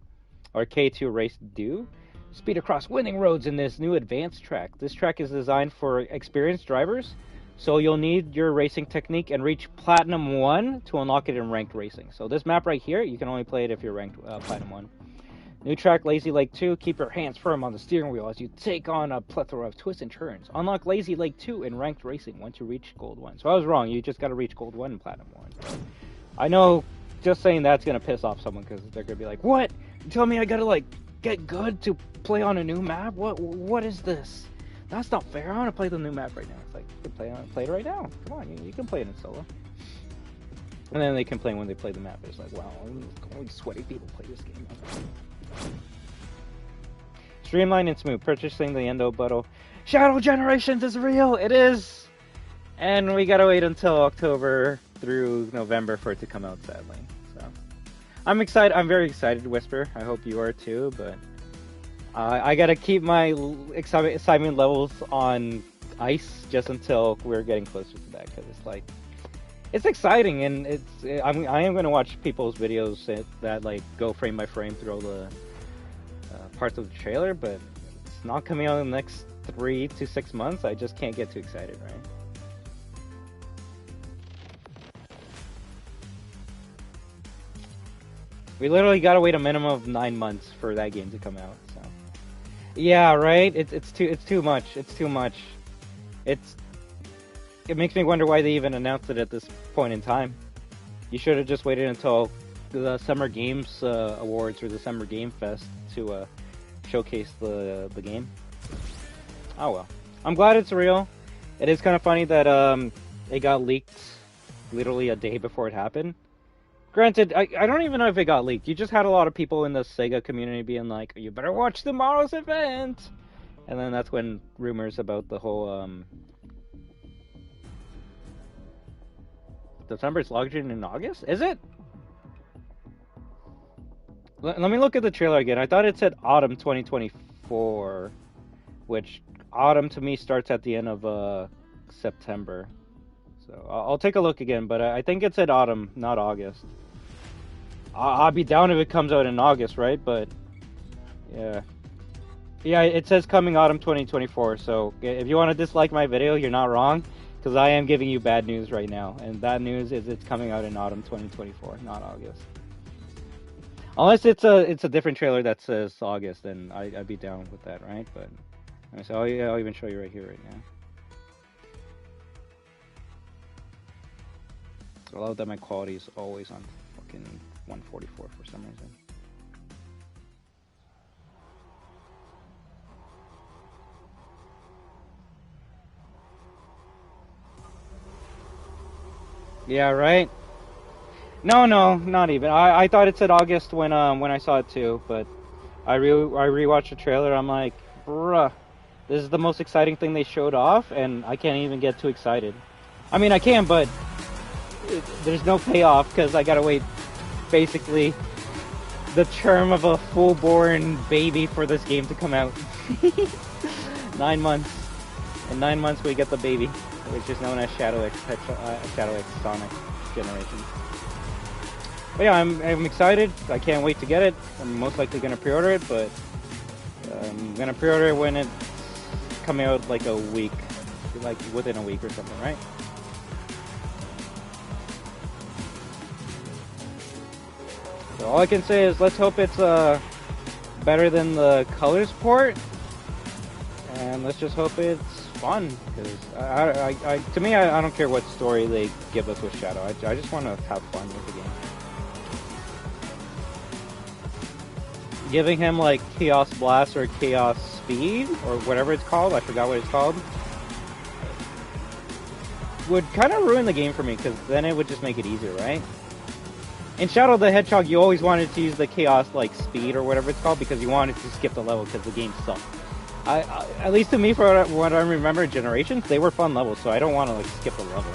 or K2 race do. Speed across winning roads in this new advanced track. This track is designed for experienced drivers, so you'll need your racing technique and reach Platinum 1 to unlock it in ranked racing. So this map right here, you can only play it if you're ranked Platinum 1. New track Lazy Lake 2, keep your hands firm on the steering wheel as you take on a plethora of twists and turns. Unlock Lazy Lake 2 in ranked racing once you reach Gold 1. So I was wrong, you just gotta reach Gold 1 and Platinum 1. But I know just saying that's gonna piss off someone because they're gonna be like, what? You tell me I gotta like get good to play on a new map? What is this? That's not fair. I want to play the new map right now. It's like, you can play it right now. Come on, you can play it in solo. And then they complain when they play the map. It's like, wow, only sweaty people play this game. Streamlined and smooth. Purchasing the Endo bundle. Shadow Generations is real. It is. And we gotta wait until October through November for it to come out, sadly. So I'm excited. I'm very excited, Whisper. I hope you are too, but I gotta keep my excitement levels on ice just until we're getting closer to that, because it's like, it's exciting, and I am gonna watch people's videos that like go frame by frame through all the parts of the trailer, but it's not coming out in the next 3 to 6 months. I just can't get too excited, right? We literally gotta wait a minimum of 9 months for that game to come out. So yeah, right. It's too much. It's too much. It makes me wonder why they even announced it at this point in time. You should have just waited until the Summer Games Awards or the Summer Game Fest to showcase the game. Oh well. I'm glad it's real. It is kind of funny that it got leaked literally a day before it happened. Granted, I don't even know if it got leaked. You just had a lot of people in the Sega community being like, you better watch tomorrow's event! And then that's when rumors about the whole, December's logged in August? Is it? Let me look at the trailer again. I thought it said autumn 2024, which autumn to me starts at the end of, September. So I'll take a look again, but I think it said autumn, not August. I'll be down if it comes out in August, right? But yeah, it says coming autumn 2024. So if you want to dislike my video, you're not wrong, because I am giving you bad news right now, and that news is it's coming out in autumn 2024, not August. Unless it's a different trailer that says August, then I'd be down with that, right? But so I'll even show you right here, right now. I love that my quality is always on fucking 144 for some reason. Yeah, right? No, not even. I thought it said August when I saw it too, but I rewatched the trailer. I'm like, bruh, this is the most exciting thing they showed off, and I can't even get too excited. I mean, I can, but there's no payoff because I gotta wait basically the term of a full-born baby for this game to come out. 9 months. In 9 months we get the baby, which is known as Shadow X Sonic Generations. But yeah, I'm excited. I can't wait to get it. I'm most likely gonna pre-order it, but I'm gonna pre-order it when it's coming out like a week, like within a week or something, right? So all I can say is let's hope it's better than the Colors port, and let's just hope it's fun. Because to me, I don't care what story they give us with Shadow. I just want to have fun with the game. Giving him like Chaos Blast or Chaos Speed or whatever it's called. I forgot what it's called. would kind of ruin the game for me, because then it would just make it easier, right? In Shadow the Hedgehog, you always wanted to use the chaos, like, speed or whatever it's called, because you wanted to skip the level because the game sucked. At least to me, for what I remember, Generations, they were fun levels, so I don't want to, like, skip a level.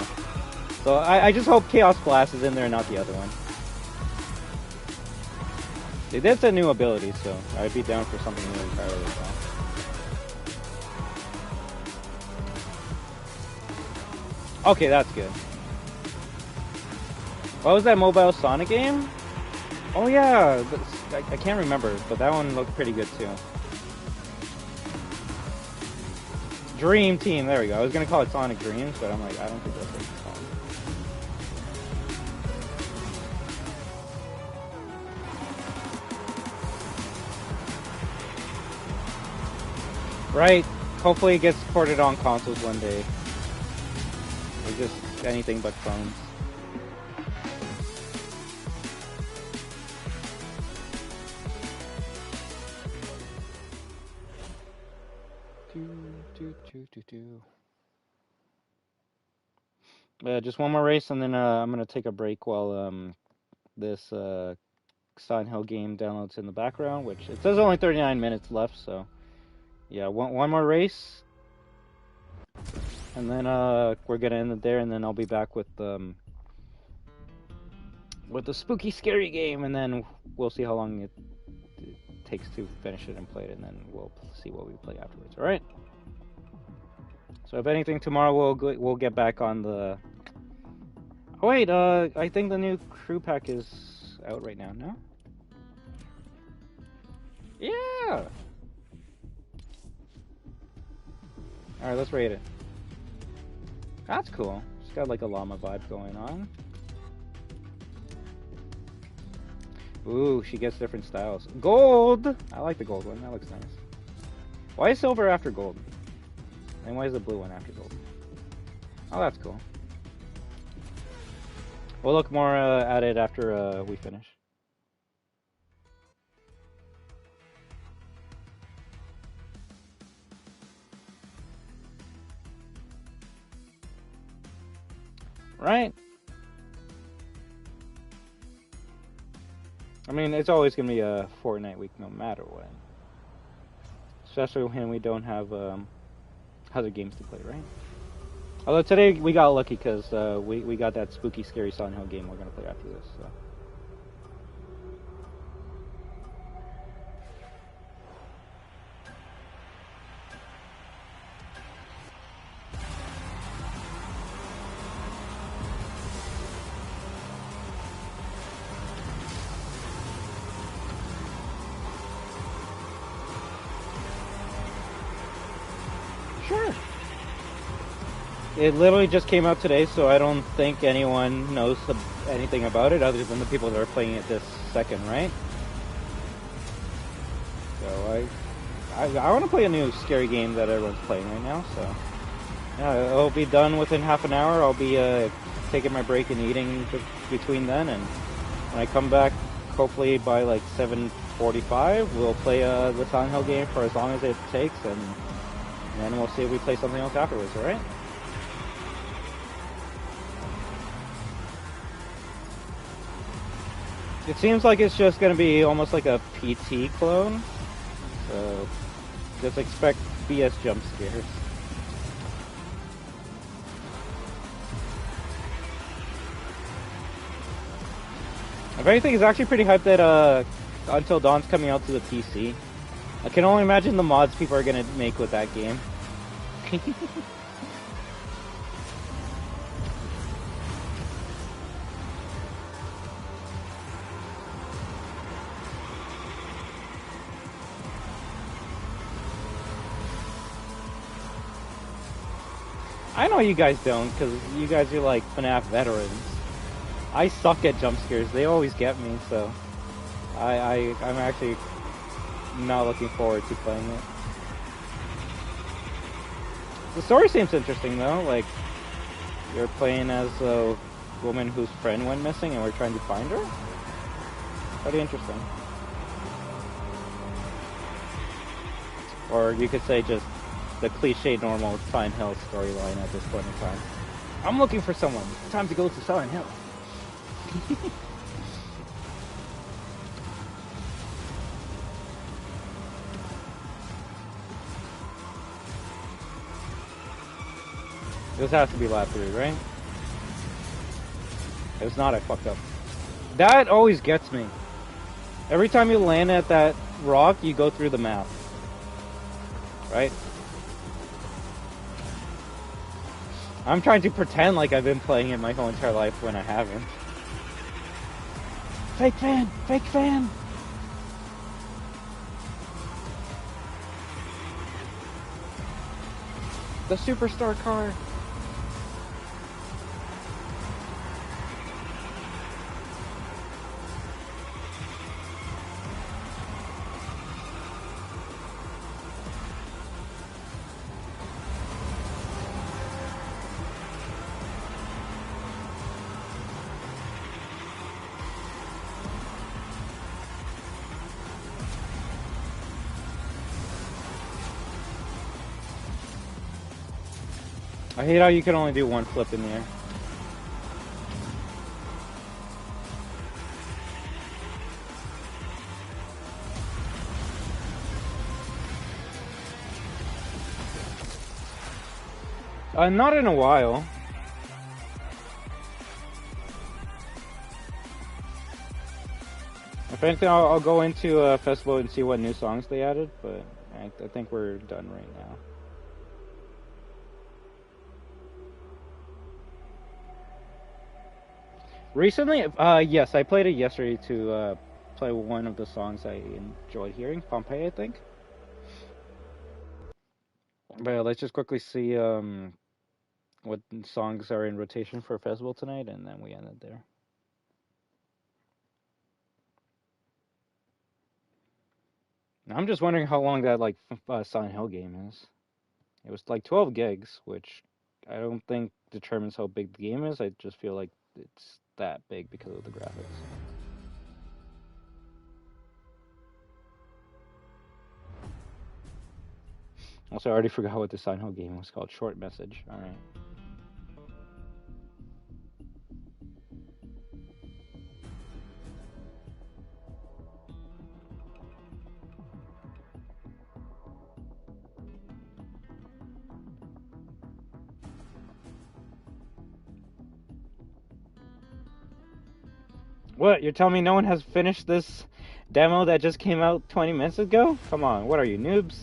So I just hope Chaos Blast is in there, not the other one. They did some new abilities, so I'd be down for something new entirely as well. Okay, that's good. What was that mobile Sonic game? Oh yeah, I can't remember, but that one looked pretty good too. Dream Team, there we go. I was gonna call it Sonic Dreams, but I'm like, I don't think that's what it's called. Right. Hopefully it gets ported on consoles one day. Or just anything but phones. Just one more race, and then I'm gonna take a break while this Silent Hill game downloads in the background, which it says only 39 minutes left, so yeah, one more race, and then we're gonna end it there, and then I'll be back with the spooky, scary game, and then we'll see how long it takes to finish it and play it, and then we'll see what we play afterwards. All right. So if anything, tomorrow we'll get back on the. Oh wait, I think the new crew pack is out right now. No? Yeah. All right, let's rate it. That's cool. It's got like a llama vibe going on. Ooh, she gets different styles. Gold! I like the gold one. That looks nice. Why is silver after gold? And why is the blue one after gold? Oh, that's cool. We'll look more at it after we finish. Right? I mean, it's always going to be a Fortnite week no matter what. Especially when we don't have other games to play, right? Although today we got lucky because we got that spooky, scary Silent Hill game we're going to play after this. So. Sure. It literally just came out today, so I don't think anyone knows anything about it other than the people that are playing it this second, right? So I want to play a new scary game that everyone's playing right now, so yeah, it'll be done within half an hour. I'll be taking my break and eating between then, and when I come back, hopefully by like 7:45, we'll play the Silent Hill game for as long as it takes, and then we'll see if we play something else afterwards, alright? It seems like it's just going to be almost like a PT clone, so just expect BS jump scares. If anything, it's actually pretty hyped that Until Dawn's coming out to the PC. I can only imagine the mods people are going to make with that game. I know you guys don't, because you guys are like FNAF veterans. I suck at jump scares. They always get me, so I'm actually not looking forward to playing it. The story seems interesting though, like you're playing as a woman whose friend went missing and we're trying to find her. Pretty interesting. Or you could say just the cliche normal Silent Hill storyline at this point in time. I'm looking for someone. Time to go to Silent Hill. This has to be lap 3, right? If it's not, I fucked up. That always gets me. Every time you land at that rock, you go through the map. Right? I'm trying to pretend like I've been playing it my whole entire life when I haven't. Fake fan! Fake fan! The superstar car! I hate how you can only do one flip in the air. Not in a while. If anything, I'll go into a festival and see what new songs they added, but I think we're done right now. Recently, yes, I played it yesterday to play one of the songs I enjoyed hearing, Pompeii, I think. But let's just quickly see what songs are in rotation for a festival tonight, and then we end it there. I'm just wondering how long that like Silent Hill game is. It was like 12 gigs, which I don't think determines how big the game is. I just feel like it's that big because of the graphics. Also, I already forgot what the Silent Hill game was called. Short Message. All right. What? You're telling me no one has finished this demo that just came out 20 minutes ago? Come on, what are you, noobs?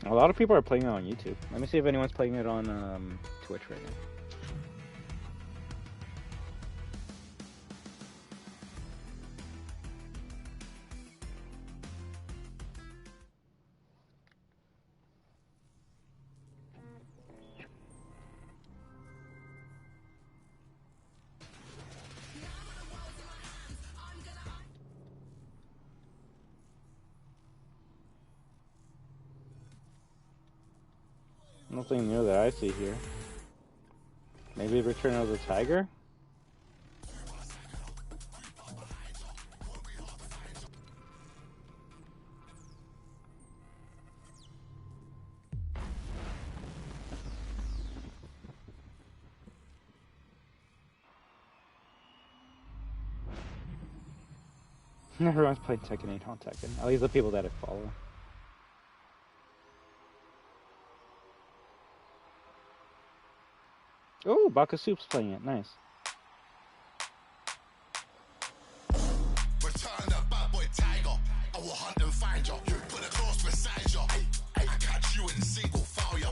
A lot of people are playing it on YouTube. Let me see if anyone's playing it on Twitch right now. Nothing new that I see here. Maybe Return of the Tiger? Everyone's playing Tekken 8 on Tekken. At least the people that I follow. Oh, Baka Soup's playing it. Nice. Return the bad boy tiger. I will hunt and find you. Put a cross beside you. I catch you in single failure.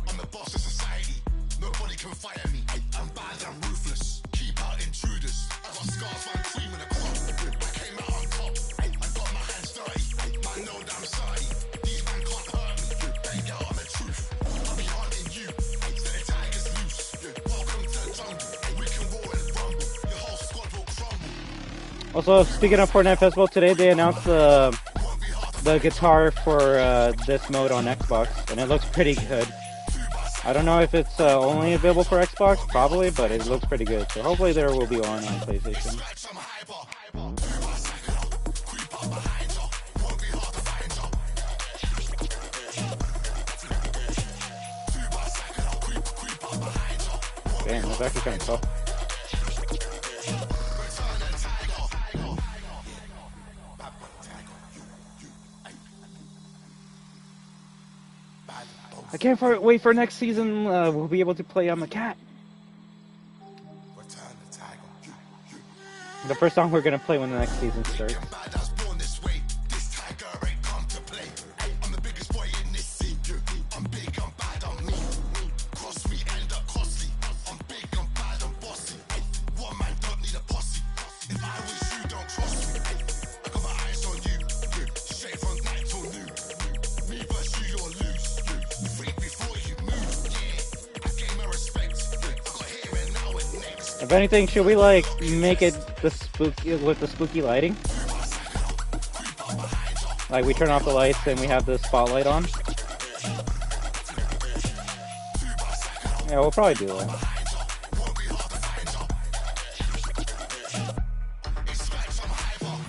I'm the boss of society. Nobody can fire me. I'm bad and ruthless. Keep out intruders. I got scars and cream in the cross. I came out on top. I got my hands dirty. Man know that I'm sorry. These men can't hurt me. They get on the truth. I'll be hunting you. So the tiger's loose. Welcome to the jungle. We can roar and rumble. Your whole squad will crumble. Also, speaking of Fortnite Festival, today they announced the the guitar for this mode on Xbox, and it looks pretty good. I don't know if it's only available for Xbox, probably, but it looks pretty good. So hopefully there will be one on PlayStation. Damn, that's actually kind of tough. I can't wait for next season. We'll be able to play on the cat. The first song we're gonna play when the next season starts. If anything, should we like make it the spooky with the spooky lighting? Like we turn off the lights and we have the spotlight on? Yeah, we'll probably do that.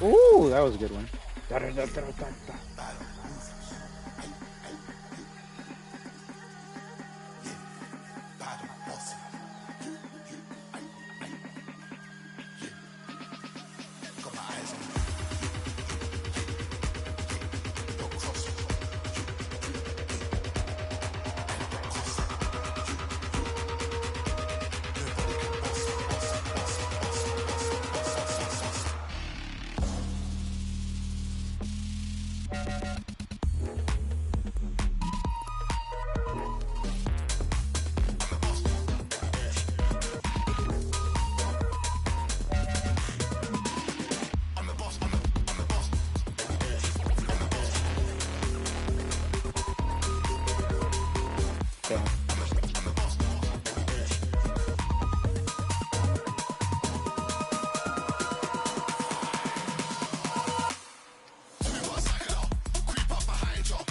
Ooh, that was a good one.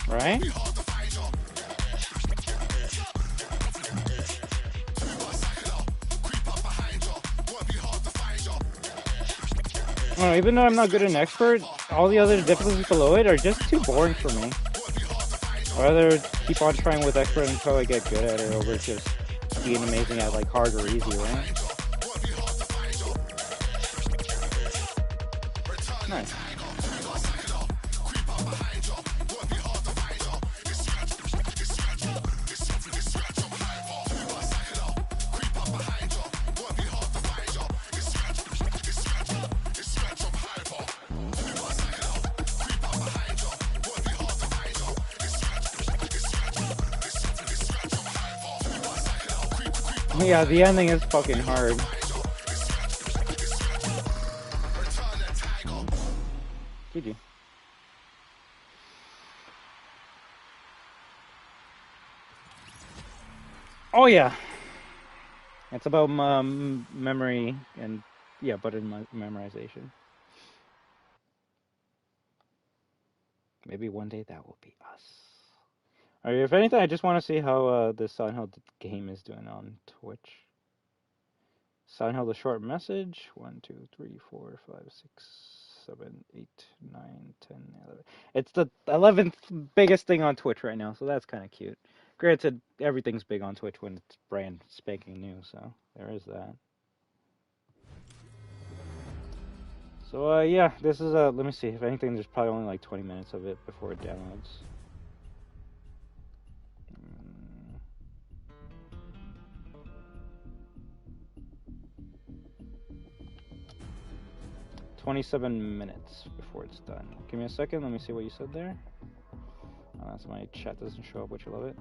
Right? Even though I'm not good at an expert, all the other difficulties below it are just too boring for me. I'd rather keep on trying with expert until I get good at it over just being amazing at like hard or easy, right? Nice. Yeah, the ending is fucking hard. GG. Oh yeah. It's about memory and yeah, but in memorization. Maybe one day that will be us. Alright, if anything, I just want to see how the Silent Hill game is doing on Twitch. Silent Hill the short message. 1, 2, 3, 4, 5, 6, 7, 8, 9, 10, 11. It's the 11th biggest thing on Twitch right now, so that's kind of cute. Granted, everything's big on Twitch when it's brand spanking new, so there is that. So yeah, this is let me see. If anything, there's probably only like 20 minutes of it before it downloads. 27 minutes before it's done. Give me a second, let me see what you said there. Oh, that's my chat doesn't show up, which I love it.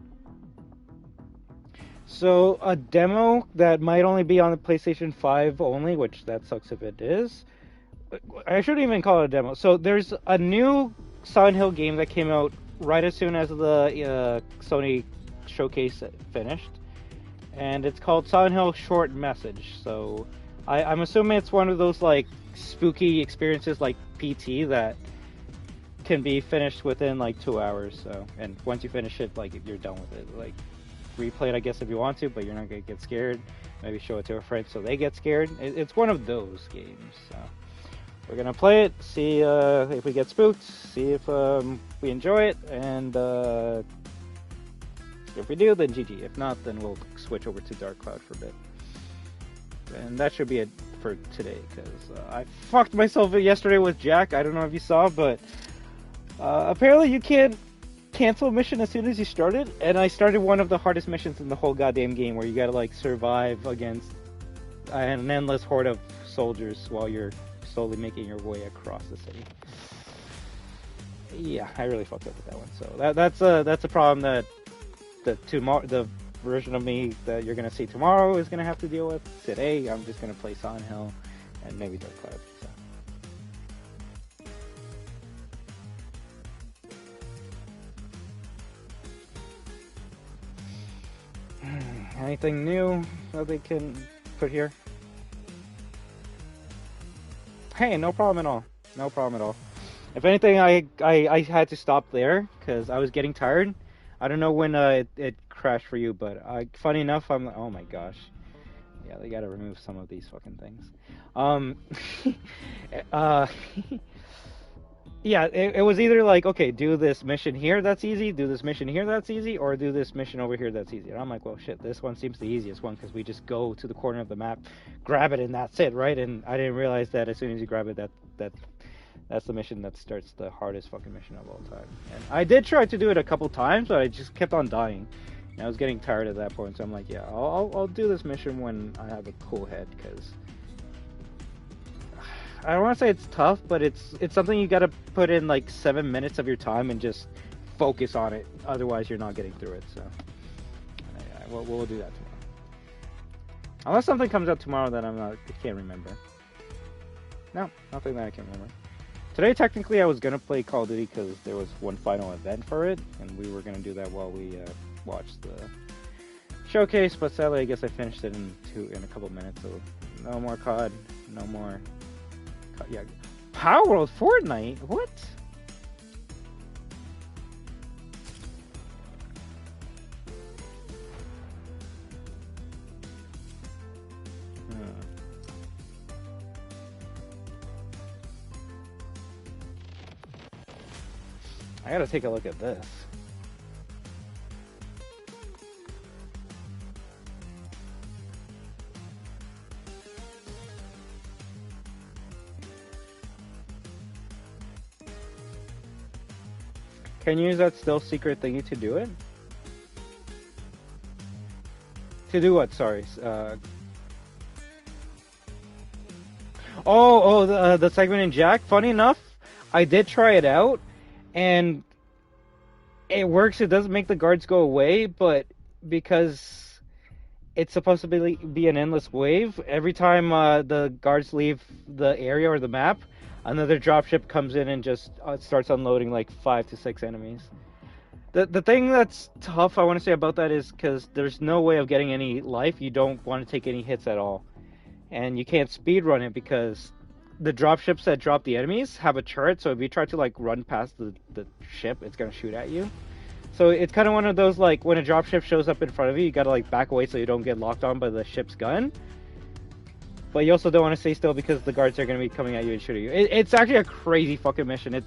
So, a demo that might only be on the PlayStation 5 only, which that sucks if it is. I shouldn't even call it a demo. So, there's a new Silent Hill game that came out right as soon as the Sony Showcase finished. And it's called Silent Hill Short Message. So, I'm assuming it's one of those, like, spooky experiences like PT that can be finished within like 2 hours. So, and once you finish it, like you're done with it. Like replay it, I guess, if you want to, but you're not gonna get scared. Maybe show it to a friend so they get scared. It's one of those games. So we're gonna play it, see if we get spooked, see if we enjoy it, and if we do, then GG. If not, then we'll switch over to Dark Cloud for a bit. And that should be it for today, because I fucked myself yesterday with Jack. I don't know if you saw, but apparently you can't cancel a mission as soon as you start it, and I started one of the hardest missions in the whole goddamn game, where you gotta like survive against an endless horde of soldiers while you're slowly making your way across the city. Yeah, I really fucked up with that one. So that's a problem that the version of me that you're gonna see tomorrow is gonna have to deal with. Today, I'm just gonna play Silent Hill and maybe Dark Cloud. So. Anything new that they can put here? Hey, no problem at all. No problem at all. If anything, I had to stop there because I was getting tired. I don't know when it crashed for you, but funny enough, I'm like, oh my gosh. Yeah, they gotta remove some of these fucking things. Yeah, it was either like, okay, do this mission here, that's easy, do this mission here, that's easy, or do this mission over here, that's easy. And I'm like, well, shit, this one seems the easiest one, because we just go to the corner of the map, grab it, and that's it, right? And I didn't realize that as soon as you grab it, that's the mission that starts the hardest fucking mission of all time. And I did try to do it a couple times, but I just kept on dying. And I was getting tired at that point, so I'm like, yeah, I'll do this mission when I have a cool head, because I don't want to say it's tough, but it's something you gotta put in like 7 minutes of your time and just focus on it. Otherwise, you're not getting through it. So yeah, we'll do that tomorrow. Unless something comes up tomorrow that I can't remember. No, nothing that I can remember. Today, technically, I was gonna play Call of Duty because there was one final event for it, and we were gonna do that while we watched the showcase. But sadly, I guess I finished it in a couple minutes. So no more COD, no more. Yeah, Power World Fortnite? What? I gotta take a look at this. Can you use that still secret thingy to do it? To do what? Sorry. The segment in Jack. Funny enough, I did try it out, and it works. It doesn't make the guards go away, but because it's supposed to be an endless wave, every time the guards leave the area or the map, another dropship comes in and just starts unloading like 5 to 6 enemies. The thing that's tough, I want to say about that, is because there's no way of getting any life. You don't want to take any hits at all. And you can't speedrun it because the dropships that drop the enemies have a turret, so if you try to like run past the ship, it's going to shoot at you. So it's kind of one of those, like, when a dropship shows up in front of you, you got to like back away so you don't get locked on by the ship's gun. But you also don't want to stay still because the guards are going to be coming at you and shooting you. It's actually a crazy fucking mission.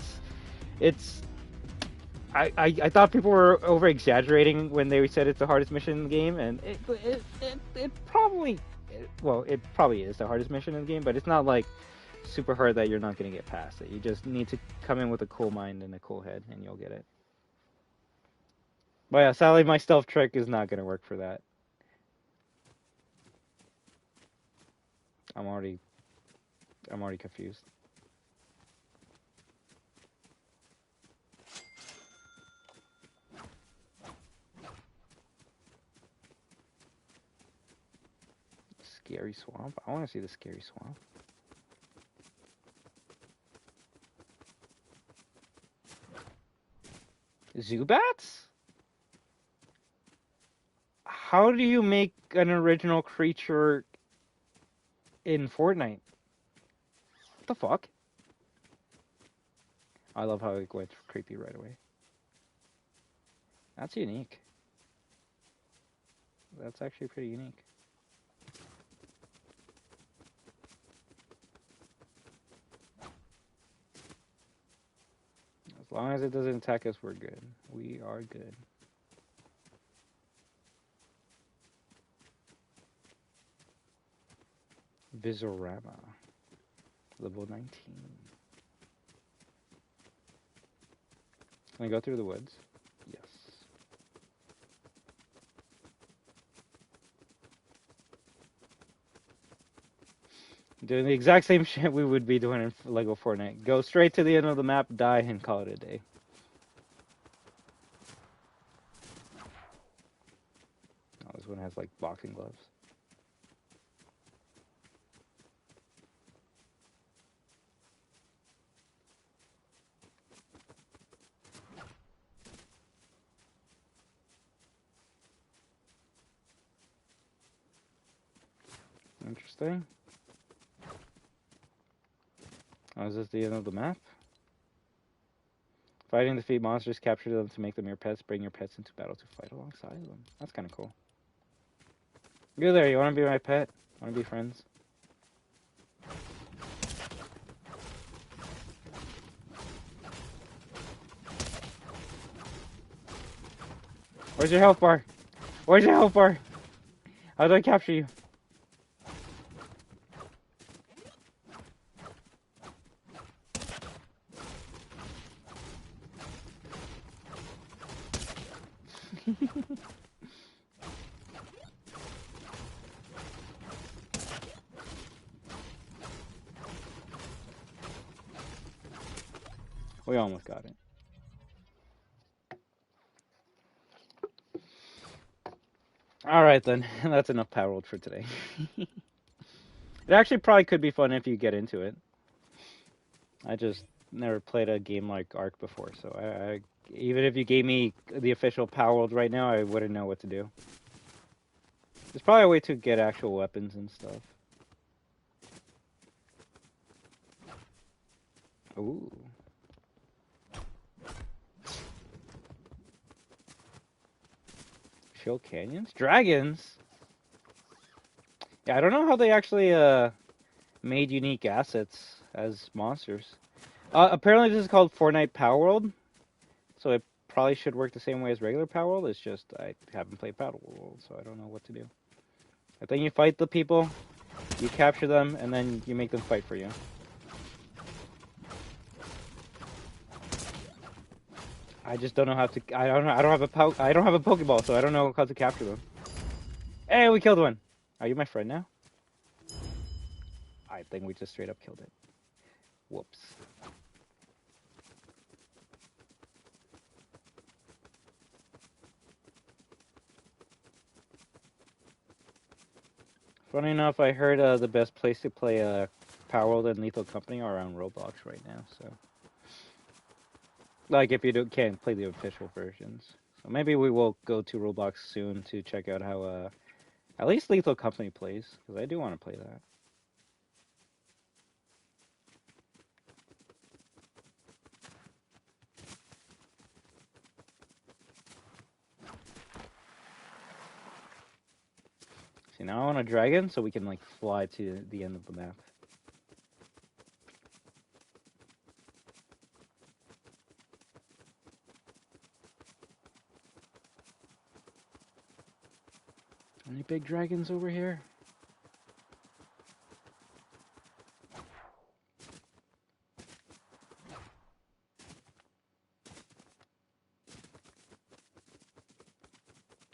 I thought people were over exaggerating when they said it's the hardest mission in the game, and it probably is the hardest mission in the game, but it's not like super hard that you're not going to get past it. You just need to come in with a cool mind and a cool head, and you'll get it. But yeah, sadly, my stealth trick is not going to work for that. I'm already confused. Scary swamp? I want to see the scary swamp. Zubats? How do you make an original creature in Fortnite? What the fuck? I love how it went creepy right away. That's unique. That's actually pretty unique. As long as it doesn't attack us, we're good. We are good. Visorama. Level 19. Can I go through the woods? Yes. Doing the exact same shit we would be doing in Lego Fortnite. Go straight to the end of the map, die, and call it a day. Oh, this one has like boxing gloves. Interesting. Oh, is this the end of the map? Fighting and defeat monsters, capture them to make them your pets, bring your pets into battle to fight alongside them. That's kind of cool. You there, you want to be my pet? Want to be friends? Where's your health bar? Where's your health bar? How do I capture you? We almost got it. Alright then, that's enough Power World for today. It actually probably could be fun if you get into it. I just never played a game like Ark before, so I even if you gave me the official Power World right now, I wouldn't know what to do. There's probably a way to get actual weapons and stuff. Ooh. Chill canyons? Dragons? Yeah, I don't know how they actually made unique assets as monsters. Apparently this is called Fortnite Power World, so it probably should work the same way as regular Power World. It's just I haven't played Power World, so I don't know what to do. I think you fight the people, you capture them, and then you make them fight for you. I just don't know how to. I don't know. I don't have a I don't have a Pokeball, so I don't know how to capture them. Hey, we killed one. Are you my friend now? I think we just straight up killed it. Whoops. Funny enough, I heard the best place to play Power World and Lethal Company are on Roblox right now. So, like, if you can't play the official versions, so maybe we will go to Roblox soon to check out how at least Lethal Company plays, because I do want to play that. See, now I want a dragon so we can like fly to the end of the map. Any big dragons over here?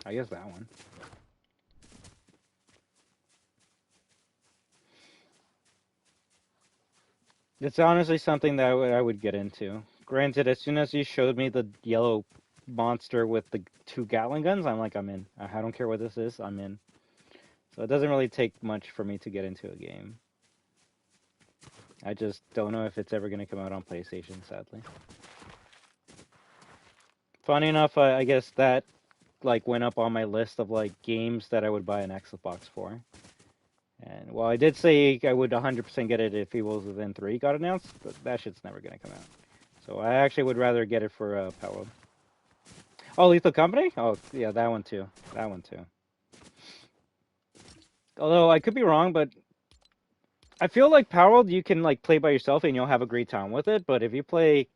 I guess that one. It's honestly something that I would get into. Granted, as soon as you showed me the yellow monster with the 2 Gatling guns, I'm like, I'm in. I don't care what this is, I'm in. So it doesn't really take much for me to get into a game. I just don't know if it's ever going to come out on PlayStation, sadly. Funny enough, I guess that like went up on my list of like games that I would buy an Xbox for. And well, I did say I would 100% get it if Evil Within 3 got announced, but that shit's never gonna come out. So I actually would rather get it for Power. Oh, Lethal Company? Oh, yeah, that one too. That one too. Although I could be wrong, but I feel like Power you can like play by yourself and you'll have a great time with it. But if you play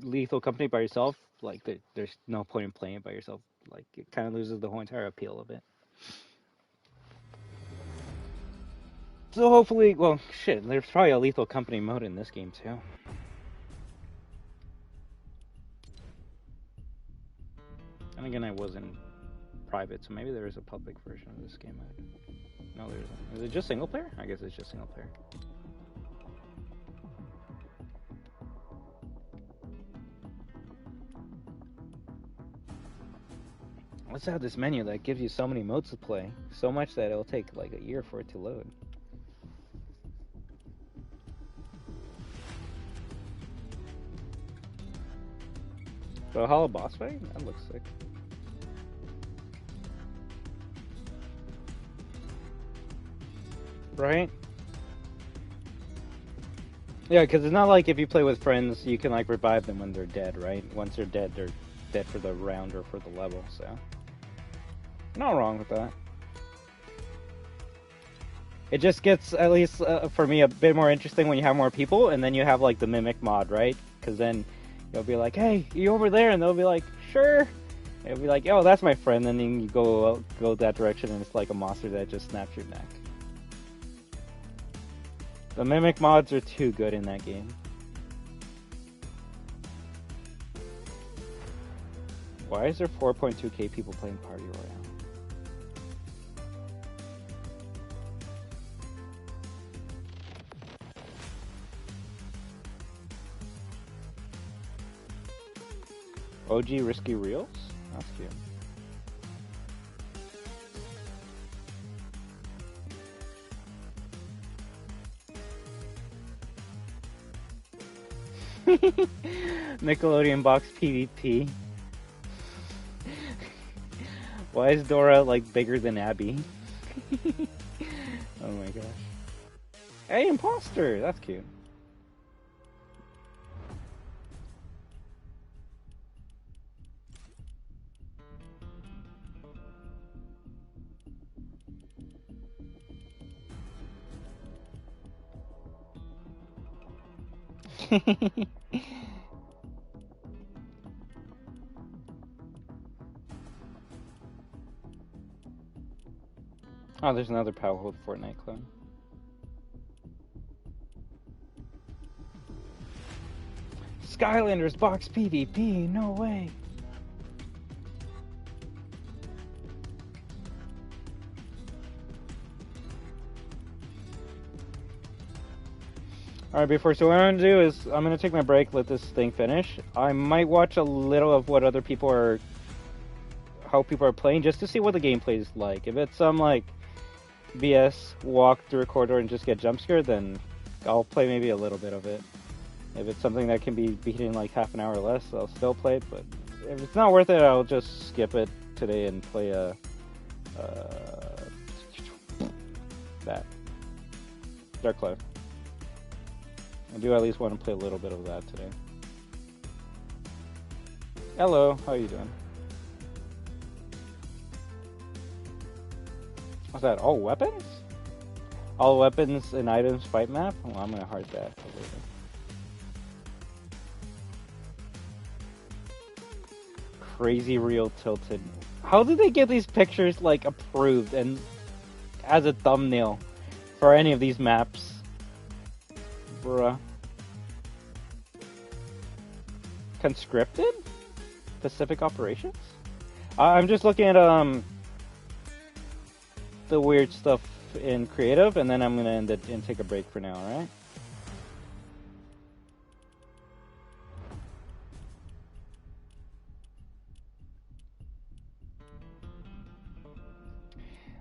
Lethal Company by yourself, like there's no point in playing it by yourself. Like it kind of loses the whole entire appeal of it. So hopefully, well, shit, there's probably a Lethal Company mode in this game too. And again, I wasn't private, so maybe there is a public version of this game. No, there isn't. Is it just single player? I guess it's just single player. Let's have this menu that gives you so many modes to play. So much that it'll take like a year for it to load. So a hollow boss fight? That looks sick. Right? Yeah, because it's not like if you play with friends, you can like revive them when they're dead, right? Once they're dead for the round or for the level, so. Not wrong with that. It just gets, at least for me, a bit more interesting when you have more people, and then you have like the mimic mod, right? Because then you'll be like, hey, you over there? And they'll be like, sure. It'll be like, oh, that's my friend. And then you go that direction, and it's like a monster that just snaps your neck. The mimic mods are too good in that game. Why is there 4.2k people playing Party Royale? OG Risky Reels? That's cute. Nickelodeon box PvP. Why is Dora like bigger than Abby? Oh my gosh. Hey, imposter! That's cute. Oh, there's another powerful Fortnite clone. Skylanders box PvP, no way. Alright, so what I'm gonna do is I'm gonna take my break, let this thing finish. I might watch a little of what other people are, how people are playing, just to see what the gameplay is like. If it's some like BS walk through a corridor and just get jump scared, then I'll play maybe a little bit of it. If it's something that can be beaten in like half an hour or less, I'll still play it. But if it's not worth it, I'll just skip it today and play that Dark Cloud. I do at least want to play a little bit of that today. Hello, how are you doing? What's that? All weapons? All weapons and items fight map? Well, I'm gonna heart that for later. Crazy real tilted. How did they get these pictures like approved and as a thumbnail for any of these maps? Bruh. Conscripted? Pacific Operations? I'm just looking at the weird stuff in creative, and then I'm gonna end it and take a break for now, alright?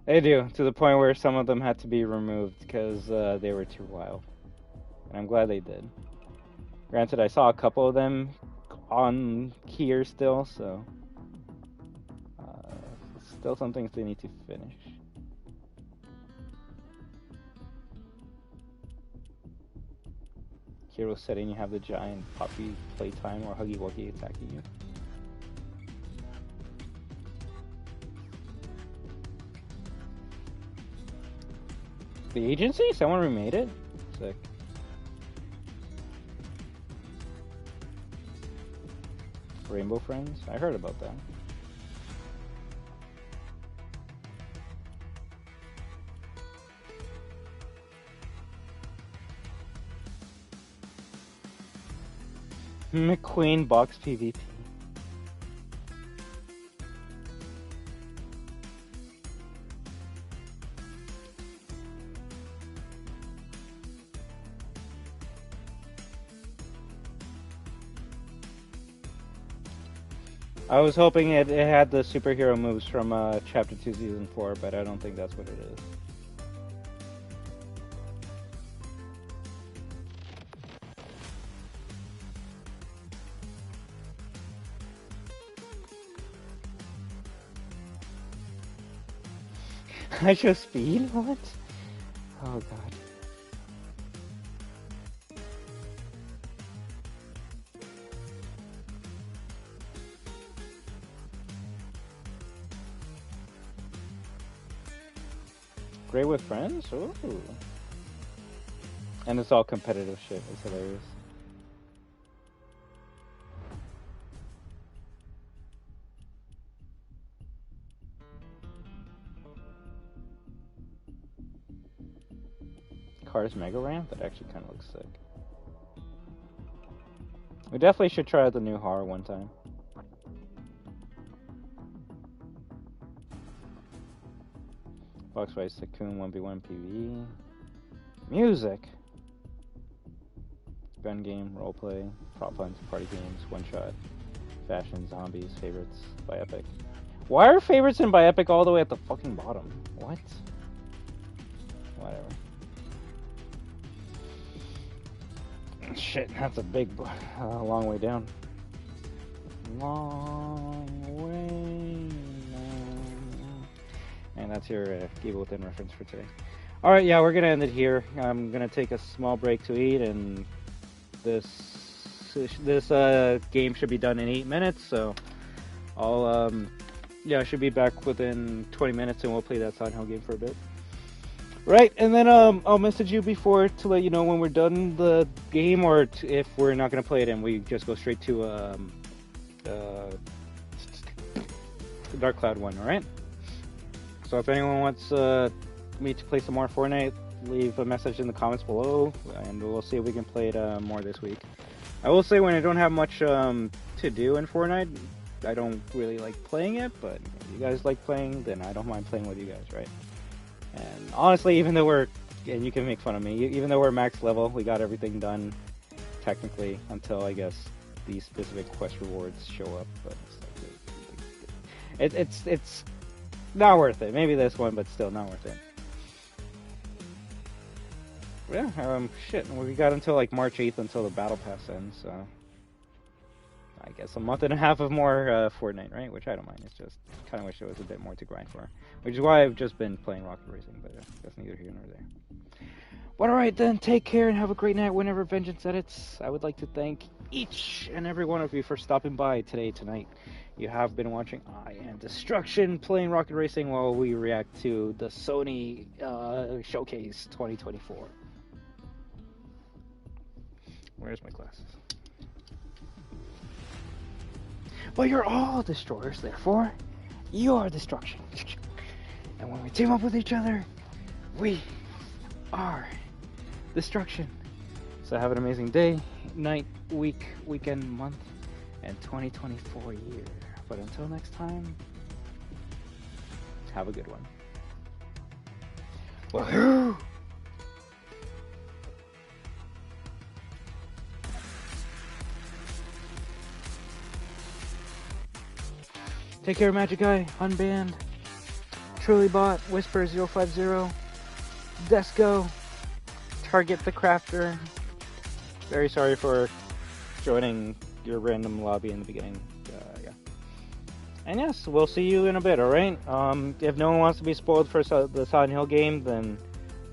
They do, to the point where some of them had to be removed because they were too wild. And I'm glad they did. Granted, I saw a couple of them on here still, so still some things they need to finish. hero setting, you have the giant puppy playtime or Huggy Wuggy attacking you. The agency? Someone remade it? Sick. Rainbow Friends? I heard about that. McQueen box PvP. I was hoping it had the superhero moves from Chapter 2 Season 4, but I don't think that's what it is. I chose speed? What? Oh god. Great with friends? Ooh. And it's all competitive shit. It's hilarious. Cars Mega Ramp? That actually kind of looks sick. We definitely should try out the new horror one time. Box Race Tycoon 1v1 PvE. Music! Gun game, roleplay, prop hunt, party games, one shot, fashion, zombies, favorites by Epic. Why are favorites in by Epic all the way at the fucking bottom? What? Whatever. Shit, that's a big, long way down. Long way down. And that's your Evil Within reference for today. Alright, yeah, we're gonna end it here. I'm gonna take a small break to eat, and this game should be done in 8 minutes, so I'll, yeah, I should be back within 20 minutes, and we'll play that Silent Hill game for a bit. Right, and then I'll message you before to let you know when we're done the game, or if we're not going to play it and we just go straight to Dark Cloud 1, alright? So if anyone wants me to play some more Fortnite, leave a message in the comments below, and we'll see if we can play it more this week. I will say, when I don't have much to do in Fortnite, I don't really like playing it, but if you guys like playing, then I don't mind playing with you guys, right? And honestly, even though and you can make fun of me, even though we're max level, we got everything done, technically, until, I guess, these specific quest rewards show up, but it's not worth it. Maybe this one, but still not worth it. Yeah, shit, we got until, like, March 8th until the Battle Pass ends, so I guess a month and a half of more Fortnite, right? Which I don't mind. It's just kind of wish there was a bit more to grind for. Which is why I've just been playing Rocket Racing, but that's neither here nor there. But alright then, take care and have a great night whenever Vengeance edits. I would like to thank each and every one of you for stopping by tonight. You have been watching I Am Destruction playing Rocket Racing while we react to the Sony Showcase 2024. Where's my glasses? But you're all destroyers, therefore, you're destruction. And when we team up with each other, we are destruction. So have an amazing day, night, week, weekend, month, and 2024 year. But until next time, have a good one. WAHOO! Take care, Magic Guy, Unbanned, Trulybot, Whisper050, Desco, Target the Crafter. Very sorry for joining your random lobby in the beginning. Yeah. And yes, we'll see you in a bit, alright? If no one wants to be spoiled for the Silent Hill game, then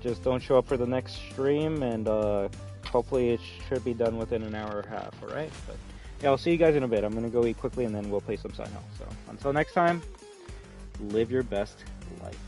just don't show up for the next stream, and Hopefully it should be done within an hour and a half, alright? But yeah, I'll see you guys in a bit. I'm gonna go eat quickly and then we'll play some Sino. So until next time, live your best life.